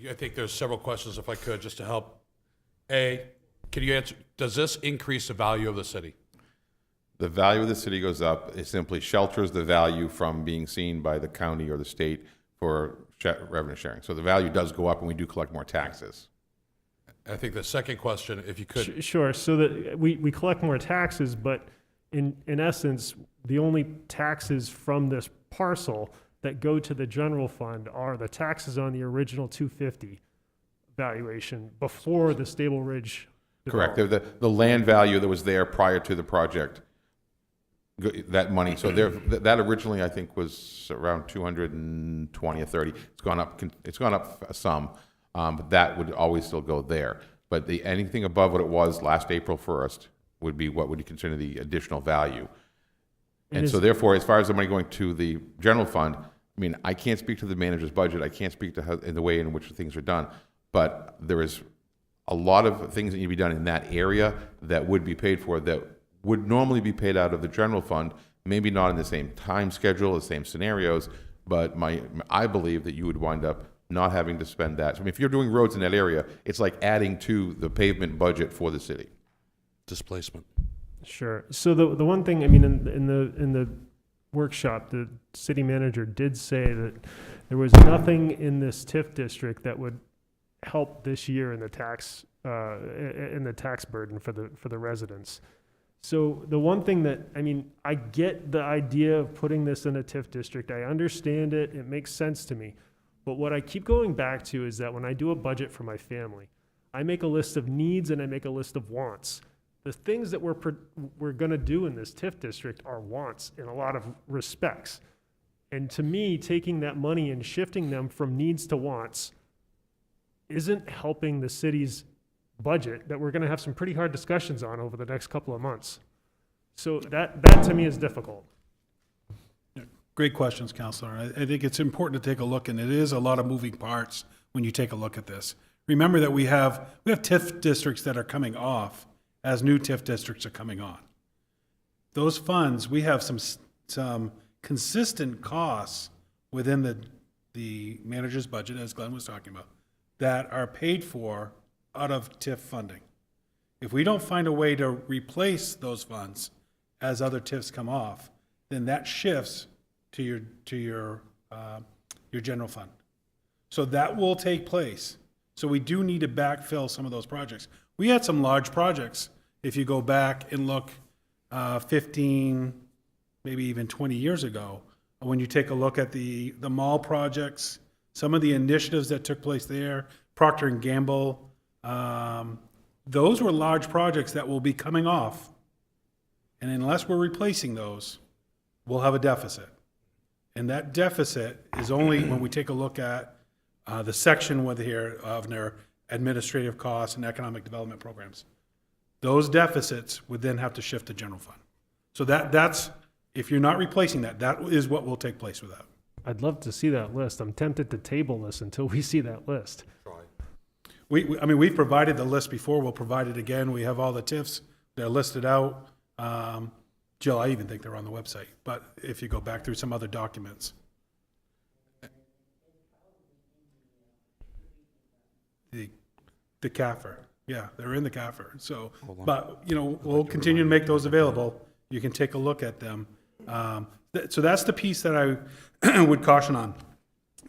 I think there's several questions, if I could, just to help. A, can you answer, does this increase the value of the city? The value of the city goes up. It simply shelters the value from being seen by the county or the state for revenue sharing. So the value does go up and we do collect more taxes. I think the second question, if you could, Sure, so that we collect more taxes, but in essence, the only taxes from this parcel that go to the general fund are the taxes on the original 250 valuation before the Stable Ridge Correct. development. The land value that was there prior to the project, that money, so there, that originally I think was around 220 or 30. It's gone up some, but that would always still go there. But anything above what it was last April 1st would be what would you consider the additional value. And so therefore, as far as the money going to the general fund, I mean, I can't speak to the manager's budget. I can't speak to in the way in which things are done, but there is a lot of things that need to be done in that area that would be paid for that would normally be paid out of the general fund, maybe not in the same time schedule, the same scenarios, but I believe that you would wind up not having to spend that. So, I mean, if you're doing roads in that area, it's like adding to the pavement budget for the city. displacement. Sure. So the one thing, I mean, in the workshop, the city manager did say that there was nothing in this TIF district that would help this year in the tax burden for the residents. So the one thing that, I mean, I get the idea of putting this in a TIF district. I understand it. It makes sense to me. But what I keep going back to is that when I do a budget for my family, I make a list of needs and I make a list of wants. The things that we're going to do in this TIF district are wants in a lot of respects. And to me, taking that money and shifting them from needs to wants isn't helping the city's budget that we're going to have some pretty hard discussions on over the next couple of months. So that to me is difficult. Great questions, Councilor. I think it's important to take a look, and it is a lot of moving parts when you take a look at this. Remember that we have TIF districts that are coming off as new TIF districts are coming on. Those funds, we have some consistent costs within the manager's budget, as Glenn was talking about, that are paid for out of TIF funding. If we don't find a way to replace those funds as other TIFs come off, then that shifts to your general fund. So that will take place. So we do need to backfill some of those projects. We had some large projects. If you go back and look 15, maybe even 20 years ago, when you take a look at the mall projects, some of the initiatives that took place there, Procter & Gamble, those were large projects that will be coming off. And unless we're replacing those, we'll have a deficit. And that deficit is only when we take a look at the section with here of their administrative costs and economic development programs. Those deficits would then have to shift to general fund. So that's, if you're not replacing that, that is what will take place with that. I'd love to see that list. I'm tempted to table this until we see that list. I mean, we've provided the list before. We'll provide it again. We have all the TIFs. They're listed out. Jill, I even think they're on the website. But if you go back through some other documents. The CAFR. Yeah, they're in the CAFR. So, but, you know, we'll continue to make those available. You can take a look at them. So that's the piece that I would caution on.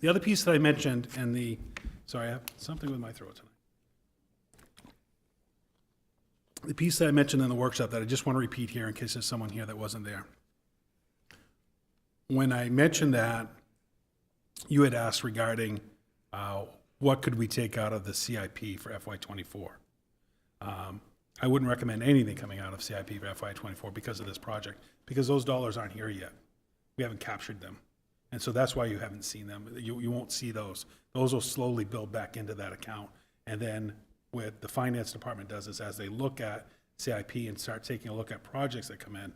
The other piece that I mentioned sorry, I have something with my throat tonight. The piece that I mentioned in the workshop that I just want to repeat here in case there's someone here that wasn't there. When I mentioned that, you had asked regarding what could we take out of the CIP for FY24. I wouldn't recommend anything coming out of CIP for FY24 because of this project, because those dollars aren't here yet. We haven't captured them. And so that's why you haven't seen them. You won't see those. Those will slowly build back into that account. And then what the finance department does is as they look at CIP and start taking a look at projects that come in,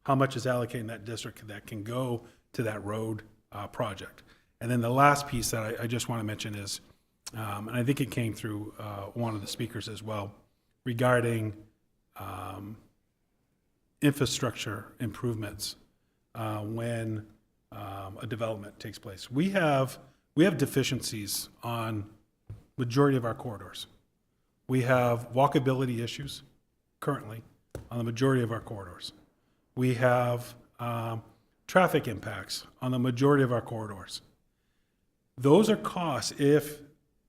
how much is allocated in that district that can go to that road project. And then the last piece that I just want to mention is, and I think it came through one of the speakers as well, regarding infrastructure improvements when a development takes place. We have deficiencies on majority of our corridors. We have walkability issues currently on the majority of our corridors. We have traffic impacts on the majority of our corridors. Those are costs if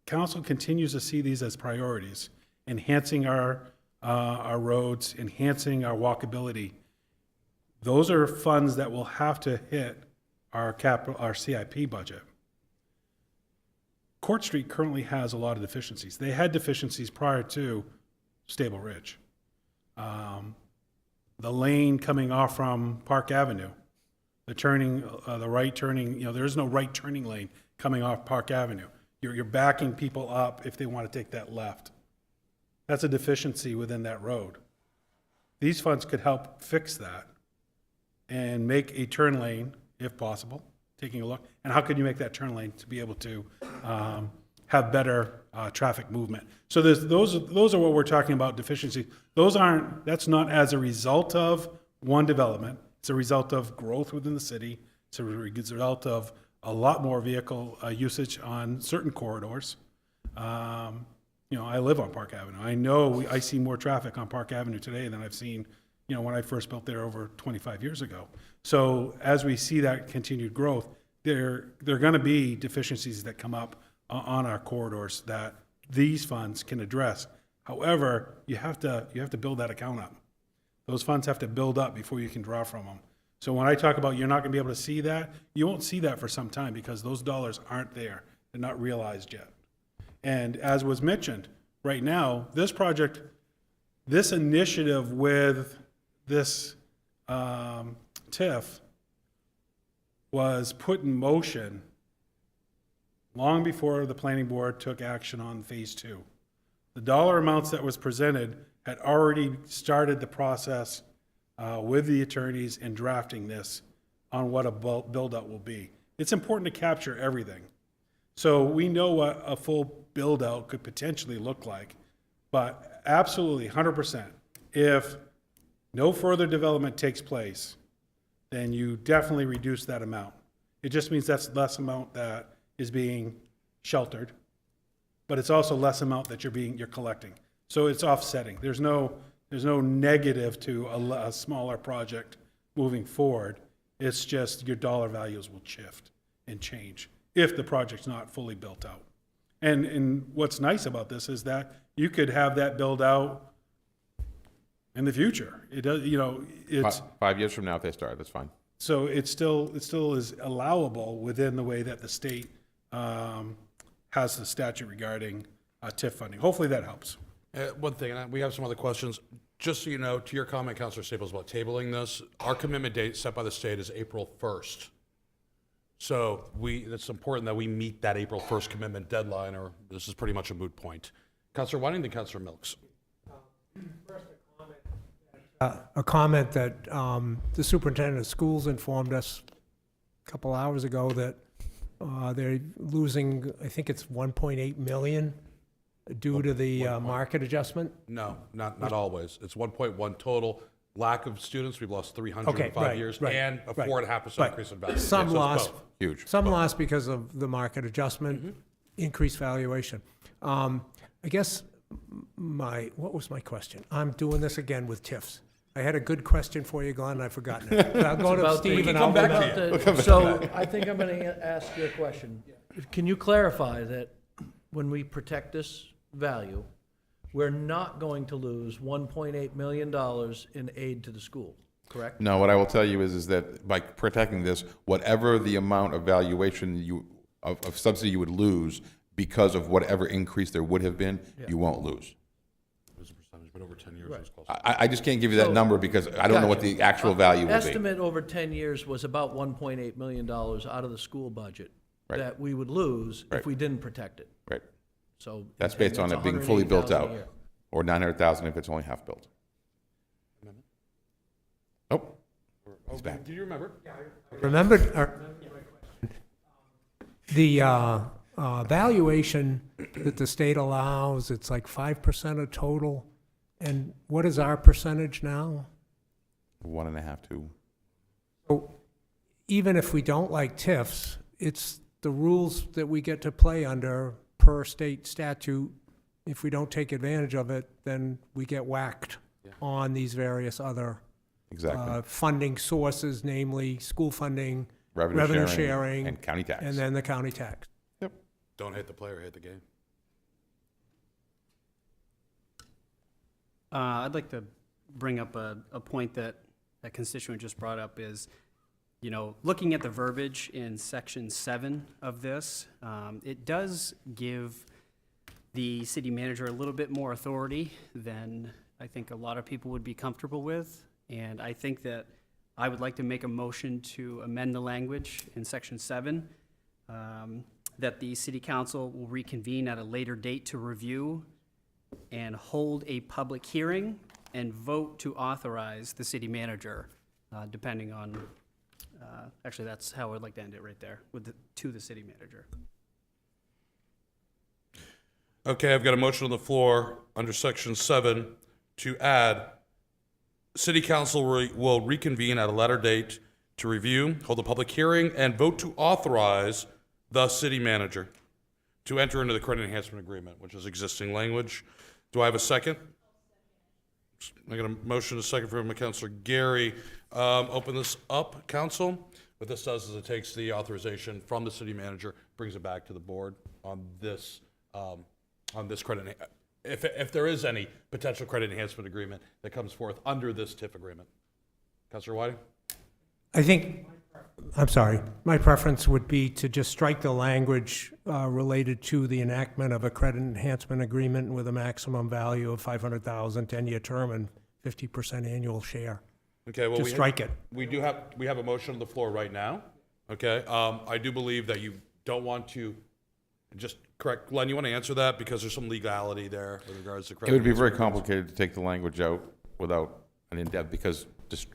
council continues to see these as priorities, enhancing our roads, enhancing our walkability. Those are funds that will have to hit our CIP budget. Court Street currently has a lot of deficiencies. They had deficiencies prior to Stable Ridge. The lane coming off from Park Avenue, the turning, the right turning, there is no right turning lane coming off Park Avenue. You're backing people up if they want to take that left. That's a deficiency within that road. These funds could help fix that and make a turn lane, if possible, taking a look. And how could you make that turn lane to be able to have better traffic movement? So those are what we're talking about, deficiencies. That's not as a result of one development. It's a result of growth within the city. It's a result of a lot more vehicle usage on certain corridors. I live on Park Avenue. I know I see more traffic on Park Avenue today than I've seen, when I first built there over 25 years ago. So as we see that continued growth, there are going to be deficiencies that come up on our corridors that these funds can address. However, you have to build that account up. Those funds have to build up before you can draw from them. So when I talk about you're not going to be able to see that, you won't see that for some time because those dollars aren't there. They're not realized yet. And as was mentioned, right now, this project, this initiative with this TIF was put in motion long before the planning board took action on phase 2. The dollar amounts that was presented had already started the process with the attorneys in drafting this on what a build-out will be. It's important to capture everything. So we know what a full build-out could potentially look like, but absolutely 100%, if no further development takes place, then you definitely reduce that amount. It just means that's less amount that is being sheltered, but it's also less amount that you're collecting. So it's offsetting. There's no negative to a smaller project moving forward. It's just your dollar values will shift and change if the project's not fully built out. And what's nice about this is that you could have that build out in the future. It does, it's 5 years from now if they start, that's fine. so it still is allowable within the way that the state has the statute regarding TIF funding. Hopefully that helps. One thing, and we have some other questions. Just so you know, to your comment, Councilor Staples, about tabling this, our commitment date set by the state is April 1st. So it's important that we meet that April 1st commitment deadline, or this is pretty much a moot point. Councilor Whiting, then Councilor Milks. First, a comment that the superintendent of schools informed us a couple hours ago that they're losing, I think it's 1.8 million due to the market adjustment. No, not always. It's 1.1 total. Lack of students, we've lost 300 in 5 years, and a 4.5% increase in value. Some Yeah, so it's lost, both. Huge. Some lost because of the market adjustment, increased valuation. I guess what was my question? I'm doing this again with TIFs. I had a good question for you, Glenn, and I've forgotten it. I'll go to Steve and I'll Come back to you. So I think I'm going to ask you a question. Can you clarify that when we protect this value, we're not going to lose $1.8 million in aid to the school, correct? No, what I will tell you is that by protecting this, whatever the amount of valuation of subsidy you would lose because of whatever increase there would have been, you won't lose. There's a percentage, but over 10 years it's close. I just can't give you that number because I don't know what the actual value will be. Estimate over 10 years was about $1.8 million out of the school budget that we would lose if we didn't protect it. Right. So That's based on it's it being fully built $180,000 a out, year. or 900,000 if it's only half built. Oh, he's back. Do you remember? The valuation that the state allows, it's like 5% of total. And what is our percentage now? 1.5, 2. So even if we don't like TIFs, it's the rules that we get to play under per state statute. If we don't take advantage of it, then we get whacked on these various other funding sources, namely school funding, revenue sharing, and county tax. and then the county tax. Don't hate the player, hate the game. I'd like to bring up a point that a constituent just brought up is, you know, looking at the verbiage in section 7 of this, it does give the city manager a little bit more authority than I think a lot of people would be comfortable with. And I think that I would like to make a motion to amend the language in section 7, that the city council will reconvene at a later date to review and hold a public hearing and vote to authorize the city manager, depending on, actually, that's how I'd like to end it right there, to the city manager. Okay, I've got a motion on the floor under section 7 to add, city council will reconvene at a later date to review, hold a public hearing, and vote to authorize the city manager to enter into the credit enhancement agreement, which is existing language. Do I have a second? I got a motion, a second from Councilor Gary. Open this up, council. What this does is it takes the authorization from the city manager, brings it back to the board on this credit. If there is any potential credit enhancement agreement that comes forth under this TIF agreement. Councilor Whiting? I'm sorry, my preference would be to just strike the language related to the enactment of a credit enhancement agreement with a maximum value of $500,000, 10-year term, and 50% annual share. Okay, well, Just strike it. We have a motion on the floor right now. Okay, I do believe that you don't want to just correct. Glenn, you want to answer that because there's some legality there with regards to credit. It would be very complicated to take the language out without an in-depth, because just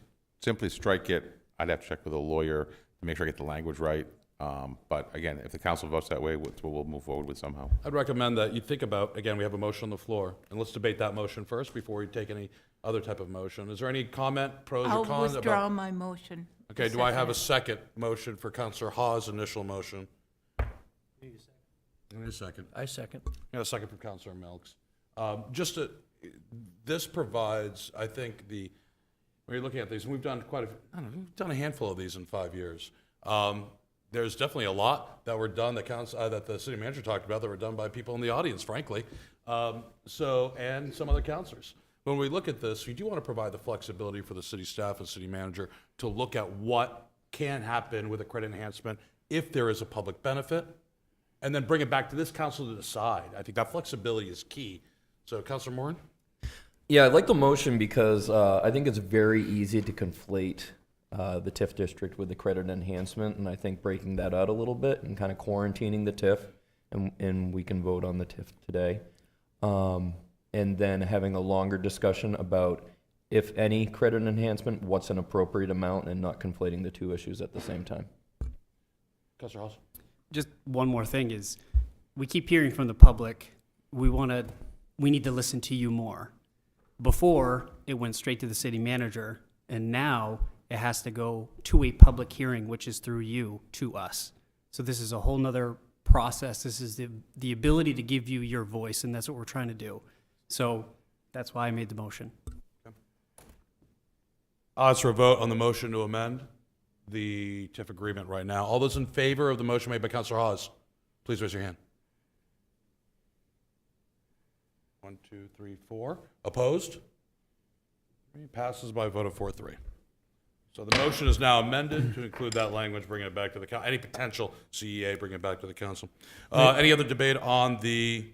simply strike it. I'd have to check with a lawyer to make sure I get the language right. But again, if the council votes that way, we'll move forward with somehow. I'd recommend that you think about, again, we have a motion on the floor, and let's debate that motion first before we take any other type of motion. Is there any comment, pros or cons? I'll withdraw my motion. Okay, do I have a second motion for Councilor Hawes' initial motion? I need a second. I second. I got a second from Councilor Milks. This provides, I think, when you're looking at these, and we've done we've done a handful of these in 5 years. There's definitely a lot that were done that the city manager talked about that were done by people in the audience, frankly. And some other councilors. When we look at this, we do want to provide the flexibility for the city staff and city manager to look at what can happen with a credit enhancement if there is a public benefit, and then bring it back to this council to decide. I think that flexibility is key. So, Councilor Moran? Yeah, I like the motion because I think it's very easy to conflate the TIF district with the credit enhancement, and I think breaking that out a little bit and kind of quarantining the TIF, and we can vote on the TIF today. And then having a longer discussion about, if any credit enhancement, what's an appropriate amount, and not conflating the two issues at the same time. Councilor Hawes? Just one more thing is, we keep hearing from the public, we need to listen to you more. Before, it went straight to the city manager, and now it has to go to a public hearing, which is through you to us. So this is a whole nother process. This is the ability to give you your voice, and that's what we're trying to do. So that's why I made the motion. Odds for a vote on the motion to amend the TIF agreement right now. All those in favor of the motion made by Councilor Hawes, please raise your hand. 1, 2, 3, 4. Opposed? Passes by a vote of 4-3. So the motion is now amended to include that language, bringing it back to the council. Any potential CEA, bring it back to the council. Any other debate on the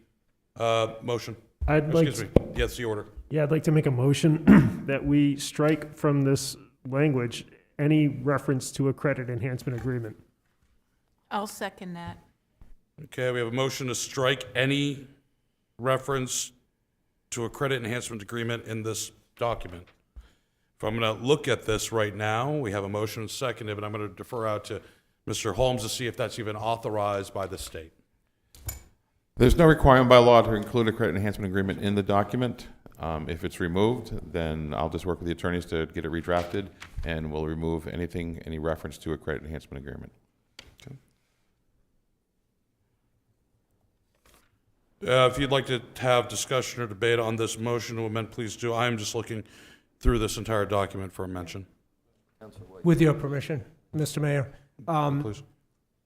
motion? Excuse me. Yes, the order. Yeah, I'd like to make a motion that we strike from this language any reference to a credit enhancement agreement. I'll second that. Okay, we have a motion to strike any reference to a credit enhancement agreement in this document. If I'm going to look at this right now, we have a motion and seconded, but I'm going to defer out to Mr. Holmes to see if that's even authorized by the state. There's no requirement by law to include a credit enhancement agreement in the document. If it's removed, then I'll just work with the attorneys to get it redrafted, and we'll remove any reference to a credit enhancement agreement. Okay. If you'd like to have discussion or debate on this motion to amend, please do. I'm just looking through this entire document for a mention. With your permission, Mr. Mayor. Please.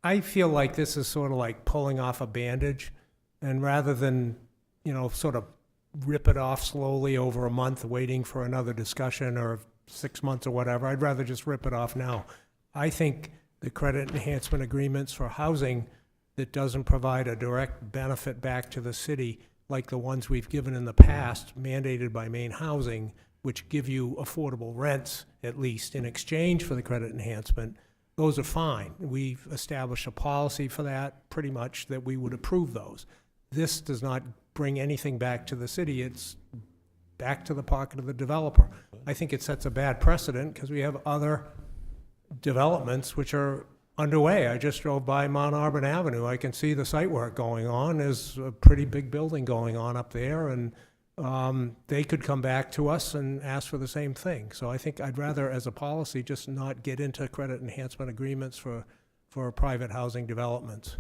I feel like this is sort of like pulling off a bandage, and rather than, sort of rip it off slowly over a month, waiting for another discussion, or 6 months or whatever, I'd rather just rip it off now. I think the credit enhancement agreements for housing that doesn't provide a direct benefit back to the city, like the ones we've given in the past, mandated by Maine Housing, which give you affordable rents, at least, in exchange for the credit enhancement, those are fine. We've established a policy for that, pretty much, that we would approve those. This does not bring anything back to the city. It's back to the pocket of the developer. I think it sets a bad precedent, because we have other developments which are underway. I just drove by Mount Auburn Avenue. I can see the site work going on. There's a pretty big building going on up there, and they could come back to us and ask for the same thing. So I think I'd rather, as a policy, just not get into credit enhancement agreements for private housing developments.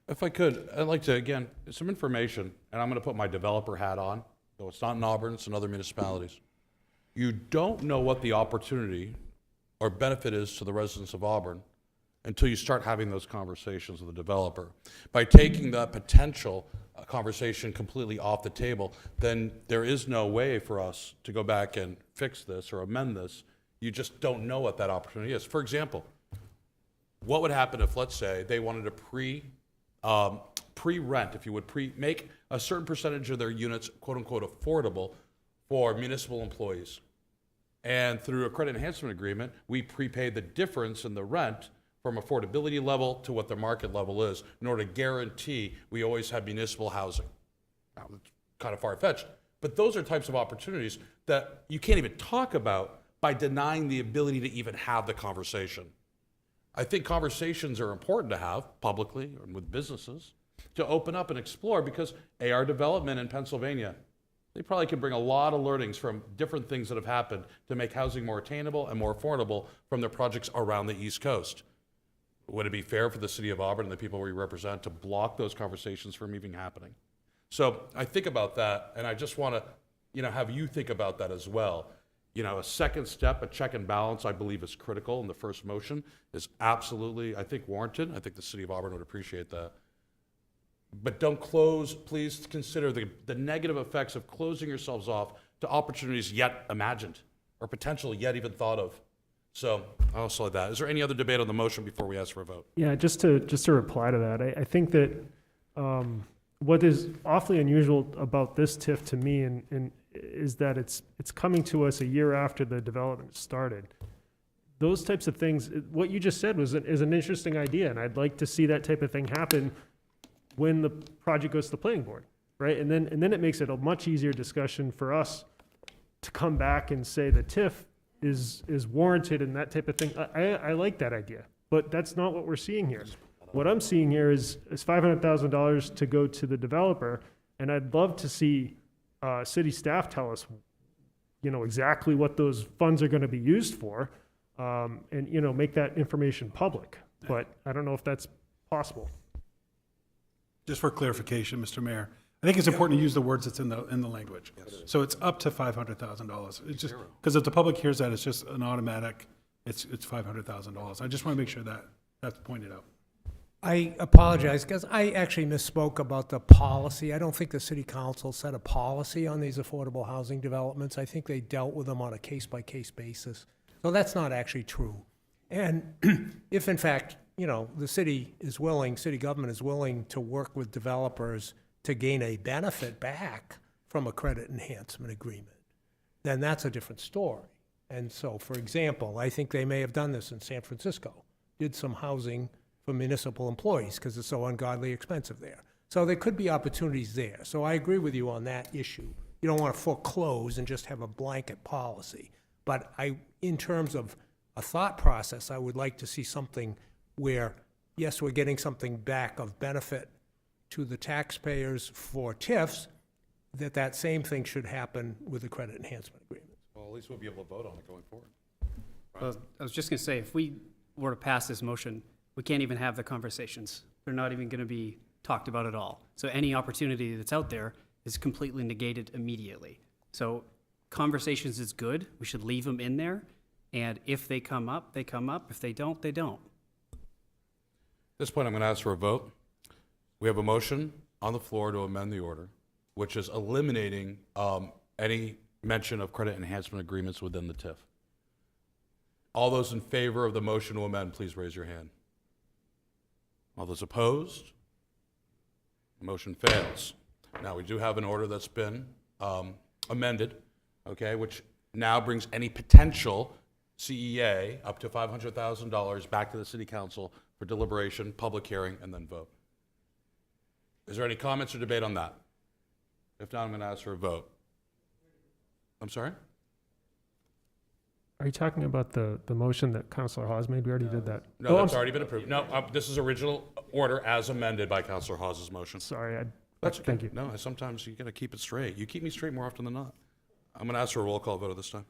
If I could, I'd like to, again, some information, and I'm going to put my developer hat on, though it's not in Auburn, it's in other municipalities. You don't know what the opportunity or benefit is to the residents of Auburn until you start having those conversations with the developer. By taking that potential conversation completely off the table, then there is no way for us to go back and fix this or amend this. You just don't know what that opportunity is. For example, what would happen if, let's say, they wanted to pre-rent, if you would, make a certain percentage of their units, quote unquote, affordable for municipal employees. And through a credit enhancement agreement, we prepay the difference in the rent from affordability level to what the market level is in order to guarantee we always have municipal housing. Now, it's kind of far-fetched, but those are types of opportunities that you can't even talk about by denying the ability to even have the conversation. I think conversations are important to have publicly and with businesses to open up and explore, because AR Development in Pennsylvania, they probably can bring a lot of learnings from different things that have happened to make housing more attainable and more affordable from their projects around the East Coast. Would it be fair for the city of Auburn and the people we represent to block those conversations from even happening? So I think about that, and I just want to, have you think about that as well. A second step, a check and balance, I believe is critical in the first motion, is absolutely, I think, warranted. I think the city of Auburn would appreciate that. But don't close, please consider the negative effects of closing yourselves off to opportunities yet imagined or potential yet even thought of. So I'll say that. Is there any other debate on the motion before we ask for a vote? Yeah, just to reply to that, I think that what is awfully unusual about this TIF to me and is that it's coming to us a year after the development started. Those types of things, what you just said is an interesting idea, and I'd like to see that type of thing happen when the project goes to the planning board, right? And then it makes it a much easier discussion for us to come back and say the TIF is warranted and that type of thing. I like that idea, but that's not what we're seeing here. What I'm seeing here is $500,000 to go to the developer, and I'd love to see city staff tell us, exactly what those funds are going to be used for, and make that information public. But I don't know if that's possible. Just for clarification, Mr. Mayor, I think it's important to use the words that's in the language. So it's up to $500,000. It's just, because if the public hears that, it's just an automatic, it's $500,000. I just want to make sure that that's pointed out. I apologize, because I actually misspoke about the policy. I don't think the city council set a policy on these affordable housing developments. I think they dealt with them on a case-by-case basis. So that's not actually true. And if in fact, the city government is willing to work with developers to gain a benefit back from a credit enhancement agreement, then that's a different story. And so, for example, I think they may have done this in San Francisco, did some housing for municipal employees because it's so ungodly expensive there. So there could be opportunities there. So I agree with you on that issue. You don't want to foreclose and just have a blanket policy. But in terms of a thought process, I would like to see something where, yes, we're getting something back of benefit to the taxpayers for TIFs, that same thing should happen with the credit enhancement agreement. Well, at least we'll be able to vote on it going forward. Well, I was just going to say, if we were to pass this motion, we can't even have the conversations. They're not even going to be talked about at all. So any opportunity that's out there is completely negated immediately. So conversations is good. We should leave them in there. And if they come up, they come up. If they don't, they don't. this point, I'm going to ask for a vote. We have a motion on the floor to amend the order, which is eliminating any mention of credit enhancement agreements within the TIF. All those in favor of the motion to amend, please raise your hand. All those opposed? The motion fails. Now, we do have an order that's been amended, okay, which now brings any potential CEA up to $500,000 back to the City Council for deliberation, public hearing, and then vote. Is there any comments or debate on that? If not, I'm going to ask for a vote. I'm sorry? Are you talking about the motion that Councilor Hawes made? We already did that. No, that's already been approved. No, this is original order as amended by Councilor Hawes' motion. Sorry, That's okay. Thank you. No, sometimes you got to keep it straight. You keep me straight more often than not. I'm going to ask for a roll call vote at this time.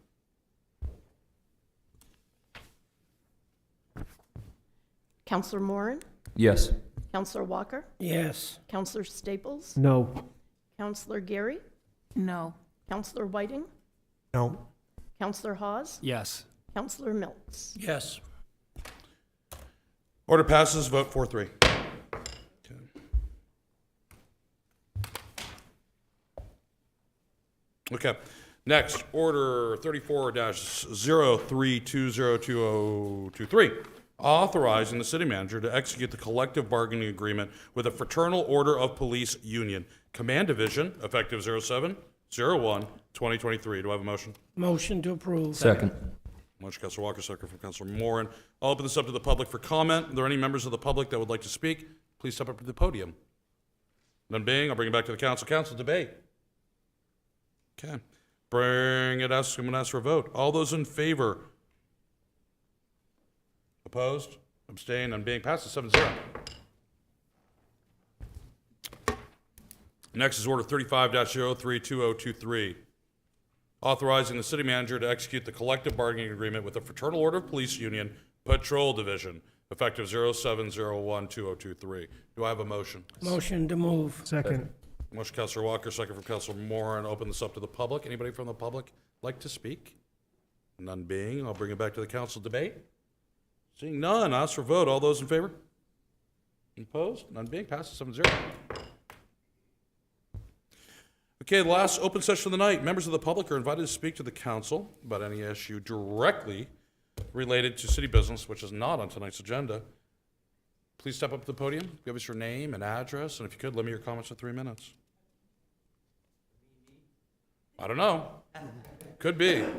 Counselor Moran? Yes. Counselor Walker? Yes. Counselor Staples? No. Counselor Gary? No. Counselor Whiting? No. Counselor Hawes? Yes. Counselor Milks? Yes. Order passes, vote 4-3. Okay. Next, order 34-03202023, authorizing the city manager to execute the collective bargaining agreement with the Fraternal Order of Police Union, Command Division, effective 07/01/2023. Do I have a motion? Motion to approve. Second. Motion, Councilor Walker, second from Councilor Moran. I'll open this up to the public for comment. Are there any members of the public that would like to speak? Please step up to the podium. None being, I'll bring it back to the council. Council debate. Okay. I'm going to ask for a vote. All those in favor? Opposed? Abstained? None being, passes 7-0. Next is order 35-032023. Authorizing the city manager to execute the collective bargaining agreement with the Fraternal Order of Police Union Patrol Division, effective 07/01/2023. Do I have a motion? Motion to move. Second. Motion, Councilor Walker, second from Councilor Moran. Open this up to the public. Anybody from the public like to speak? None being, I'll bring it back to the council debate. Seeing none, ask for vote. All those in favor? Opposed? None being, passes 7-0. Okay, the last open session of the night. Members of the public are invited to speak to the council about any issue directly related to city business, which is not on tonight's agenda. Please step up to the podium, give us your name and address, and if you could, limit your comments to 3 minutes. I don't know. Could be. If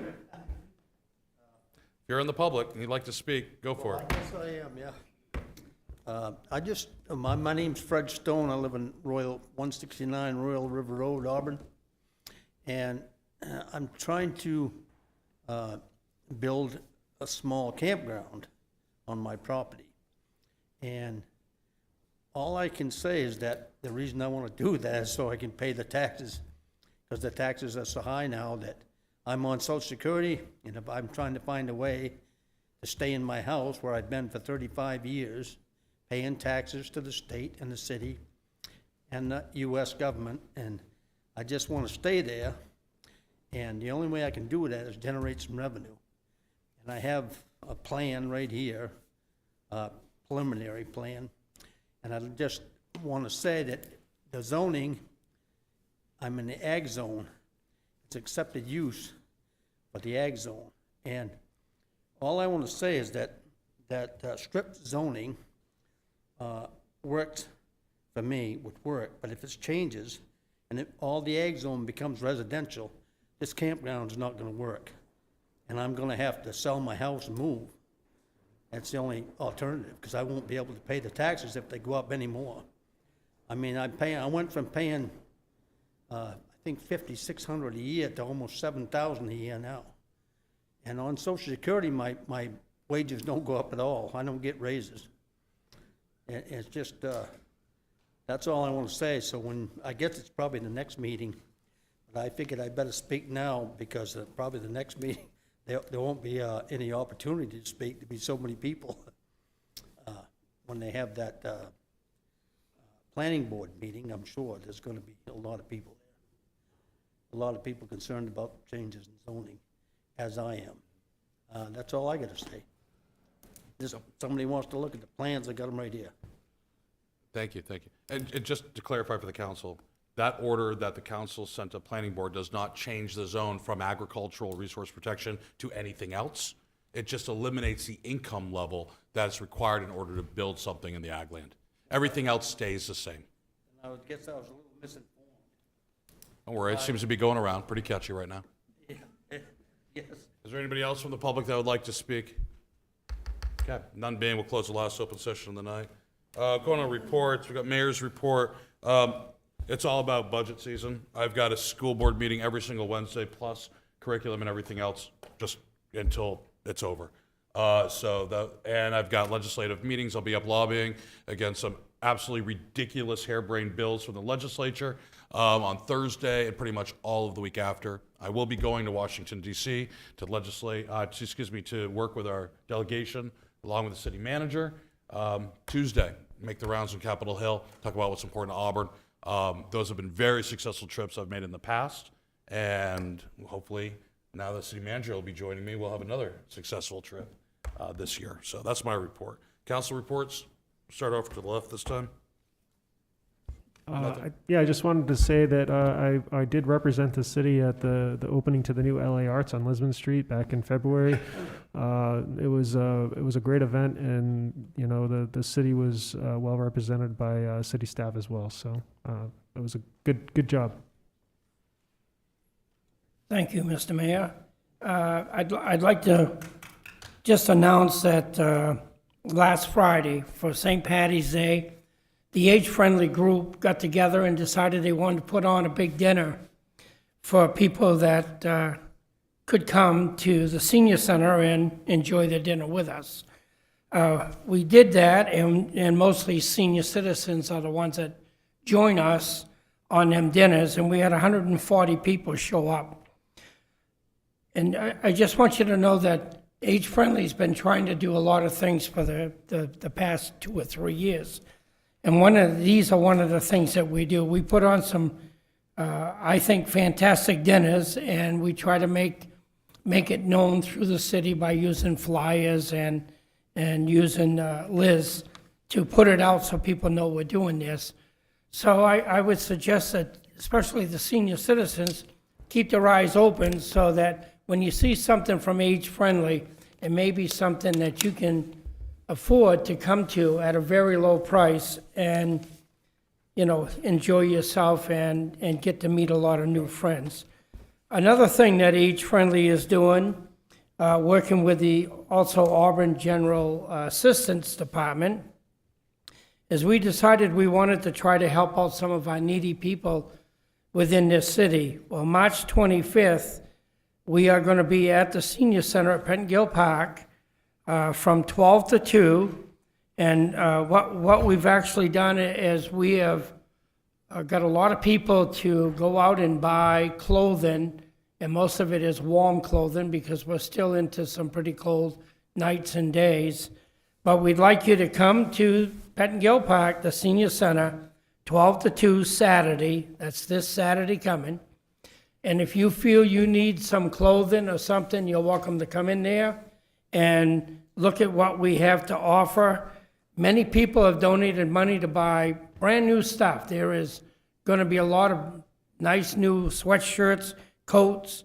you're in the public and you'd like to speak, go for it. Yes, I am, yeah. My name's Fred Stone. I live in 169 Royal River Road, Auburn. And I'm trying to build a small campground on my property. And all I can say is that the reason I want to do that is so I can pay the taxes, because the taxes are so high now that I'm on Social Security, and if I'm trying to find a way to stay in my house where I've been for 35 years, paying taxes to the state and the city and the U.S. government, and I just want to stay there, and the only way I can do that is generate some revenue. And I have a plan right here, preliminary plan, and I just want to say that the zoning, I'm in the ag zone. It's accepted use for the ag zone, and all I want to say is that strict zoning works for me, would work, but if it changes and if all the ag zone becomes residential, this campground is not going to work, and I'm going to have to sell my house and move. That's the only alternative, because I won't be able to pay the taxes if they go up anymore. I mean, I went from paying, I think $5,600 a year to almost $7,000 a year now. And on Social Security, my wages don't go up at all. I don't get raises. It's just, that's all I want to say. So I guess it's probably the next meeting, but I figured I better speak now, because probably the next meeting, there won't be any opportunity to speak. There'll be so many people when they have that planning board meeting. I'm sure there's going to be a lot of people there. A lot of people concerned about changes in zoning, as I am. That's all I got to say. If somebody wants to look at the plans, I got them right here. Thank you, thank you. And just to clarify for the council, that order that the council sent to planning board does not change the zone from agricultural resource protection to anything else. It just eliminates the income level that's required in order to build something in the ag land. Everything else stays the same. I guess I was a little misinformed. Don't worry, it seems to be going around, pretty catchy right now. Yes. Is there anybody else from the public that would like to speak? Okay, none being, we'll close the last open session of the night. Going on reports, we've got mayor's report. It's all about budget season. I've got a school board meeting every single Wednesday, plus curriculum and everything else, just until it's over. And I've got legislative meetings. I'll be up lobbying against some absolutely ridiculous harebrained bills from the legislature on Thursday and pretty much all of the week after. I will be going to Washington, D.C. to to work with our delegation along with the city manager. Tuesday, make the rounds on Capitol Hill, talk about what's important to Auburn. Those have been very successful trips I've made in the past, and hopefully now the city manager will be joining me, we'll have another successful trip this year. So that's my report. Council reports, start off to the left this time. I just wanted to say that I did represent the city at the opening to the new LA Arts on Lisbon Street back in February. It was a great event, and the city was well represented by city staff as well. So it was a good job. Thank you, Mr. Mayor. I'd like to just announce that last Friday for St. Patty's Day, the age-friendly group got together and decided they wanted to put on a big dinner for people that could come to the senior center and enjoy their dinner with us. We did that, and mostly senior citizens are the ones that join us on them dinners, and we had 140 people show up. And I just want you to know that Age Friendly's been trying to do a lot of things for the past 2 or 3 years. And these are one of the things that we do. We put on some, I think, fantastic dinners, and we try to make it known through the city by using flyers and using Liz to put it out so people know we're doing this. So I would suggest that, especially the senior citizens, keep their eyes open so that when you see something from Age Friendly, it may be something that you can afford to come to at a very low price and, enjoy yourself and get to meet a lot of new friends. Another thing that Age Friendly is doing, working with the also Auburn General Assistance Department, is we decided we wanted to try to help out some of our needy people within this city. Well, March 25th, we are going to be at the Senior Center at Pettingill Park from 12 to 2. And what we've actually done is we have got a lot of people to go out and buy clothing, and most of it is warm clothing because we're still into some pretty cold nights and days. But we'd like you to come to Pettingill Park, the Senior Center, 12 to 2 Saturday. That's this Saturday coming. And if you feel you need some clothing or something, you're welcome to come in there and look at what we have to offer. Many people have donated money to buy brand new stuff. There is going to be a lot of nice new sweatshirts, coats,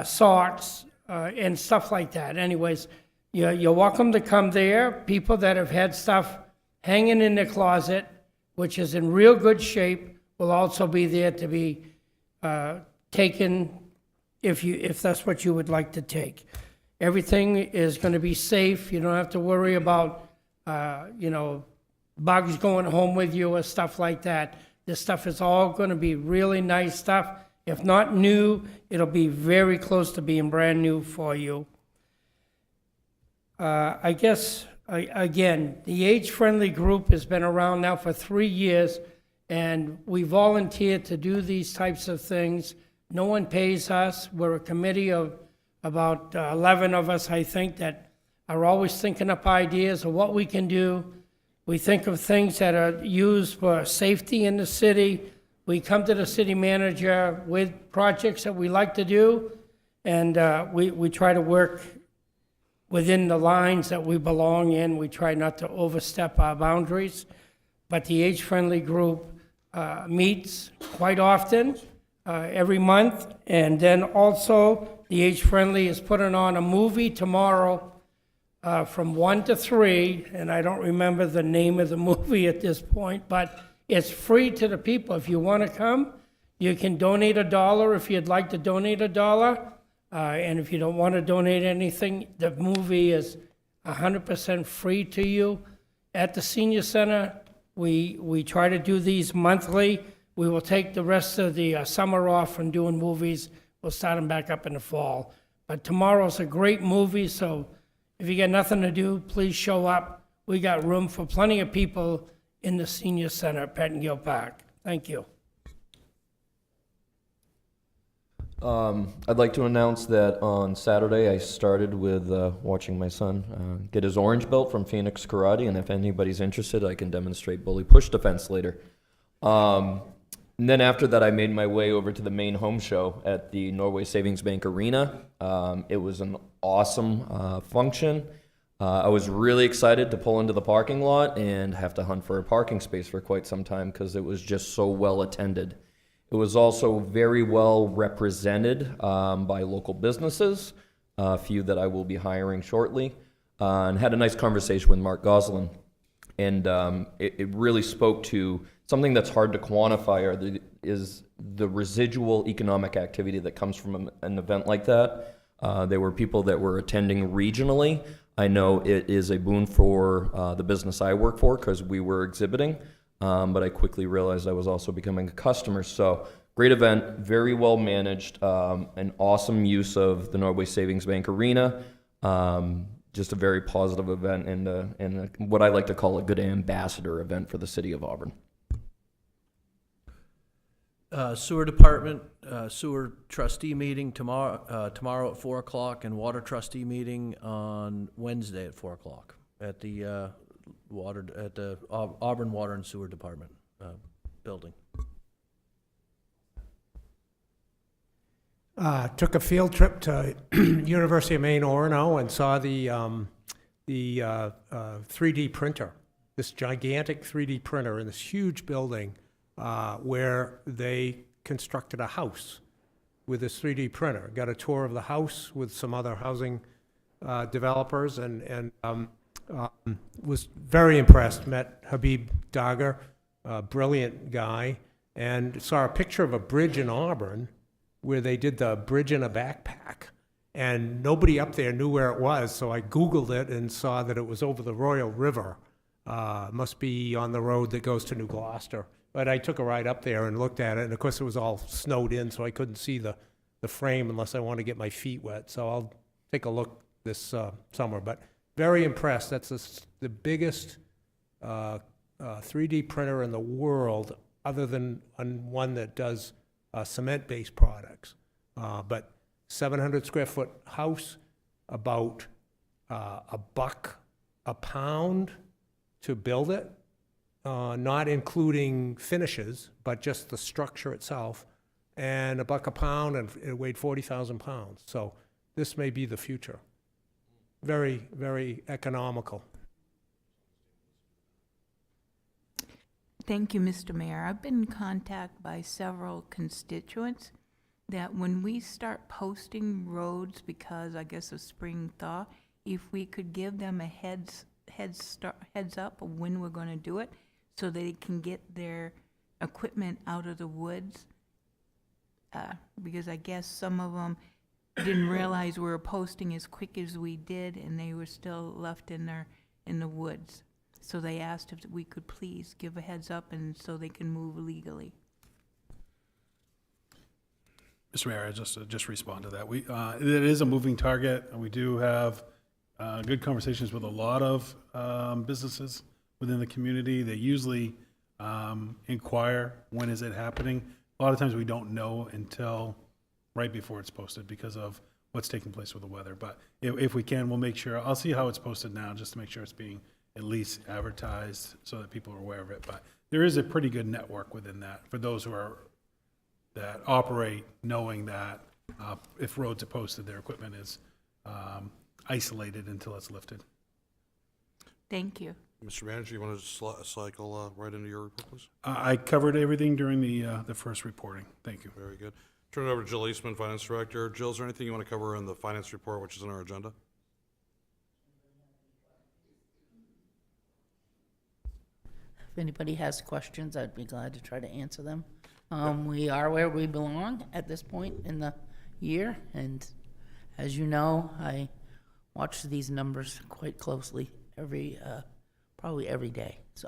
socks, and stuff like that. Anyways, you're welcome to come there. People that have had stuff hanging in their closet, which is in real good shape, will also be there to be taken if that's what you would like to take. Everything is going to be safe. You don't have to worry about, bugs going home with you or stuff like that. This stuff is all going to be really nice stuff. If not new, it'll be very close to being brand new for you. I guess, again, the Age Friendly group has been around now for 3 years, and we volunteer to do these types of things. No one pays us. We're a committee of about 11 of us, I think, that are always thinking up ideas of what we can do. We think of things that are used for safety in the city. We come to the city manager with projects that we like to do, and we try to work within the lines that we belong in. We try not to overstep our boundaries. but the age-friendly group meets quite often, every month. And then also, the age-friendly is putting on a movie tomorrow from 1 to 3, and I don't remember the name of the movie at this point, but it's free to the people. If you want to come, you can donate $1 if you'd like to donate $1. And if you don't want to donate anything, the movie is 100% free to you. At the senior center, we try to do these monthly. We will take the rest of the summer off from doing movies. We'll start them back up in the fall. But tomorrow's a great movie, so if you got nothing to do, please show up. We got room for plenty of people in the senior center at Pettingill Park. Thank you. I'd like to announce that on Saturday I started with watching my son get his orange belt from Phoenix Karate, and if anybody's interested, I can demonstrate bully push defense later. And then after that, I made my way over to the Maine home show at the Norway Savings Bank Arena. It was an awesome function. I was really excited to pull into the parking lot and have to hunt for a parking space for quite some time because it was just so well attended. It was also very well represented by local businesses, a few that I will be hiring shortly, and had a nice conversation with Mark Goslin. And it really spoke to something that's hard to quantify is the residual economic activity that comes from an event like that. There were people that were attending regionally. I know it is a boon for the business I work for because we were exhibiting. But I quickly realized I was also becoming a customer. So great event, very well managed, an awesome use of the Norway Savings Bank Arena. Just a very positive event and what I like to call a good ambassador event for the city of Auburn. Sewer department, sewer trustee meeting tomorrow at 4 o'clock, and water trustee meeting on Wednesday at 4 o'clock at the Auburn Water and Sewer Department building. Took a field trip to University of Maine, Orono, and saw the 3D printer, this gigantic 3D printer in this huge building where they constructed a house with this 3D printer. Got a tour of the house with some other housing developers and was very impressed. Met Habib Dagher, a brilliant guy, and saw a picture of a bridge in Auburn where they did the bridge in a backpack. And nobody up there knew where it was, so I Googled it and saw that it was over the Royal River. Must be on the road that goes to New Gloucester. But I took a ride up there and looked at it, and of course it was all snowed in, so I couldn't see the frame unless I wanted to get my feet wet. So I'll take a look this summer. But very impressed. That's the biggest 3D printer in the world, other than one that does cement-based products. But 700 square foot house, about $1 a pound to build it, not including finishes, but just the structure itself, and $1 a pound, and it weighed 40,000 pounds. So this may be the future. Very, very economical. Thank you, Mr. Mayor. I've been in contact by several constituents that when we start posting roads, because I guess of spring thaw, if we could give them a heads up of when we're going to do it, so they can get their equipment out of the woods, because I guess some of them didn't realize we were posting as quick as we did, and they were still left in the woods. So they asked if we could please give a heads up, and so they can move legally. Mr. Mayor, I just respond to that. It is a moving target, and we do have good conversations with a lot of businesses within the community. They usually inquire, when is it happening? A lot of times we don't know until right before it's posted because of what's taking place with the weather. But if we can, we'll make sure. I'll see how it's posted now, just to make sure it's being at least advertised so that people are aware of it. But there is a pretty good network within that for those that operate, knowing that if roads are posted, their equipment is isolated until it's lifted. Thank you. Mr. Manager, you want to cycle right into your report, please? I covered everything during the first reporting. Thank you. Very good. Turn it over to Jill Eastman, Finance Director. Jill, is there anything you want to cover in the finance report, which is on our agenda? If anybody has questions, I'd be glad to try to answer them. We are where we belong at this point in the year, and as you know, I watch these numbers quite closely probably every day, so.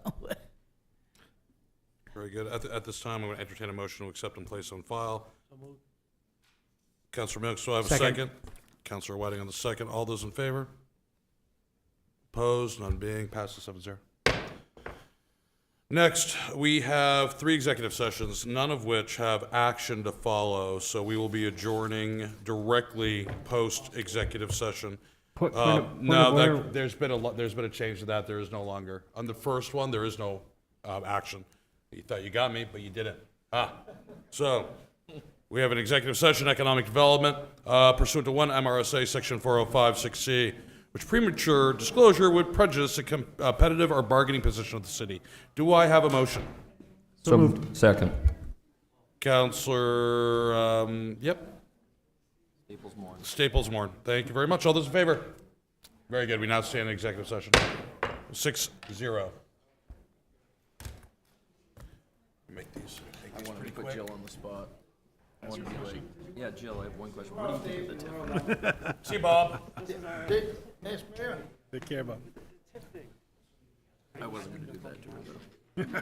Very good. At this time, I'm going to entertain a motion to accept and place on file. Councilor Milks, do I have a second? Councilor Whiting on the second. All those in favor? Opposed? None being. Passes 7-0. Next, we have 3 executive sessions, none of which have action to follow, so we will be adjourning directly post-executive session. There's been a change to that. There is no longer. On the first one, there is no action. You thought you got me, but you didn't. So, we have an executive session, economic development, pursuant to 1 MRSA Section 405-6C, which premature disclosure would prejudice the competitive or bargaining position of the city. Do I have a motion? So moved. Second. Councilor, Staples-Moore. Thank you very much. All those in favor? Very good. We now stand in executive session. 6-0. Make these. I wanted to put Jill on the spot. I wanted to be like, yeah, Jill, I have one question. What do you think of the TIF? See you, Bob. Take care, Bob. I wasn't going to do that to her, though.